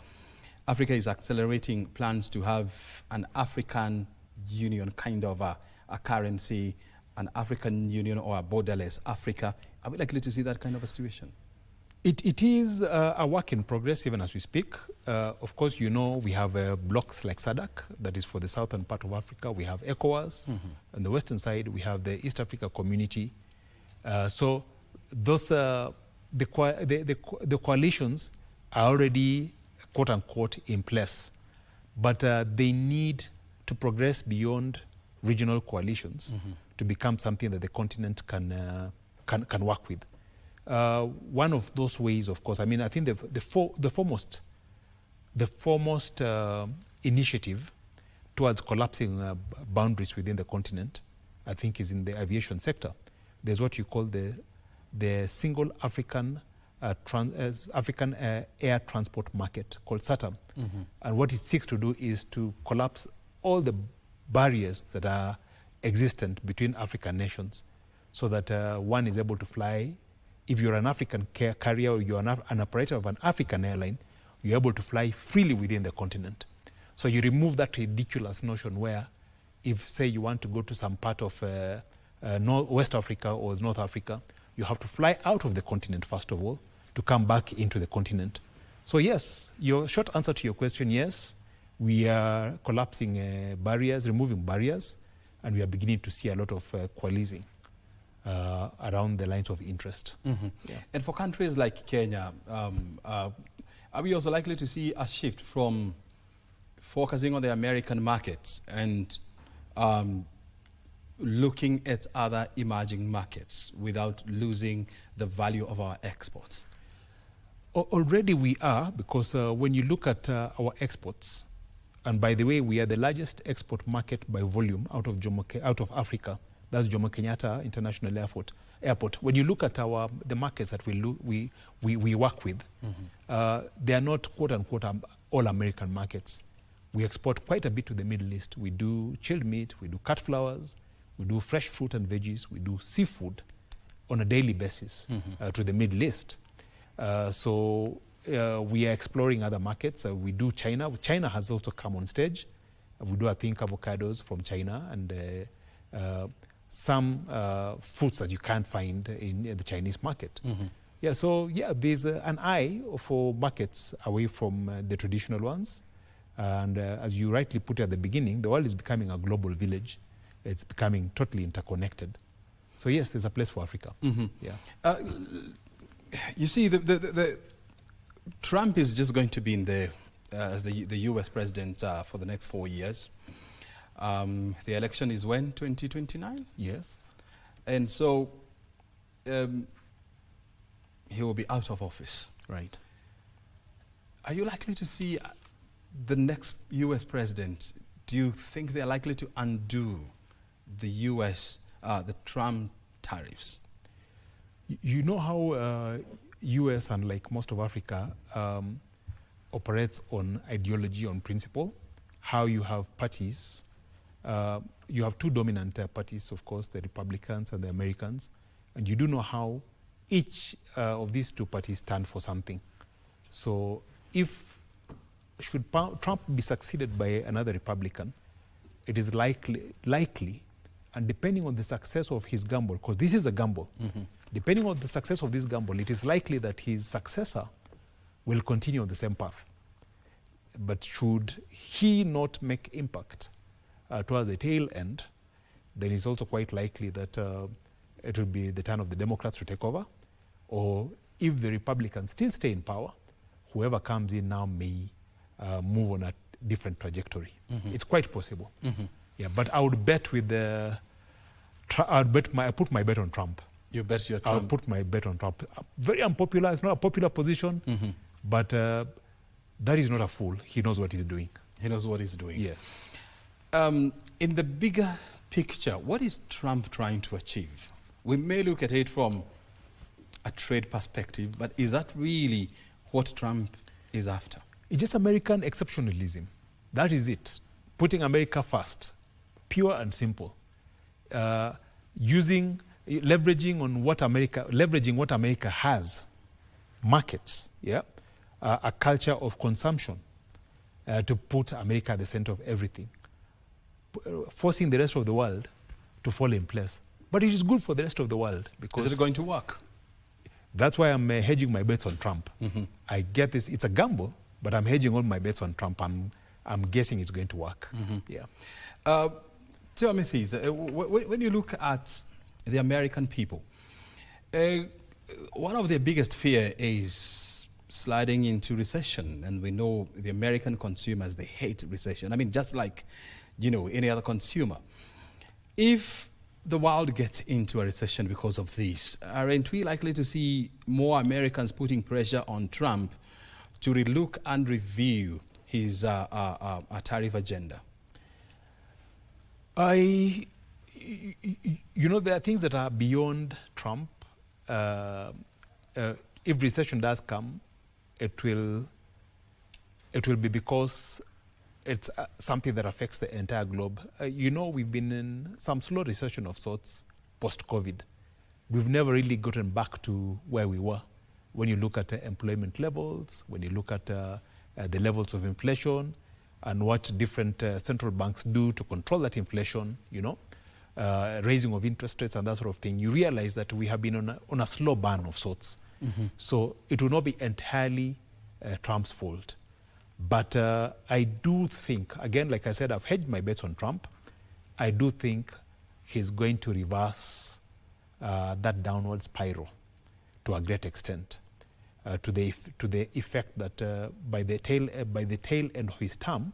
Africa is accelerating plans to have an African Union kind of a currency, an African Union or a borderless Africa? Are we likely to see that kind of a situation? It is a work in progress even as we speak. Of course, you know, we have blocks like SADC, that is for the southern part of Africa. We have ECOWAS. On the western side, we have the East Africa Community. So those, the coalitions are already, quote unquote, in place. But they need to progress beyond regional coalitions to become something that the continent can work with. One of those ways, of course, I mean, I think the foremost initiative towards collapsing boundaries within the continent, I think, is in the aviation sector. There's what you call the single African air transport market called SATAM. And what it seeks to do is to collapse all the barriers that are existent between African nations, so that one is able to fly. If you're an African carrier or you're an operator of an African airline, you're able to fly freely within the continent. So you remove that ridiculous notion where if, say, you want to go to some part of West Africa or North Africa, you have to fly out of the continent, first of all, to come back into the continent. So yes, your short answer to your question, yes, we are collapsing barriers, removing barriers, and we are beginning to see a lot of coalescing around the lines of interest. Yeah. And for countries like Kenya, are we also likely to see a shift from focusing on the American markets and looking at other emerging markets without losing the value of our exports? Already we are, because when you look at our exports, and by the way, we are the largest export market by volume out of Africa. That's Jomo Kenyatta International Airport. When you look at the markets that we work with, they are not quote unquote all American markets. We export quite a bit to the Middle East. We do chilled meat, we do cut flowers, we do fresh fruit and veggies, we do seafood on a daily basis to the Middle East. So we are exploring other markets. We do China. China has also come on stage. We do, I think, avocados from China and some fruits that you can't find in the Chinese market. Yeah, so yeah, there's an eye for markets away from the traditional ones. And as you rightly put at the beginning, the world is becoming a global village. It's becoming totally interconnected. So yes, there's a place for Africa. Yeah. You see, the Trump is just going to be in there as the U.S. president for the next 4 years. The election is when? 2029? Yes. And so he will be out of office. Right. Are you likely to see the next U.S. president? Do you think they're likely to undo the U.S., the Trump tariffs? You know how U.S., unlike most of Africa, operates on ideology, on principle, how you have parties. You have two dominant parties, of course, the Republicans and the Americans, and you do know how each of these two parties stand for something. So if should Trump be succeeded by another Republican, it is likely, and depending on the success of his gamble, because this is a gamble, depending on the success of this gamble, it is likely that his successor will continue on the same path. But should he not make impact towards the tail end, then it's also quite likely that it will be the turn of the Democrats to take over. Or if the Republicans still stay in power, whoever comes in now may move on a different trajectory. It's quite possible. Yeah, but I would bet with I put my bet on Trump. You bet your Trump. I'll put my bet on Trump. Very unpopular. It's not a popular position, but that is not a fool. He knows what he's doing. He knows what he's doing. Yes. In the bigger picture, what is Trump trying to achieve? We may look at it from a trade perspective, but is that really what Trump is after? It's just American exceptionalism. That is it. Putting America first, pure and simple. Leveraging what America has, markets, yeah, a culture of consumption, to put America at the center of everything, forcing the rest of the world to fall in place. But it is good for the rest of the world because is it going to work? That's why I'm hedging my bets on Trump. I get this; it's a gamble, but I'm hedging all my bets on Trump. I'm guessing it's going to work. Yeah. Timothy, when you look at the American people, one of their biggest fear is sliding into recession, and we know the American consumers, they hate recession. I mean, just like, any other consumer. If the world gets into a recession because of this, aren't we likely to see more Americans putting pressure on Trump to relook and review his tariff agenda? There are things that are beyond Trump. If recession does come, it will be because it's something that affects the entire globe. We've been in some slow recession of sorts post-COVID. We've never really gotten back to where we were. When you look at employment levels, when you look at the levels of inflation, and what different central banks do to control that inflation, raising of interest rates and that sort of thing, you realize that we have been on a slow burn of sorts. So it will not be entirely Trump's fault. But I do think, again, like I said, I've hedged my bets on Trump. I do think he's going to reverse that downward spiral to a great extent, to the effect that by the tail end of his term,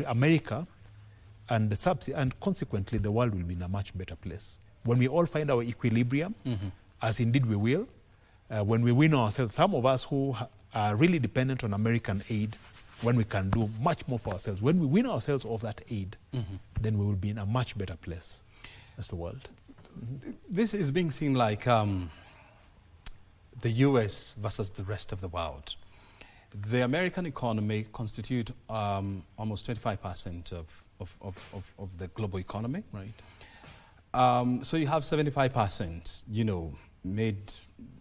America and consequently the world will be in a much better place. When we all find our equilibrium, as indeed we will, when we win ourselves, some of us who are really dependent on American aid, when we can do much more for ourselves, when we win ourselves of that aid, then we will be in a much better place as the world. This is being seen like the US versus the rest of the world. The American economy constitutes almost 25% of the global economy. Right. So you have 75%, made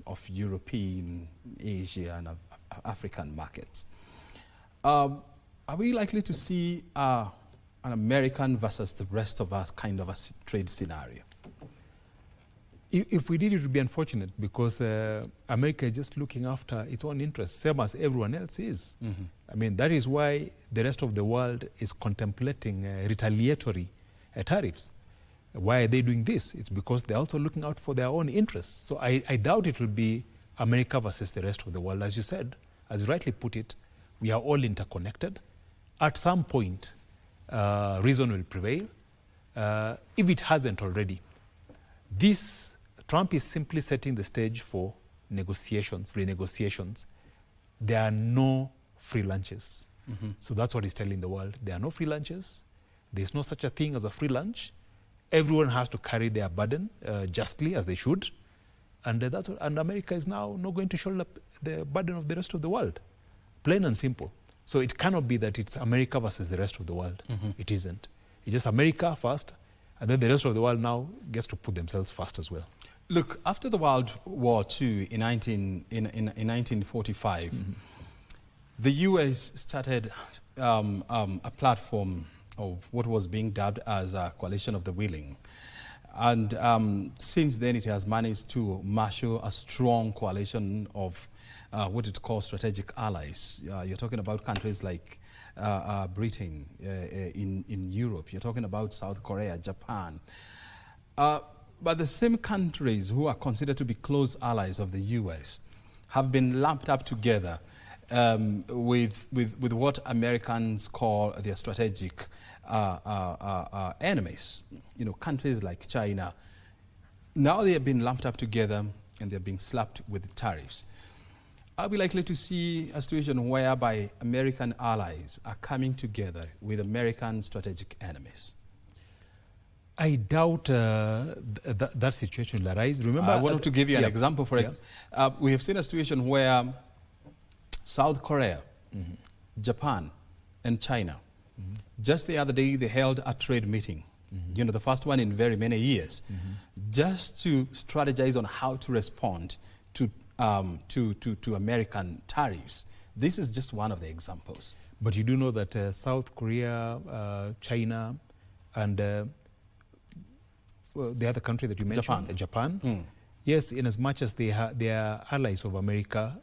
of European, Asia, and African markets. Are we likely to see an American versus the rest of us kind of a trade scenario? If we did, it would be unfortunate because America is just looking after its own interests, same as everyone else is. I mean, that is why the rest of the world is contemplating retaliatory tariffs. Why are they doing this? It's because they're also looking out for their own interests. So I doubt it will be America versus the rest of the world. As you said, as you rightly put it, we are all interconnected. At some point, reason will prevail. If it hasn't already, Trump is simply setting the stage for renegotiations. There are no free lunches. So that's what he's telling the world. There are no free lunches. There's no such a thing as a free lunch. Everyone has to carry their burden justly, as they should. And America is now not going to shoulder the burden of the rest of the world. Plain and simple. So it cannot be that it's America versus the rest of the world. It isn't. It's just America first, and then the rest of the world now gets to put themselves first as well. Look, after the World War II in 1945, the US started a platform of what was being dubbed as a coalition of the willing. And since then, it has managed to marshal a strong coalition of what it calls strategic allies. You're talking about countries like Britain in Europe. You're talking about South Korea, Japan. But the same countries who are considered to be close allies of the US have been lumped up together with what Americans call their strategic enemies. Countries like China, Now they have been lumped up together and they're being slapped with tariffs. Are we likely to see a situation whereby American allies are coming together with American strategic enemies? I doubt that situation will arise. Remember, I wanted to give you an example for it. We have seen a situation where South Korea, Japan, and China, just the other day they held a trade meeting. You know, the first one in very many years, just to strategize on how to respond to American tariffs. This is just one of the examples. But you do know that South Korea, China, and the other country that you mentioned, Japan. Yes, in as much as they are allies of America,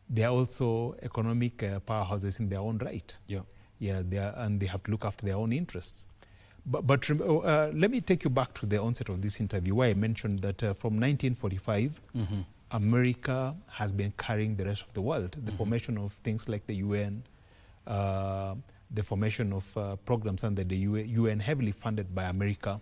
they are also economic powerhouses in their own right. And they have to look after their own interests. But let me take you back to the onset of this interview, where I mentioned that from 1945, America has been carrying the rest of the world. The formation of things like the UN, the formation of programs under the UN heavily funded by America,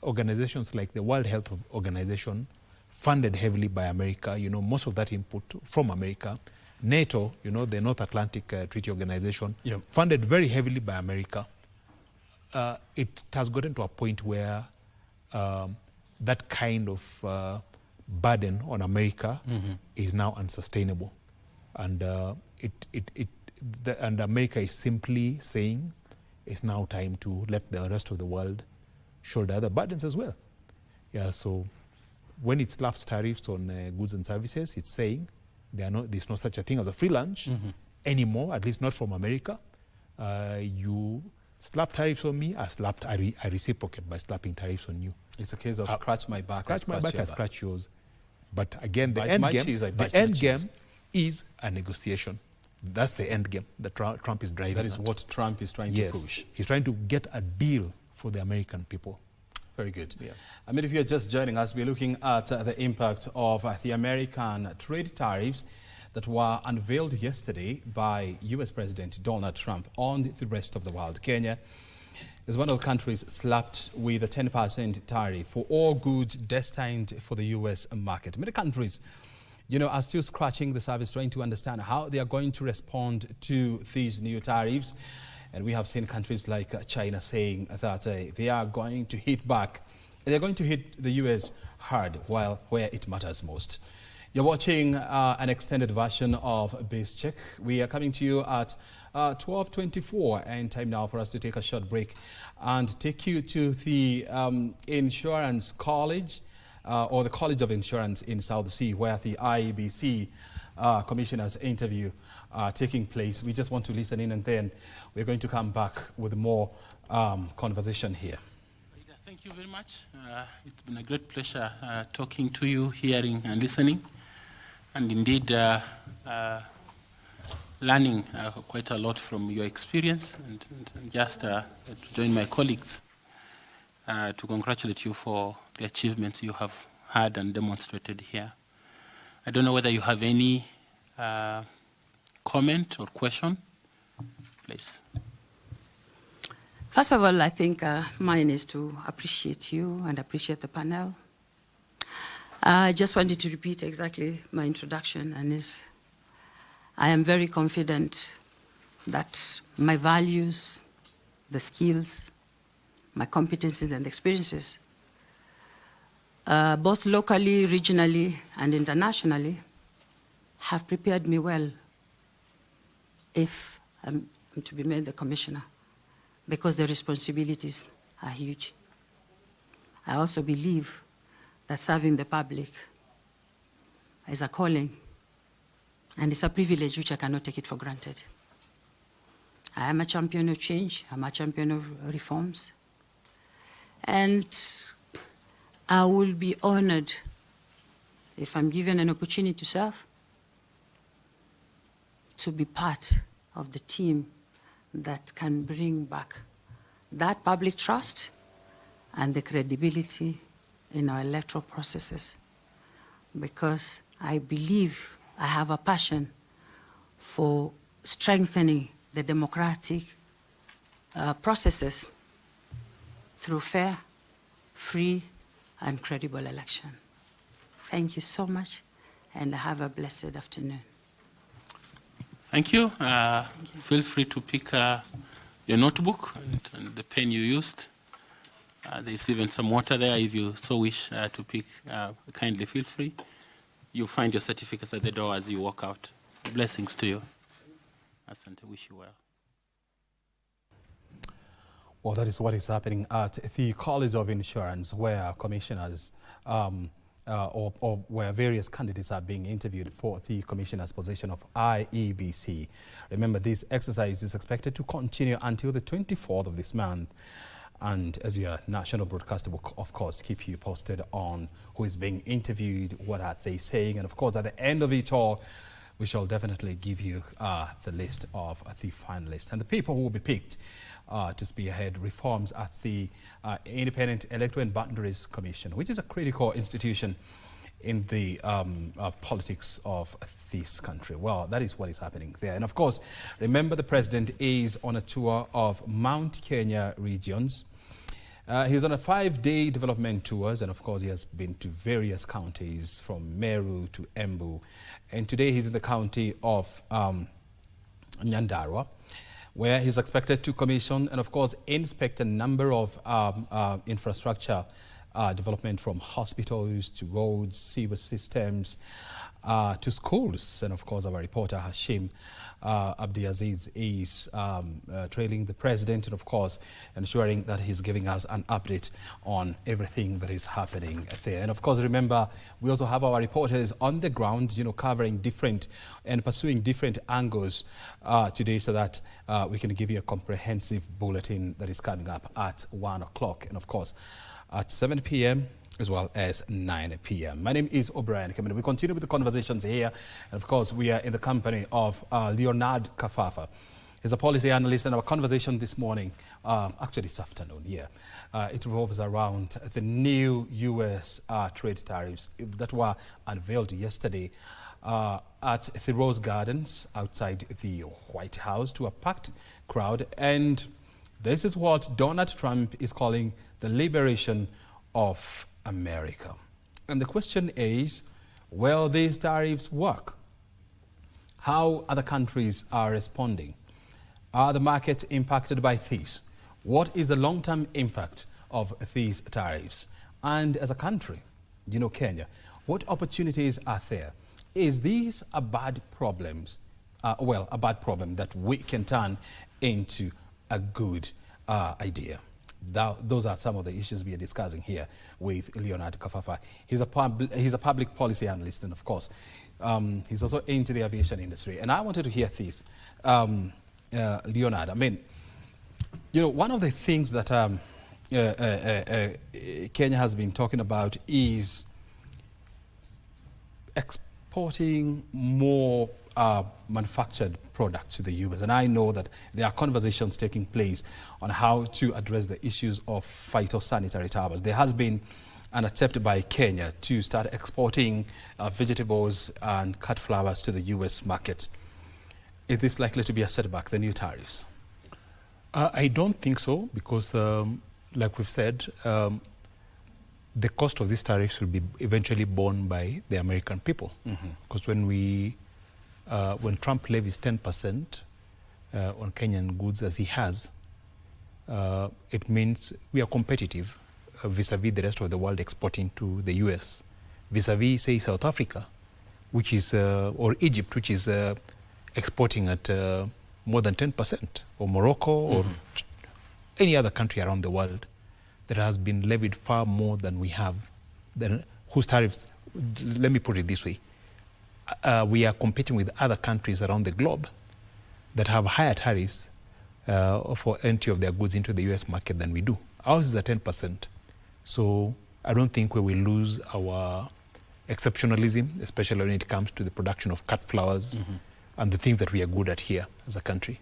organizations like the World Health Organization funded heavily by America, you know, most of that input from America. NATO, you know, the North Atlantic Treaty Organization, funded very heavily by America. It has gotten to a point where that kind of burden on America is now unsustainable. And and America is simply saying it's now time to let the rest of the world shoulder other burdens as well. So when it slaps tariffs on goods and services, it's saying there's no such a thing as a free lunch anymore, at least not from America. You slap tariffs on me, I reciprocate by slapping tariffs on you. It's a case of scratch my back, I scratch yours. But again, the end game is a negotiation. That's the end game that Trump is driving. That is what Trump is trying to push. He's trying to get a deal for the American people. Very good. I mean, if you're just joining us, we're looking at the impact of the American trade tariffs that were unveiled yesterday by US President Donald Trump on the rest of the world. Kenya is one of the countries slapped with a 10% tariff for all goods destined for the US market. Many countries, you know, are still scratching the surface, trying to understand how they are going to respond to these new tariffs. And we have seen countries like China saying that they are going to hit back. They're going to hit the US hard, while where it matters most. You're watching an extended version of Base Check. We are coming to you at 12:24, and time now for us to take a short break and take you to the Insurance College, or the College of Insurance in South Sea, where the IEBC commissioners interview taking place. We just want to listen in, and then we're going to come back with more conversation here. Thank you very much. It's been a great pleasure talking to you, hearing and listening, and indeed learning quite a lot from your experience, and just to join my colleagues to congratulate you for the achievements you have had and demonstrated here. I don't know whether you have any comment or question, please. First of all, I think mine is to appreciate you and appreciate the panel. I just wanted to repeat exactly my introduction, and I am very confident that my values, the skills, my competencies and experiences, both locally, regionally, and internationally, have prepared me well if I'm to be made the commissioner, because the responsibilities are huge. I also believe that serving the public is a calling, and it's a privilege which I cannot take it for granted. I am a champion of change, I'm a champion of reforms, and I will be honored if I'm given an opportunity to serve, to be part of the team that can bring back that public trust and the credibility in our electoral processes, because I believe I have a passion for strengthening the democratic processes through fair, free, and credible election. Thank you so much, and have a blessed afternoon. Thank you. Feel free to pick your notebook and the pen you used. There's even some water there if you so wish to pick. Kindly feel free. You'll find your certificates at the door as you walk out. Blessings to you. Asante, wish you well. Well, that is what is happening at the College of Insurance, where commissioners or where various candidates are being interviewed for the commissioner's position of IEBC. Remember, this exercise is expected to continue until the 24th of this month. And as your national broadcaster will, of course, keep you posted on who is being interviewed, what are they saying. And, of course, at the end of it all, we shall definitely give you the list of the finalists and the people who will be picked to spearhead reforms at the Independent Electoral and Boundaries Commission, which is a critical institution in the politics of this country. Well, that is what is happening there. And, of course, remember the president is on a tour of Mount Kenya regions. He's on a 5-day development tours, and of course he has been to various counties from Meru to Embu. And today he's in the county of Nyandarua, where he's expected to commission and of course inspect a number of infrastructure development, from hospitals to roads, sewer systems, to schools. And of course our reporter Hashim Abdiaziz is trailing the president and of course ensuring that he's giving us an update on everything that is happening there. And of course, remember, we also have our reporters on the ground, you know, covering different and pursuing different angles today, so that we can give you a comprehensive bulletin that is coming up at 1 o'clock and of course at 7 p.m. as well as 9 p.m. My name is O'Brien Kimani. We continue with the conversations here. And of course, we are in the company of Leonard Kafafa. He's a policy analyst, and our conversation this morning, actually this afternoon, it revolves around the new U.S. trade tariffs that were unveiled yesterday at the Rose Gardens outside the White House to a packed crowd. And this is what Donald Trump is calling the liberation of America. And the question is, will these tariffs work? How other countries are responding? Are the markets impacted by this? What is the long-term impact of these tariffs? And as a country, you know, Kenya, what opportunities are there? Is this a bad problem? A bad problem that we can turn into a good idea? Those are some of the issues we are discussing here with Leonard Kafafa. He's a public policy analyst, and of course, he's also into the aviation industry. And I wanted to hear this, Leonard. I mean, you know, one of the things that Kenya has been talking about is exporting more manufactured products to the U.S. And I know that there are conversations taking place on how to address the issues of phytosanitary tariffs. There has been an attempt by Kenya to start exporting vegetables and cut flowers to the U.S. market. Is this likely to be a setback, the new tariffs? I don't think so, because like we've said, the cost of these tariffs will be eventually borne by the American people. Because when Trump levies 10% on Kenyan goods, as he has, it means we are competitive vis-a-vis the rest of the world exporting to the US, vis-a-vis, say, South Africa, which is, or Egypt, which is exporting at more than 10%, or Morocco, or any other country around the world that has been levied far more than we have, whose tariffs, let me put it this way, we are competing with other countries around the globe that have higher tariffs for entry of their goods into the US market than we do. Ours is at 10%. So I don't think we will lose our exceptionalism, especially when it comes to the production of cut flowers and the things that we are good at here as a country.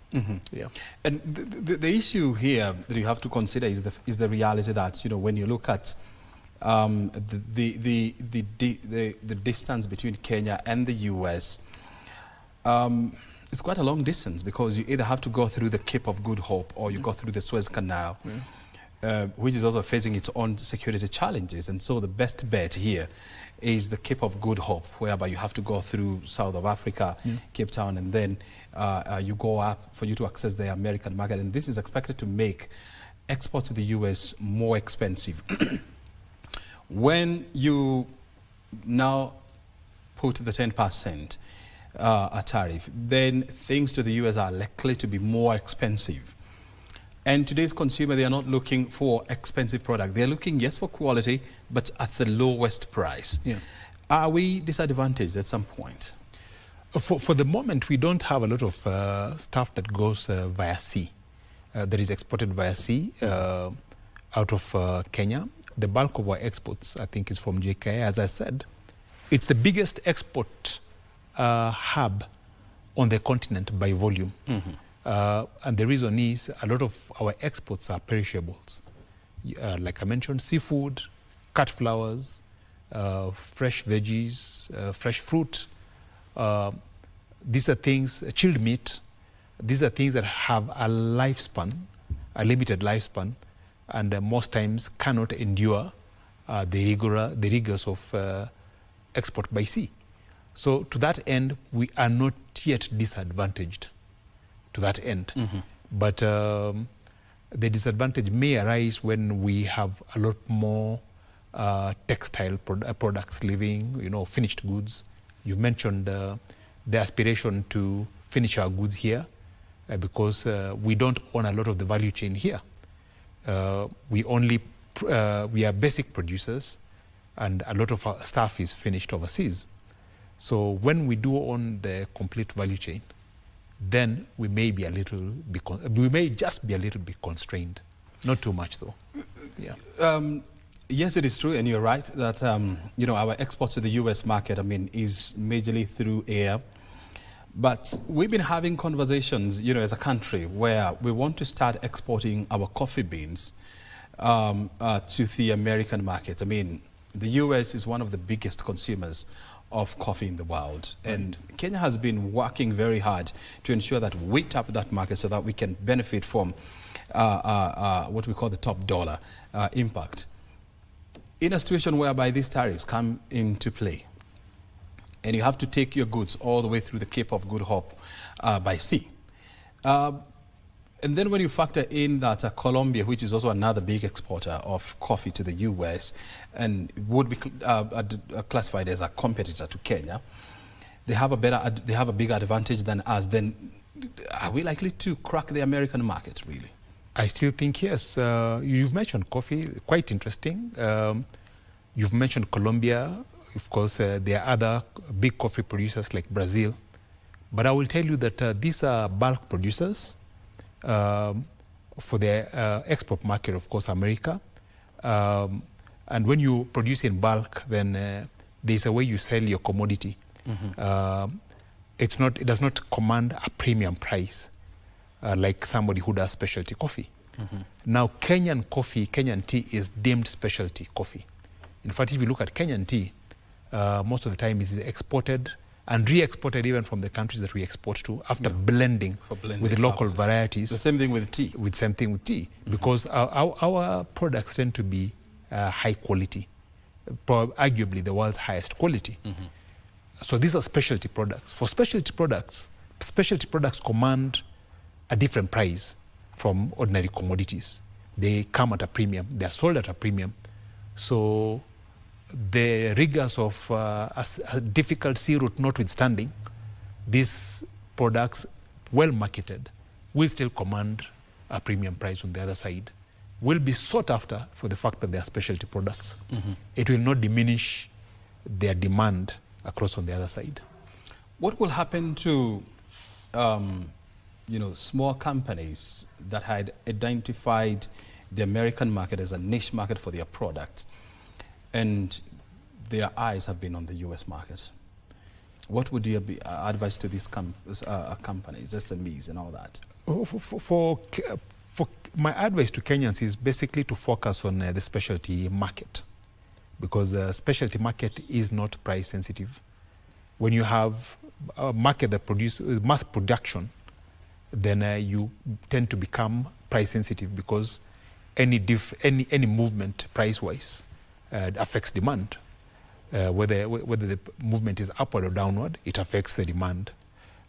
Yeah. And the issue here that you have to consider is the reality that, you know, when you look at the distance between Kenya and the US, it's quite a long distance, because you either have to go through the Cape of Good Hope or you go through the Suez Canal. which is also facing its own security challenges. And so the best bet here is the Cape of Good Hope, whereby you have to go through South of Africa, Cape Town, and then you go up for you to access the American market. And this is expected to make exports to the US more expensive. When you now put the 10% a tariff, then things to the US are likely to be more expensive. And today's consumer, they are not looking for expensive product. They're looking, yes, for quality, but at the lowest price. Yeah. Are we disadvantaged at some point? For the moment, we don't have a lot of stuff that goes via sea. That is exported via sea out of Kenya. The bulk of our exports, I think, is from JKI. As I said, it's the biggest export hub on the continent by volume. And the reason is a lot of our exports are perishables. Like I mentioned, seafood, cut flowers, fresh veggies, fresh fruit. These are things, chilled meat. These are things that have a lifespan, a limited lifespan, and most times cannot endure the rigors of export by sea. So to that end, we are not yet disadvantaged to that end. But the disadvantage may arise when we have a lot more textile products leaving, finished goods. You mentioned the aspiration to finish our goods here because we don't own a lot of the value chain here. We are basic producers, and a lot of our stuff is finished overseas. So when we do own the complete value chain, then we may just be a little bit constrained. Not too much, though. Yeah. Yes, it is true, and you're right that our exports to the U.S. market, is majorly through air. But we've been having conversations, as a country, where we want to start exporting our coffee beans to the American market. The U.S. is one of the biggest consumers of coffee in the world, and Kenya has been working very hard to ensure that we tap that market so that we can benefit from what we call the top dollar impact. In a situation whereby these tariffs come into play, and you have to take your goods all the way through the Cape of Good Hope by sea, and then when you factor in that Colombia, which is also another big exporter of coffee to the US and would be classified as a competitor to Kenya, they have a bigger advantage than us. Then are we likely to crack the American market, really? I still think yes. You've mentioned coffee, quite interesting. You've mentioned Colombia. Of course, there are other big coffee producers like Brazil. But I will tell you that these are bulk producers. For the export market, of course, America. And when you produce in bulk, then there's a way you sell your commodity. It does not command a premium price like somebody who does specialty coffee. Now, Kenyan tea is deemed specialty coffee. In fact, if you look at Kenyan tea, most of the time it is exported and re-exported even from the countries that we export to after blending with the local varieties. The same thing with tea. Same thing with tea, because our products tend to be high quality, arguably the world's highest quality. So these are specialty products. For specialty products command a different price from ordinary commodities. They come at a premium. They are sold at a premium. So the rigors of a difficult sea route notwithstanding, these products, well marketed, will still command a premium price on the other side, will be sought after for the fact that they are specialty products. It will not diminish their demand across on the other side. What will happen to small companies that had identified the American market as a niche market for their product, and their eyes have been on the U.S. market? What would your advice to these companies, SMEs and all that? For my advice to Kenyans is basically to focus on the specialty market, because specialty market is not price sensitive. When you have a market that produces mass production, then you tend to become price sensitive, because any movement price-wise affects demand. Whether the movement is upward or downward, it affects the demand.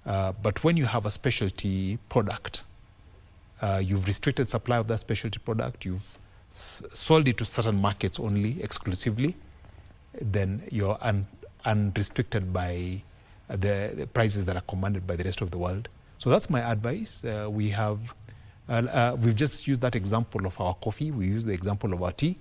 But when you have a specialty product, you've restricted supply of that specialty product, you've sold it to certain markets only, exclusively, then you're unrestricted by the prices that are commanded by the rest of the world. So that's my advice. We've just used that example of our coffee. We use the example of our tea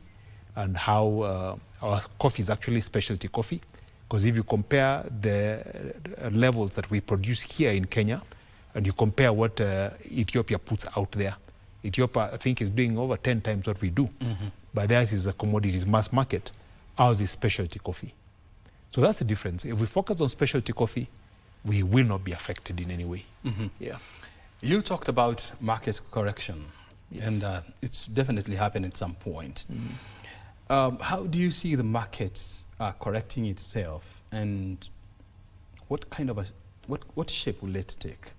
and how our coffee is actually specialty coffee. Because if you compare the levels that we produce here in Kenya and you compare what Ethiopia puts out there, Ethiopia, I think, is doing over 10 times what we do. But theirs is a commodities mass market. Ours is specialty coffee. So that's the difference. If we focus on specialty coffee, we will not be affected in any way. Yeah. You talked about market correction, yes. And it's definitely happened at some point. How do you see the markets correcting itself, and what kind of what shape will it take?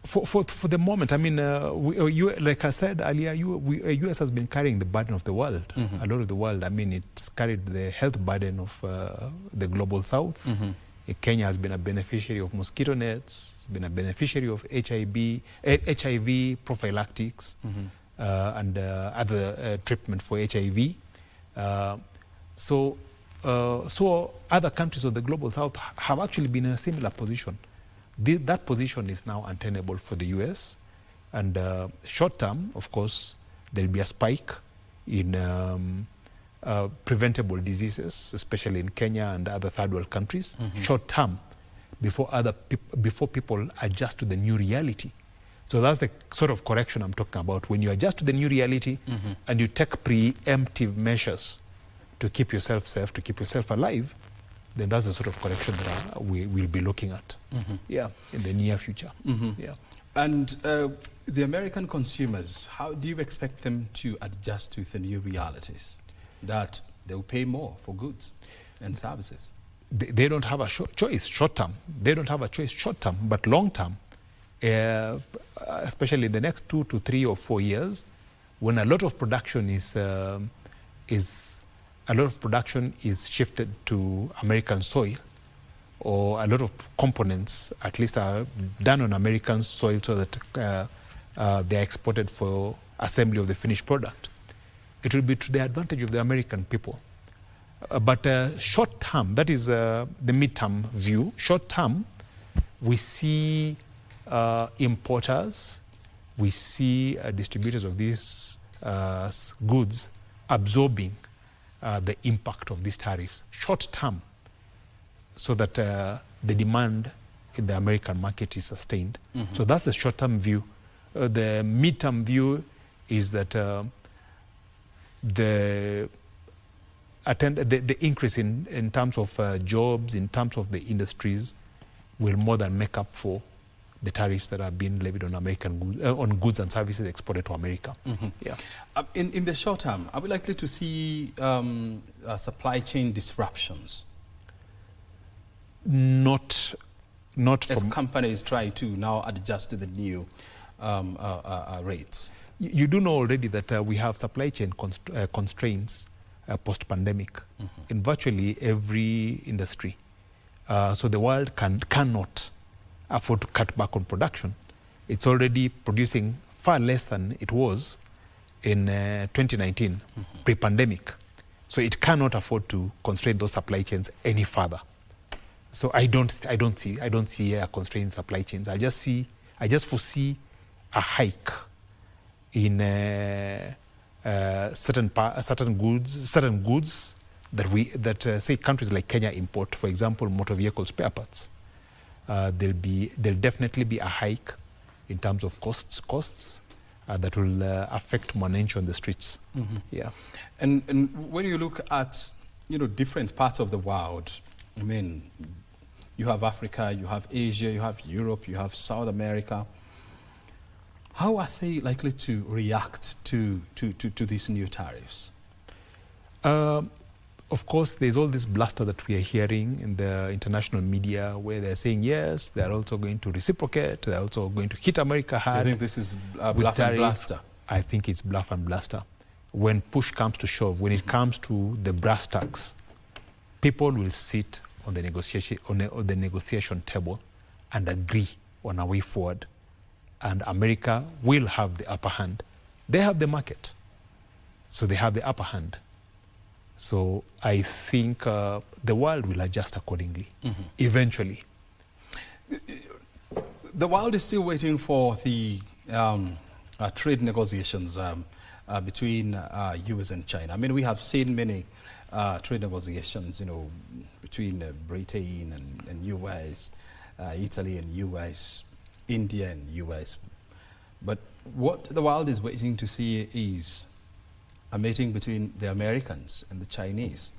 For the moment, I mean, like I said earlier, US has been carrying the burden of the world, a lot of the world. I mean, it's carried the health burden of the global south. Kenya has been a beneficiary of mosquito nets, it's been a beneficiary of HIV prophylactics, and other treatment for HIV. So other countries of the global south have actually been in a similar position. That position is now untenable for the US. And short term, of course, there will be a spike in preventable diseases, especially in Kenya and other third world countries. Short term, before people adjust to the new reality. So that's the sort of correction I'm talking about. When you adjust to the new reality and you take preemptive measures to keep yourself safe, to keep yourself alive, then that's the sort of correction that we will be looking at, in the near future. Yeah. And the American consumers, how do you expect them to adjust to the new realities that they will pay more for goods and services? They don't have a choice short term. They don't have a choice short term, but long term, especially in the next 2 to 3 or 4 years, when a lot of production is shifted to American soil, or a lot of components at least are done on American soil so that they are exported for assembly of the finished product. It will be to the advantage of the American people. But short term, that is the midterm view. Short term, we see importers, we see distributors of these goods absorbing the impact of these tariffs short term, so that the demand in the American market is sustained. So that's the short term view. The mid-term view is that the increase in terms of jobs, in terms of the industries, will more than make up for the tariffs that are being levied on American goods, on goods and services exported to America. Yeah. In the short term, are we likely to see supply chain disruptions? Not as companies try to now adjust to the new rates. You do know already that we have supply chain constraints post-pandemic in virtually every industry. So the world cannot afford to cut back on production. It's already producing far less than it was in 2019, pre-pandemic. So it cannot afford to constrain those supply chains any further. So I don't see a constrained supply chains. I just foresee a hike in certain goods that say countries like Kenya import, for example, motor vehicle spare parts. There'll definitely be a hike in terms of costs that will affect mwananchi on the streets. Yeah. And when you look at different parts of the world, I mean, you have Africa, you have Asia, you have Europe, you have South America. How are they likely to react to these new tariffs? Of course, there's all this bluster that we are hearing in the international media where they're saying, yes, they're also going to reciprocate, they're also going to hit America hard. I think this is bluster. I think it's bluff and bluster. When push comes to shove, when it comes to the brass tacks, people will sit on the negotiation table and agree on a way forward, and America will have the upper hand. They have the market, so they have the upper hand. So I think the world will adjust accordingly, eventually. The world is still waiting for the trade negotiations between US and China. I mean, we have seen many trade negotiations, between Britain and US, Italy and US, India and US. But what the world is waiting to see is a meeting between the Americans and the Chinese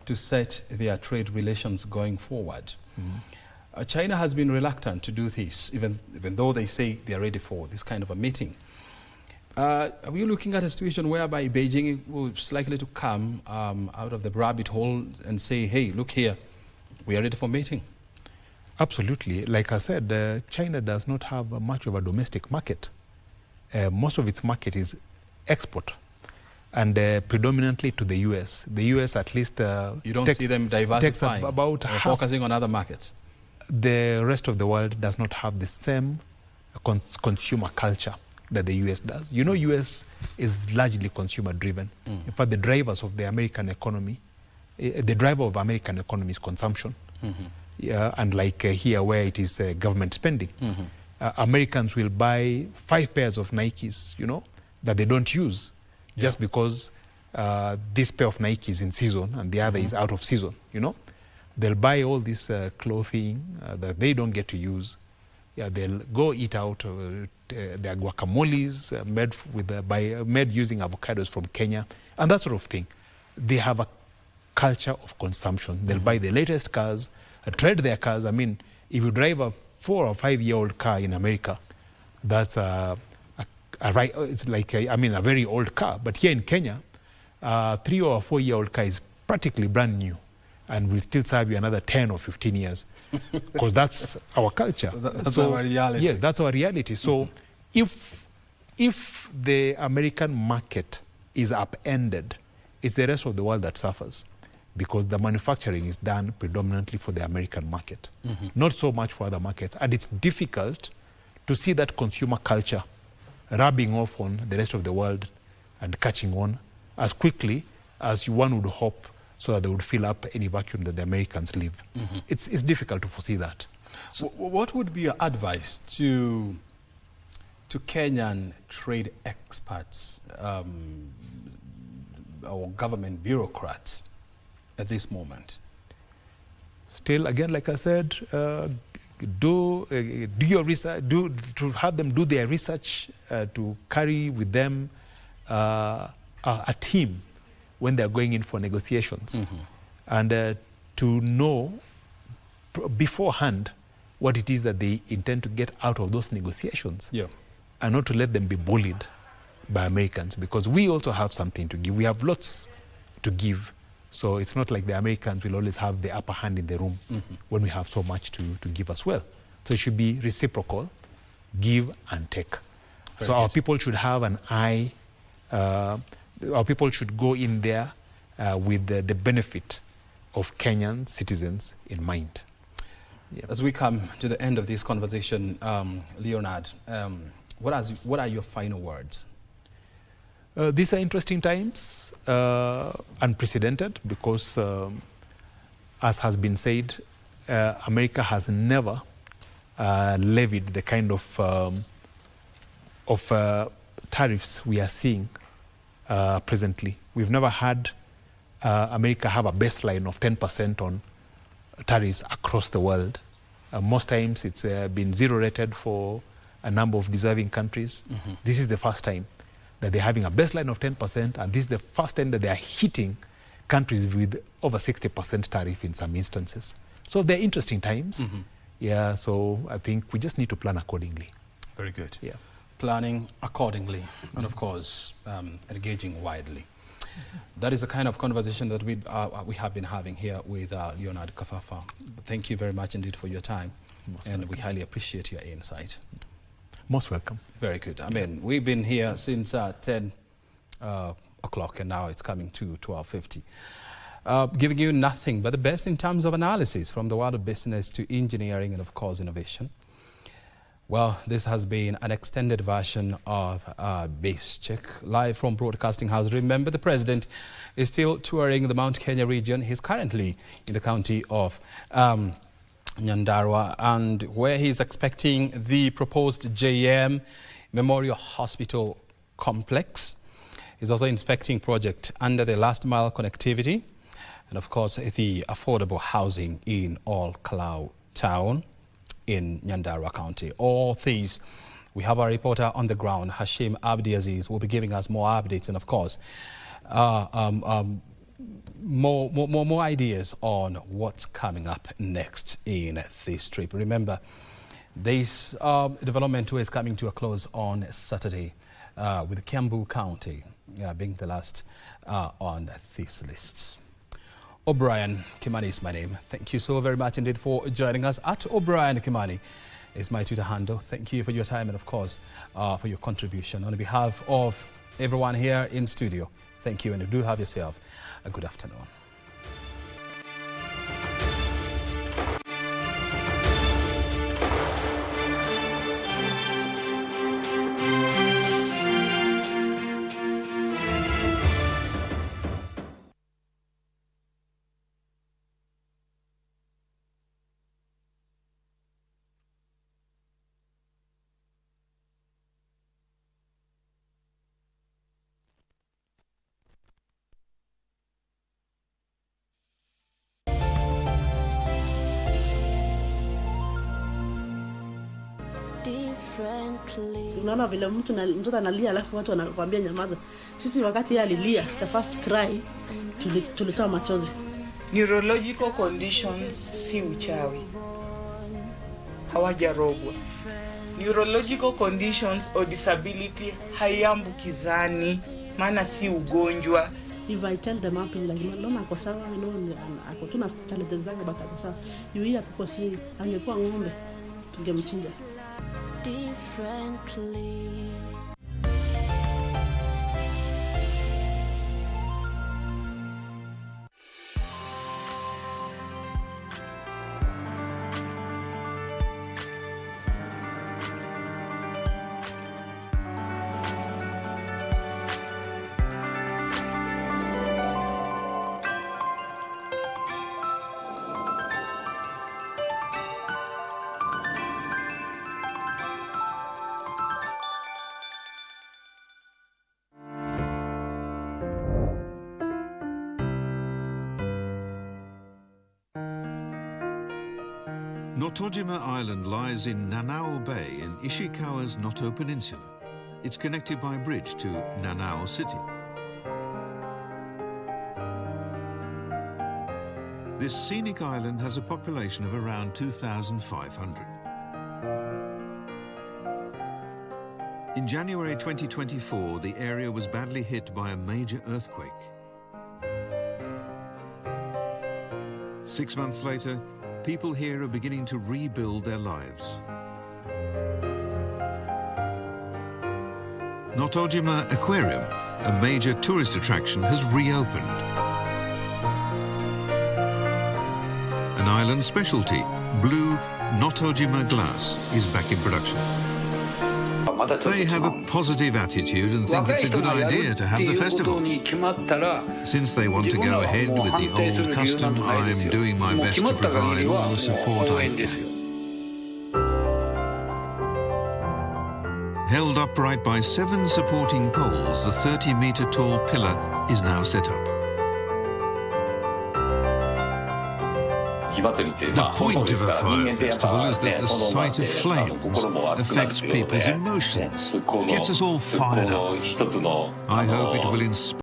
to set their trade relations going forward. China has been reluctant to do this, even though they say they are ready for this kind of a meeting. Are we looking at a situation whereby Beijing is likely to come out of the rabbit hole and say, hey, look here, we are ready for meeting? Absolutely. Like I said, China does not have much of a domestic market. Most of its market is export, and predominantly to the US. The US at least you don't see them diversifying about or focusing on other markets. The rest of the world does not have the same consumer culture that the US does. US is largely consumer driven. In fact, the drivers of the American economy, the driver of American economy is consumption. Unlike here where it is government spending. Americans will buy 5 pairs of Nikes, that they don't use just because this pair of Nike is in season and the other is out of season, They'll buy all this clothing that they don't get to use. They'll go eat out their guacamoles made using avocados from Kenya and that sort of thing. They have a culture of consumption. They'll buy the latest cars, trade their cars. I mean, if you drive a 4 or 5 year old car in America, that's it's like a very old car. But here in Kenya, 3 or 4 year old car is practically brand new and will still serve you another 10 or 15 years because that's our culture. That's our reality. Yes, that's our reality. So if the American market is upended, it's the rest of the world that suffers, because the manufacturing is done predominantly for the American market, not so much for other markets. And it's difficult to see that consumer culture rubbing off on the rest of the world and catching on as quickly as one would hope, so that they would fill up any vacuum that the Americans leave. It's difficult to foresee that. So what would be your advice to Kenyan trade experts or government bureaucrats at this moment? Still, again, like I said, do your research. To have them do their research, to carry with them a team when they're going in for negotiations, and to know beforehand what it is that they intend to get out of those negotiations, and not to let them be bullied by Americans, because we also have something to give. We have lots to give. So it's not like the Americans will always have the upper hand in the room when we have so much to give as well. So it should be reciprocal, give and take. So our people should have an eye, our people should go in there with the benefit of Kenyan citizens in mind. As we come to the end of this conversation, Leonard, what are your final words? These are interesting times, unprecedented, because as has been said, America has never levied the kind of tariffs we are seeing presently. We've never had America have a baseline of 10% on tariffs across the world. Most times it's been zero rated for a number of deserving countries. This is the first time that they're having a baseline of 10%, and this is the first time that they are hitting countries with over 60% tariff in some instances. So they're interesting times. Yeah, so I think we just need to plan accordingly. Very good. Yeah. Planning accordingly, and of course, engaging widely. That is the kind of conversation that we have been having here with Leonard Kafafa. Thank you very much indeed for your time, and we highly appreciate your insight. Most welcome. Very good. I mean, we've been here since 10 o'clock, and now it's coming to 12:50. Giving you nothing but the best in terms of analysis from the world of business to engineering and, of course, innovation. Well, this has been an extended version of Base Check, live from Broadcasting House. Remember, the president is still touring the Mount Kenya region. He's currently in the county of Nyandarua, and where he's expecting the proposed JM Memorial Hospital complex. He's also inspecting project under the last mile connectivity and, of course, the affordable housing in All Kalau town in Nyandarua County. All these, we have our reporter on the ground, Hashim Abdiaziz, will be giving us more updates and, of course, more ideas on what's coming up next in this trip. Remember, this development tour is coming to a close on Saturday, with Kiambu County being the last on these lists. O'Brien Kimani is my name. Thank you so very much indeed for joining us. At O'Brien Kimani is my Twitter handle. Thank you for your time and, of course, for your contribution. On behalf of everyone here in studio, thank you, and do have yourself a good afternoon. Unaona vile mtoto analia alafu watu wanakuambia nyamaza. Sisi wakati yeye alilia, the first cry, tulitoa machozi. Neurological conditions si uchawi. Hawajarogwa. Neurological conditions or disability haiambukizani, maana si ugonjwa. If I tell them up like, "Mama ako sawa, ako tuna challenges zake but ako sawa." Yeye akikuwa si angekuwa ng'ombe tungemchinja. Differently. Notojima Island lies in Nanao Bay in Ishikawa's Noto Peninsula. It's connected by bridge to Nanao City. This scenic island has a population of around 2,500. In January 2024, the area was badly hit by a major earthquake. 6 months later, people here are beginning to rebuild their lives. Notojima Aquarium, a major tourist attraction, has reopened. An island specialty, blue Notojima glass, is back in production. They have a positive attitude and think it's a good idea to have the festival. Since they want to go ahead with the old custom, I am doing my best to provide all the support I can. Held upright by 7 supporting poles, the 30-meter tall pillar is now set up. The point of a fire festival is that the sight of flames affects people's emotions, gets us all fired up. I hope it will inspire